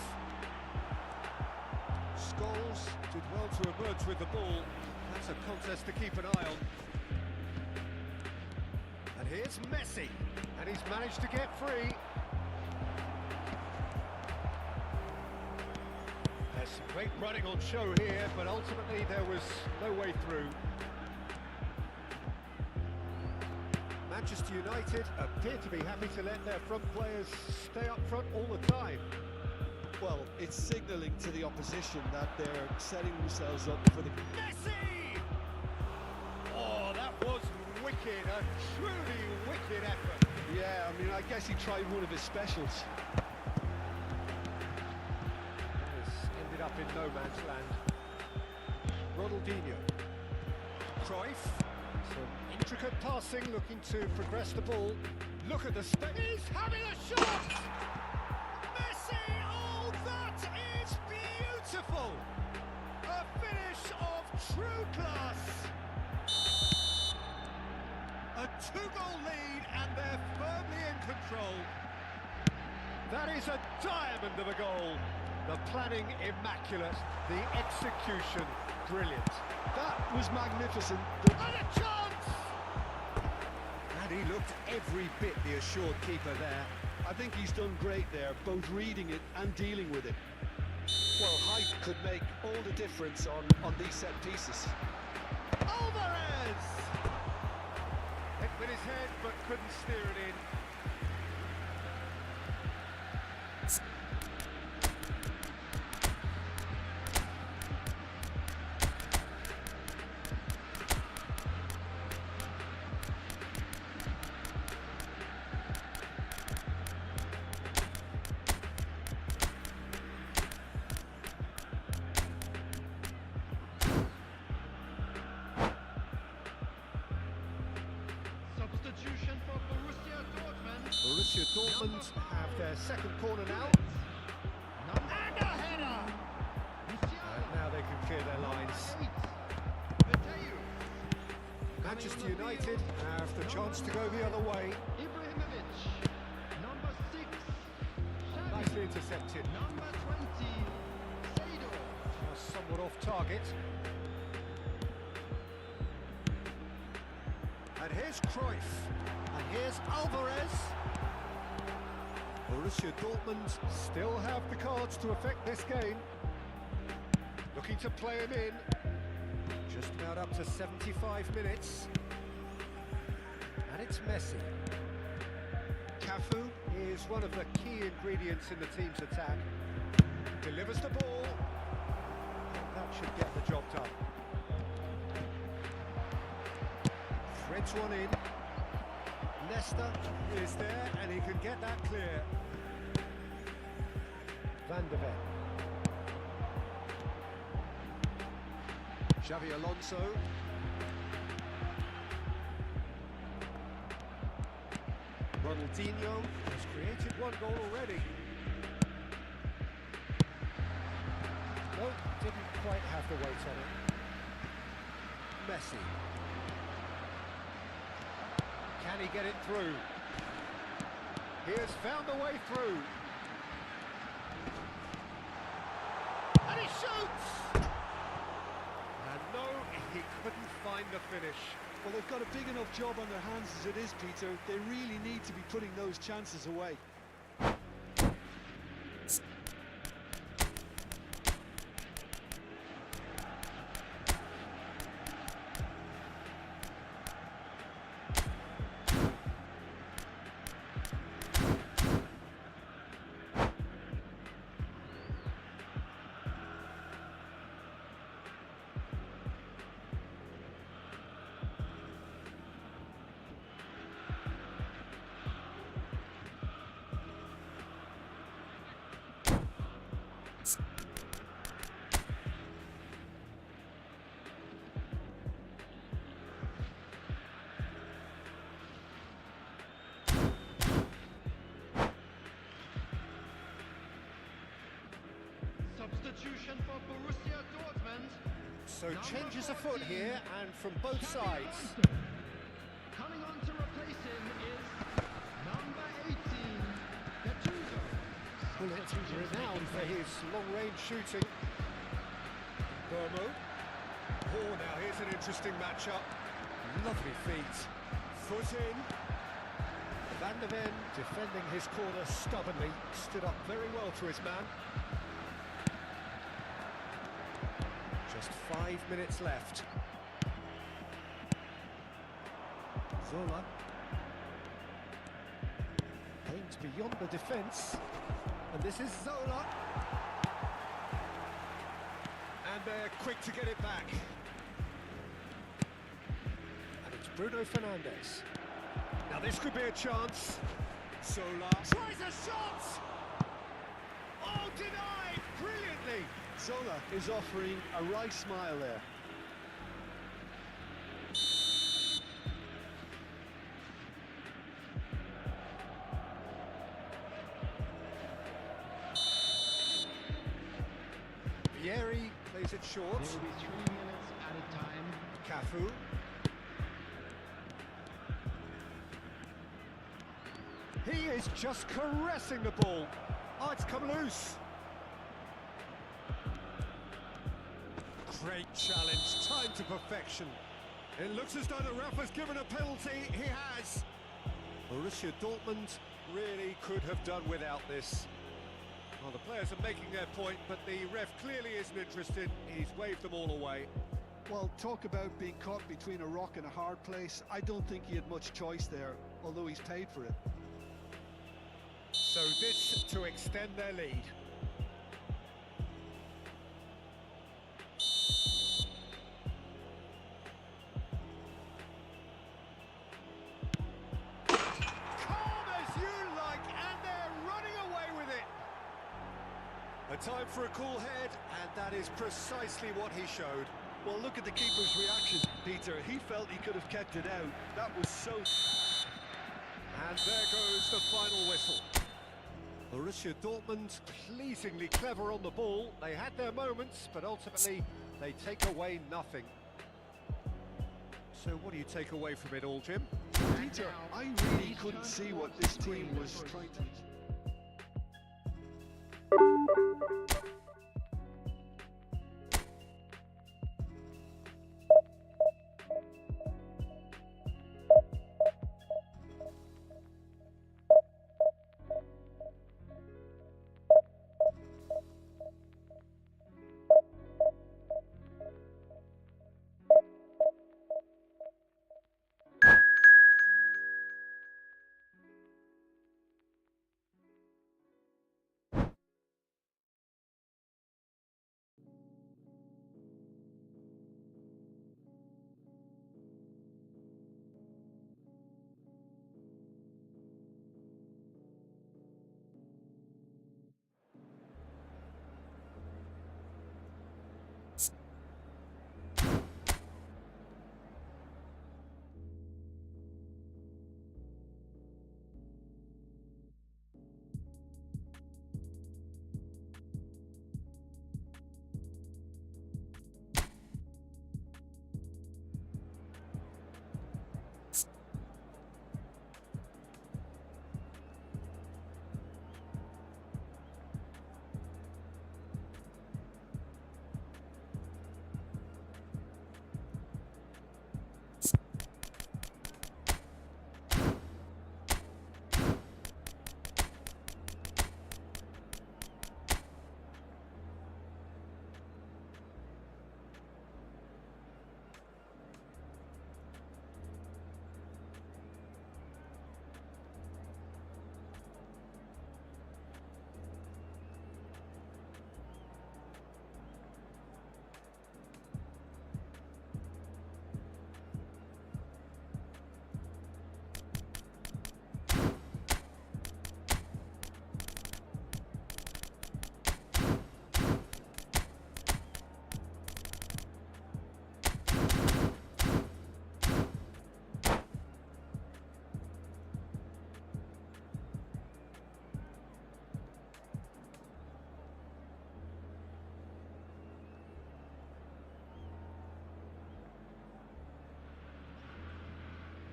Scholes did well to emerge with the ball. That's a contest to keep an eye on. And here's Messi. And he's managed to get free. There's some great running on show here, but ultimately there was no way through. Manchester United appear to be happy to let their front players stay up front all the time. Well, it's signalling to the opposition that they're setting themselves up for the... Messi! Oh, that was wicked, a truly wicked effort. Yeah, I mean, I guess he tried one of his specials. Ended up in no man's land. Ronaldinho. Cruyff. Some intricate passing, looking to progress the ball. Look at the space. He's having a shot! Messi! Oh, that is beautiful! A finish of true class. A two-goal lead, and they're firmly in control. That is a diamond of a goal. The planning immaculate, the execution brilliant. That was magnificent. And a chance! And he looked every bit the assured keeper there. I think he's done great there, both reading it and dealing with it. Well, height could make all the difference on these set pieces. Alvarez! Hit with his head, but couldn't steer it in. substitution for Borussia Dortmund. Borussia Dortmund have their second corner now. And a header! And now they can clear their lines. Manchester United have the chance to go the other way. Ibrahimovic, number 6. Nicely intercepted. Number 20, Sado. Somewhat off target. And here's Cruyff. And here's Alvarez. Borussia Dortmund still have the cards to affect this game. Looking to play him in. Just about up to 75 minutes. And it's Messi. Cafu is one of the key ingredients in the team's attack. Delivers the ball. And that should get the job done. Threads one in. Nesta is there and he can get that clear. Van de Ven. Xavi Alonso. Ronaldinho has created one goal already. quite have the weight on it. Messi. Can he get it through? He has found a way through. And he shoots! And no, he couldn't find the finish. Well, they've got a big enough job on their hands as it is, Peter. They really need to be putting those chances away. Substitution for Borussia Dortmund. So changes afoot here, and from both sides. Coming on to replace him is number 18, Gattuso. Bullet, renowned for his long-range shooting. Burmo. Oh, now here's an interesting matchup. Lovely feet. Foot in. Van der Ven, defending his corner stubbornly, stood up very well to his man. Just 5 minutes left. Zola. Aimed beyond the defence. And this is Zola. And they're quick to get it back. And it's Bruno Fernandes. Now this could be a chance. Zola tries a shot! Oh, denied! Brilliantly! Zola is offering a right smile there. Vieri plays it short. There will be 3 minutes at a time. Cafu. He is just caressing the ball. Oh, it's come loose. Great challenge, timed to perfection. It looks as though the ref has given a penalty. He has. Borussia Dortmund really could have done without this. Well, the players are making their point, but the ref clearly isn't interested. He's waved them all away. Well, talk about being caught between a rock and a hard place. I don't think he had much choice there, although he's paid for it. So this to extend their lead. Calm as you like, and they're running away with it. A time for a cool head, and that is precisely what he showed. Well, look at the keeper's reaction, Peter. He felt he could have kept it out. That was so... And there goes the final whistle. Borussia Dortmund pleasingly clever on the ball. They had their moments, but ultimately they take away nothing. So what do you take away from it all, Jim? Peter, I really couldn't see what this team was trying to...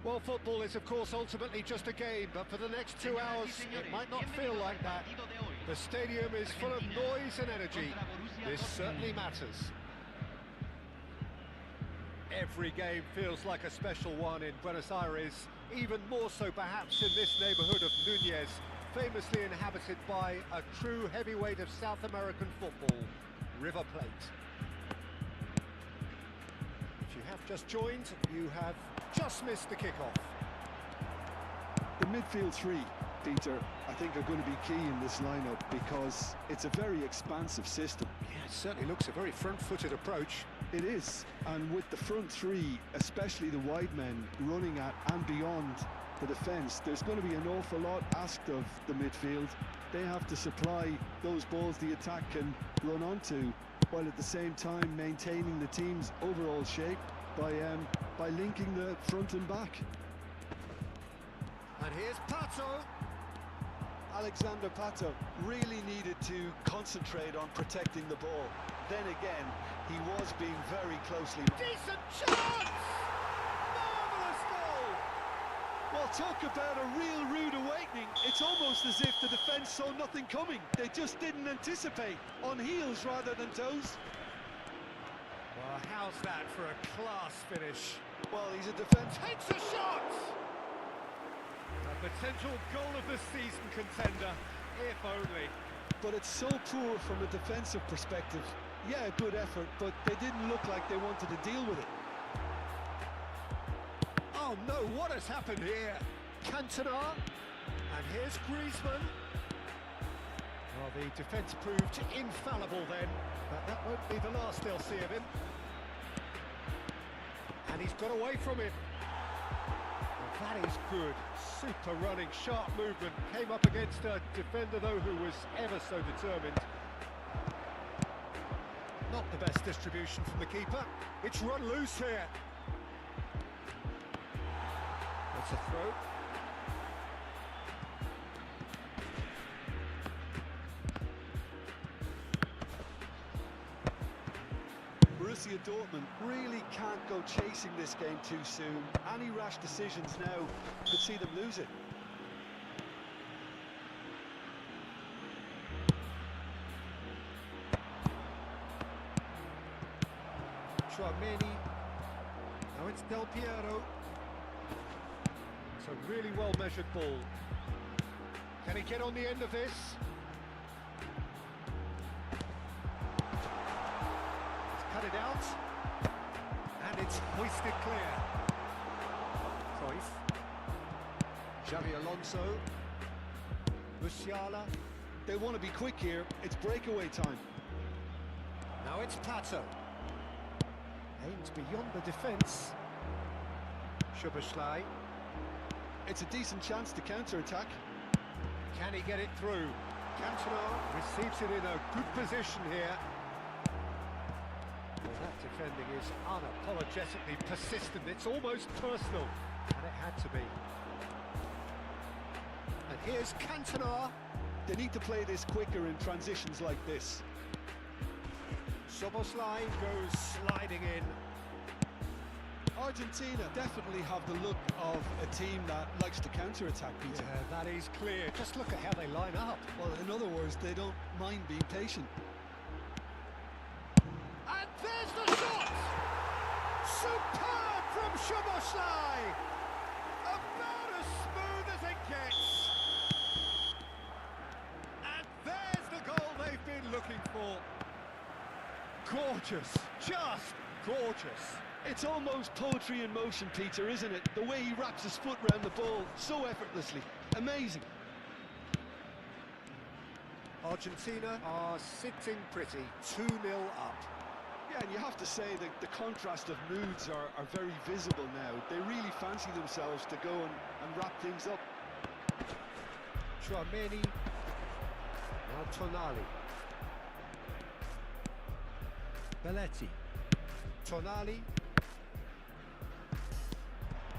Well, football is, of course, ultimately just a game, but for the next 2 hours, it might not feel like that. The stadium is full of noise and energy. This certainly matters. Every game feels like a special one in Buenos Aires, even more so perhaps in this neighbourhood of Núñez, famously inhabited by a true heavyweight of South American football, River Plate. If you have just joined, you have just missed the kickoff. The midfield three, Peter, I think are going to be key in this lineup because it's a very expansive system. Yeah, it certainly looks a very front-footed approach. It is, and with the front three, especially the wide men, running at and beyond the defence, there's going to be an awful lot asked of the midfield. They have to supply those balls the attack can run onto, while at the same time maintaining the team's overall shape by linking the front and back. And here's Pato. Alexander Pato really needed to concentrate on protecting the ball. Then again, he was being very closely monitored. Decent chance! Marvellous goal! Well, talk about a real rude awakening. It's almost as if the defence saw nothing coming. They just didn't anticipate, on heels rather than toes. Well, how's that for a class finish? Well, he's a defence. Takes a shot! A potential goal of the season contender, if only. But it's so poor from a defensive perspective. Yeah, good effort, but they didn't look like they wanted to deal with it. Oh no, what has happened here? Cantona, and here's Griezmann. Well, the defence proved infallible then, but that won't be the last they'll see of him. And he's got away from it. Well, that is good. Super running, sharp movement. Came up against a defender, though, who was ever so determined. Not the best distribution from the keeper. It's run loose here. That's a throw. Borussia Dortmund really can't go chasing this game too soon. Any rash decisions now could see them lose it. Tchouameni. Now it's Del Piero. It's a really well-measured ball. Can he get on the end of this? Cut it out, and it's hoisted clear. Cruyff, Xavi Alonso, Musiala. They want to be quick here. It's breakaway time. Now it's Pato. Aims beyond the defence. Szoboszlai. It's a decent chance to counter-attack. Can he get it through? Cantona receives it in a good position here. Well, that defending is unapologetically persistent. It's almost personal, and it had to be. And here's Cantona. They need to play this quicker in transitions like this. Szoboszlai goes sliding in. Argentina definitely have the look of a team that likes to counter-attack, Peter. Yeah, that is clear. Just look at how they line up. Well, in other words, they don't mind being patient. And there's the shot! Superb from Szoboszlai! About as smooth as it gets. And there's the goal they've been looking for. Gorgeous, just gorgeous. It's almost poetry in motion, Peter, isn't it? The way he wraps his foot round the ball so effortlessly. Amazing. Argentina are sitting pretty, 2-0 up. Yeah, and you have to say that the contrast of moods are very visible now. They really fancy themselves to go and wrap things up. Tchouameni. Now Tonali. Belletti. Tonali.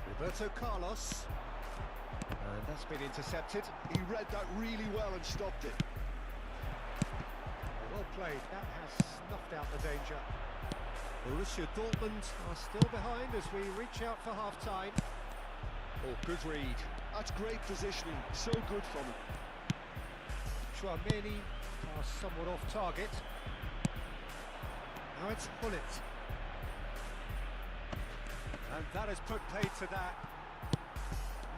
Roberto Carlos. And that's been intercepted. He read that really well and stopped it. Well played. That has snuffed out the danger. Borussia Dortmund are still behind as we reach out for half-time. Oh, good read. That's great positioning, so good from him. Chouameni pass somewhat off target. Now it's Bullet. And that has put paid to that.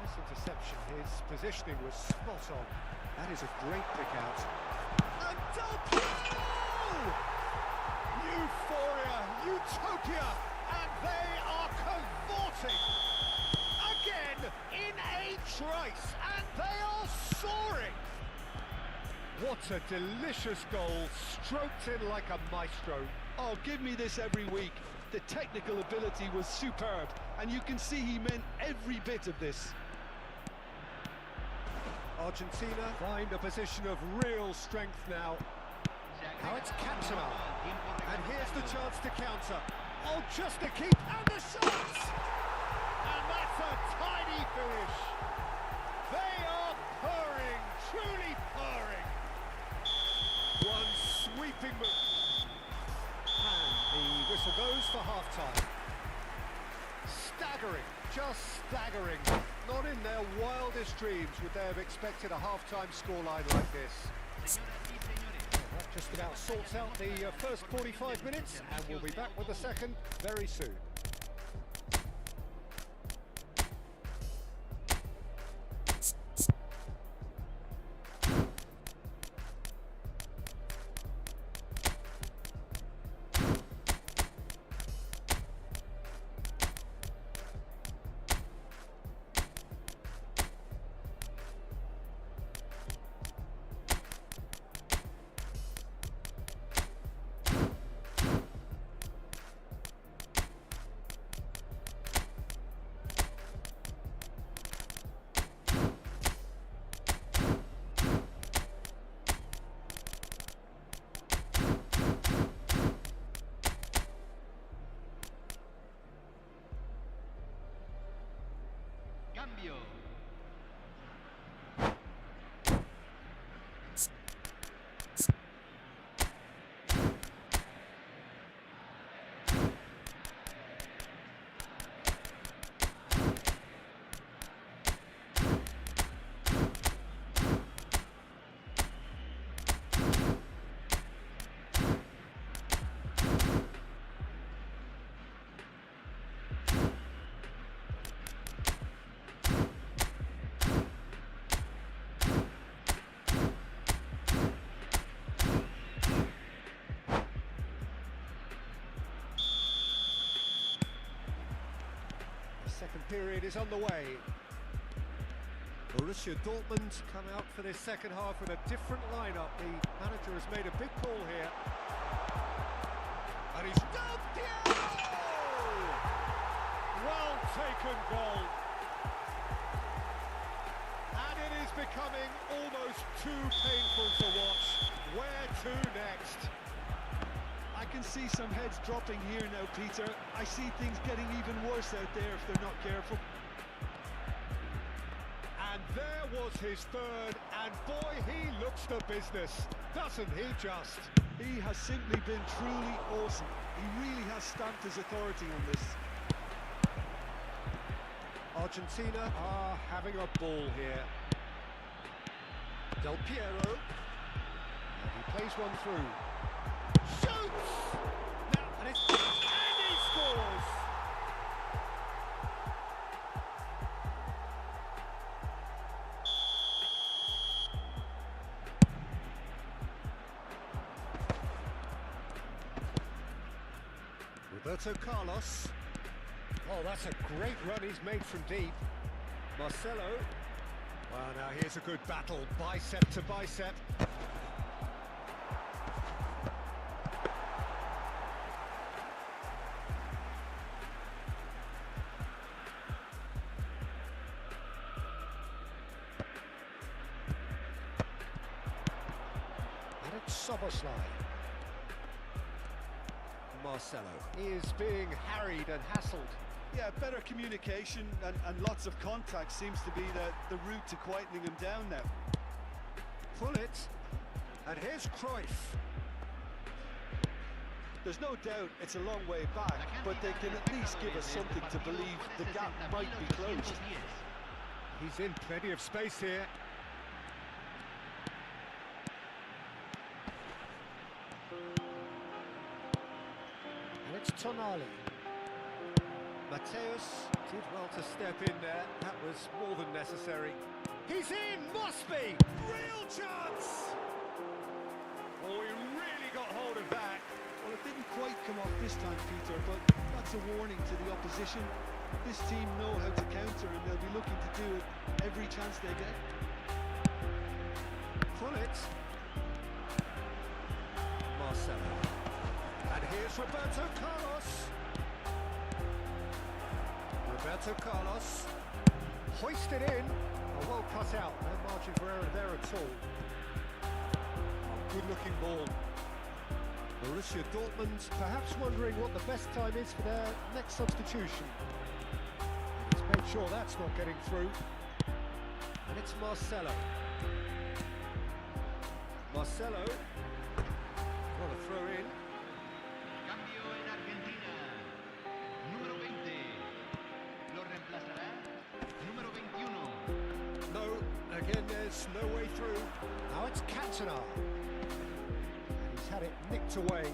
Nice interception. His positioning was spot on. That is a great pick out. And Del Piero! Euphoria, utopia, and they are cavorting again in a trice, and they are soaring. What a delicious goal, stroked in like a maestro. Oh, give me this every week. The technical ability was superb, and you can see he meant every bit of this. Argentina find a position of real strength now. Now it's Cantona, and here's the chance to counter. Oh, just to keep, and the shot! And that's a tidy finish. They are purring, truly purring. One sweeping move. And the whistle goes for half-time. Staggering, just staggering. Not in their wildest dreams would they have expected a half-time scoreline like this. That just about sorts out the first 45 minutes, and we'll be back with the second very soon. Cambio. Second period is on the way. Borussia Dortmund come out for this second half with a different lineup. The manager has made a big call here. And he's Del Piero! Well taken goal. And it is becoming almost too painful to watch. Where to next? I can see some heads dropping here now, Peter. I see things getting even worse out there if they're not careful. And there was his third, and boy, he looks the business, doesn't he just? He has simply been truly awesome. He really has stamped his authority on this. Argentina are having a ball here. Del Piero, and he plays one through. Shoots! Now, and he scores! Roberto Carlos. Oh, that's a great run he's made from deep. Marcelo. Well, now here's a good battle, bicep to bicep. Soboslai. Marcelo is being harried and hassled. Yeah, better communication and lots of contact seems to be the route to quietening him down now. Pull it, and here's Cruyff. There's no doubt it's a long way back, but they can at least give us something to believe the gap might be closed. He's in plenty of space here. And it's Tonali. Mateus did well to step in there. That was more than necessary. He's in! Must be! Real chance! Oh, he really got hold of that. Well, it didn't quite come off this time, Peter, but that's a warning to the opposition. This team know how to counter, and they'll be looking to do it every chance they get. Pull it. Marcelo. And here's Roberto Carlos. Roberto Carlos. Hoisted in. Oh, well cut out. No margin for error there at all. Oh, good-looking ball. Borussia Dortmund perhaps wondering what the best time is for their next substitution. He's made sure that's not getting through. And it's Marcelo. Marcelo. What a throw in. Cambio en Argentina. Número 20. Lo reemplazará. Número 21. No, again there's no way through. Now it's Cantona. He's had it nicked away.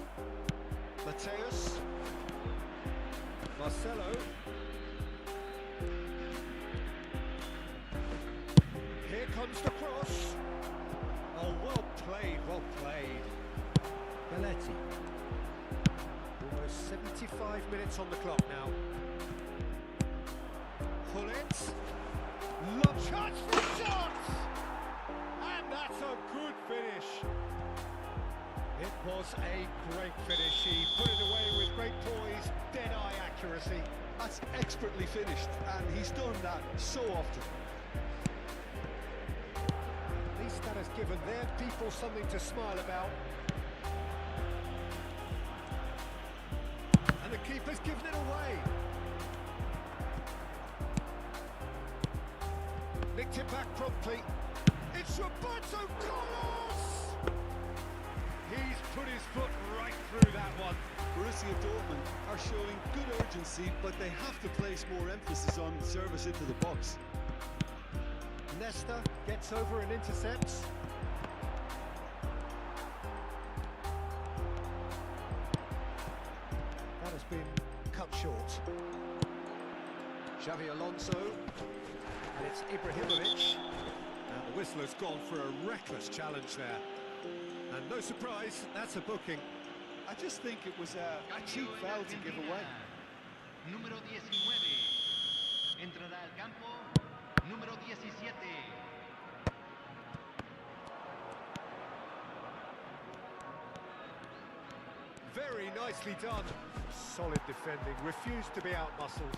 Mateus. Marcelo. Here comes the cross. Oh, well played, well played. Belletti. Almost 75 minutes on the clock now. Pull it. Look, chance for a shot! And that's a good finish. It was a great finish. He put it away with great poise, dead-eye accuracy. That's expertly finished, and he's done that so often. At least that has given their people something to smile about. And the keeper's given it away. Nicked it back promptly. It's Roberto Carlos! He's put his foot right through that one. Borussia Dortmund are showing good urgency, but they have to place more emphasis on service into the box. Nesta gets over and intercepts. That has been cut short. Xavi Alonso. And it's Ibrahimovic. And the whistler's gone for a reckless challenge there. And no surprise, that's a booking. I just think it was a cheap foul to give away. Número 19. Entrará al campo. Número 17. Very nicely done. Solid defending, refused to be out-muscled.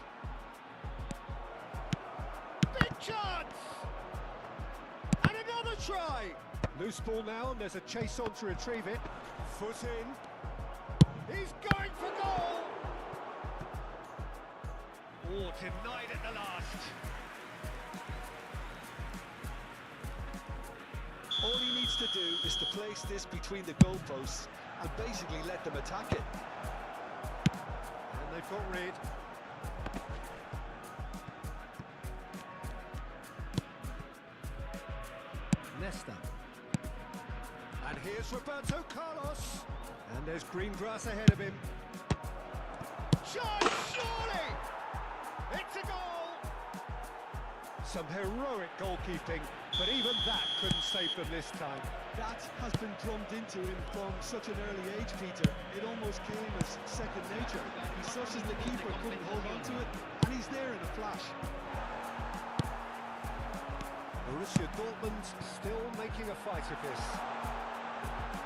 Big chance! And another try! Loose ball now, and there's a chase on to retrieve it. Foot in. He's going for goal! Oh, denied at the last. All he needs to do is to place this between the goalposts and basically let them attack it. And they've got rid. Nesta. And here's Roberto Carlos. And there's green grass ahead of him. Shot, surely! It's a goal! Some heroic goalkeeping, but even that couldn't save them this time. That has been drummed into him from such an early age, Peter. It almost came as second nature. He such as the keeper couldn't hold on to it, and he's there in a flash. Borussia Dortmund still making a fight of this.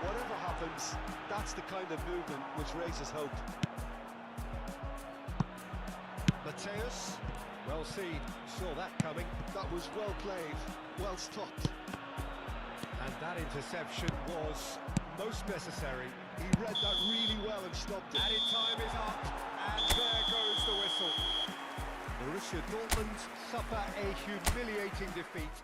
Whatever happens, that's the kind of movement which raises hope. Mateus, well seen, saw that coming. That was well played, well stopped. And that interception was most necessary. He read that really well and stopped it. Added time is up, and there goes the whistle. Borussia Dortmund suffer a humiliating defeat.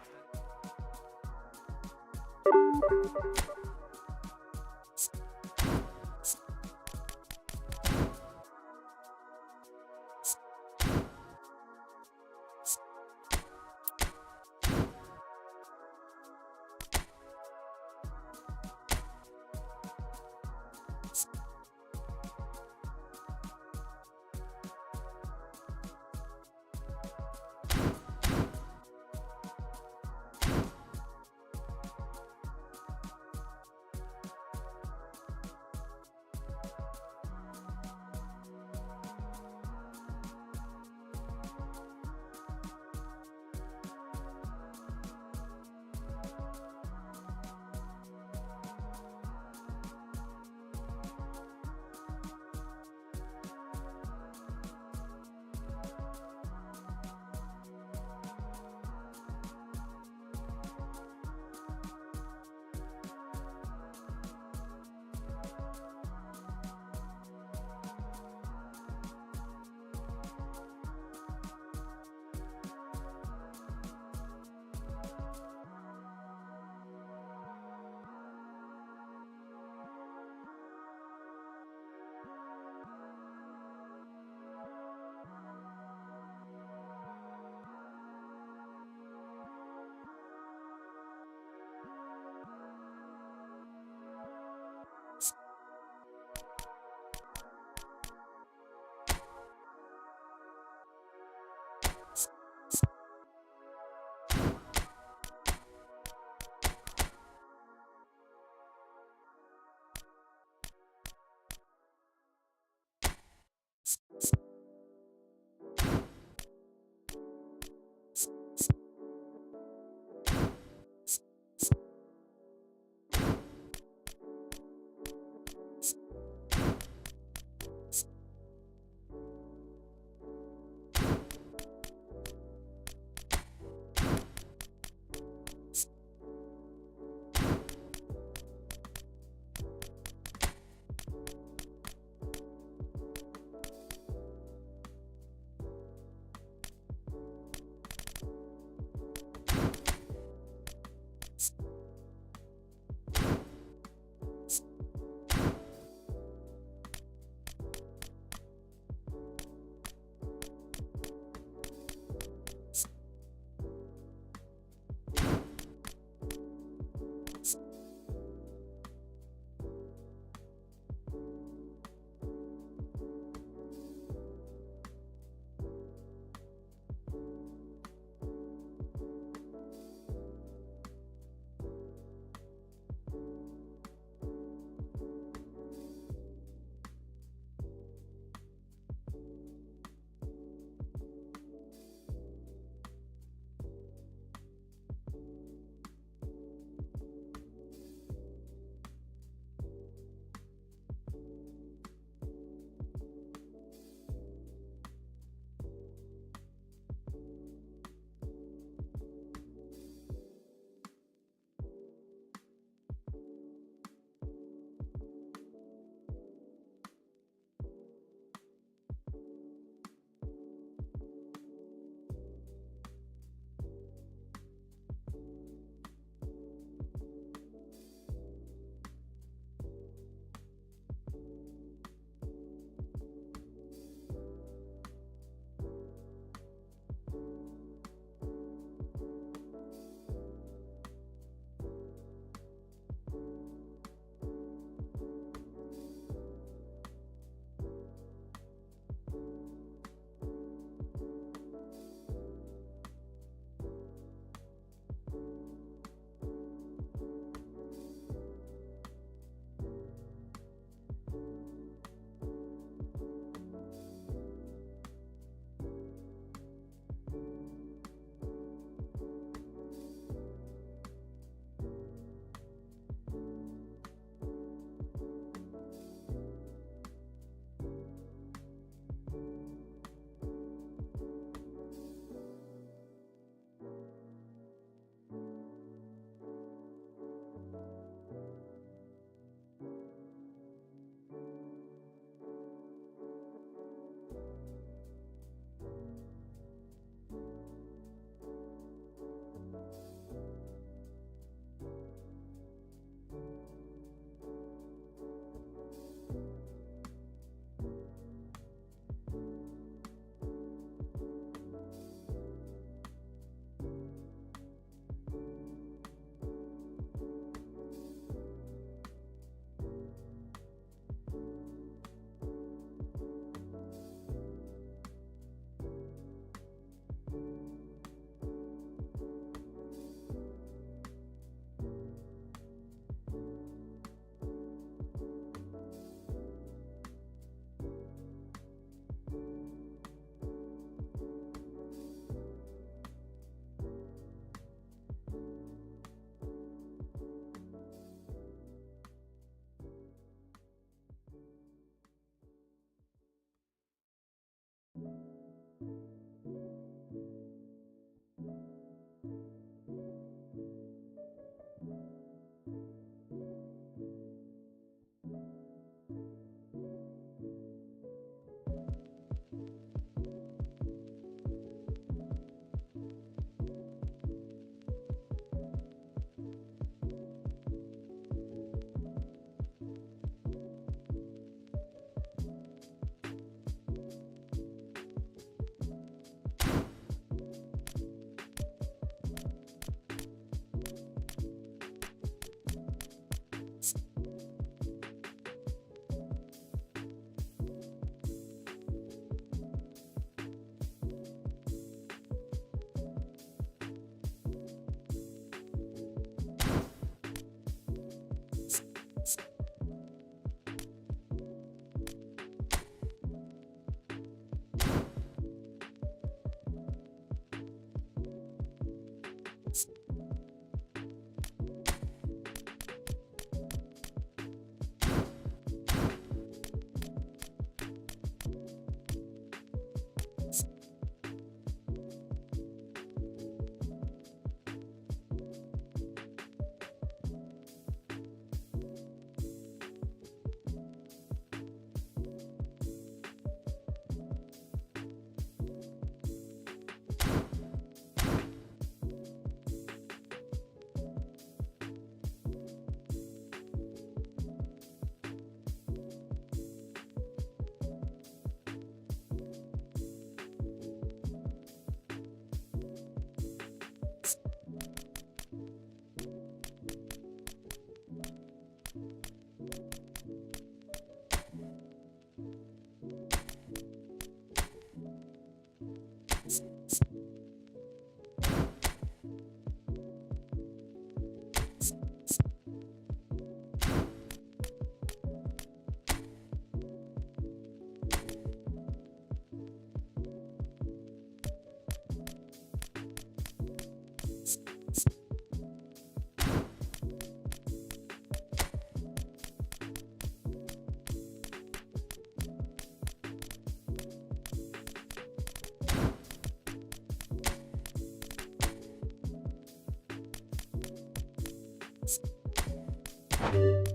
temps.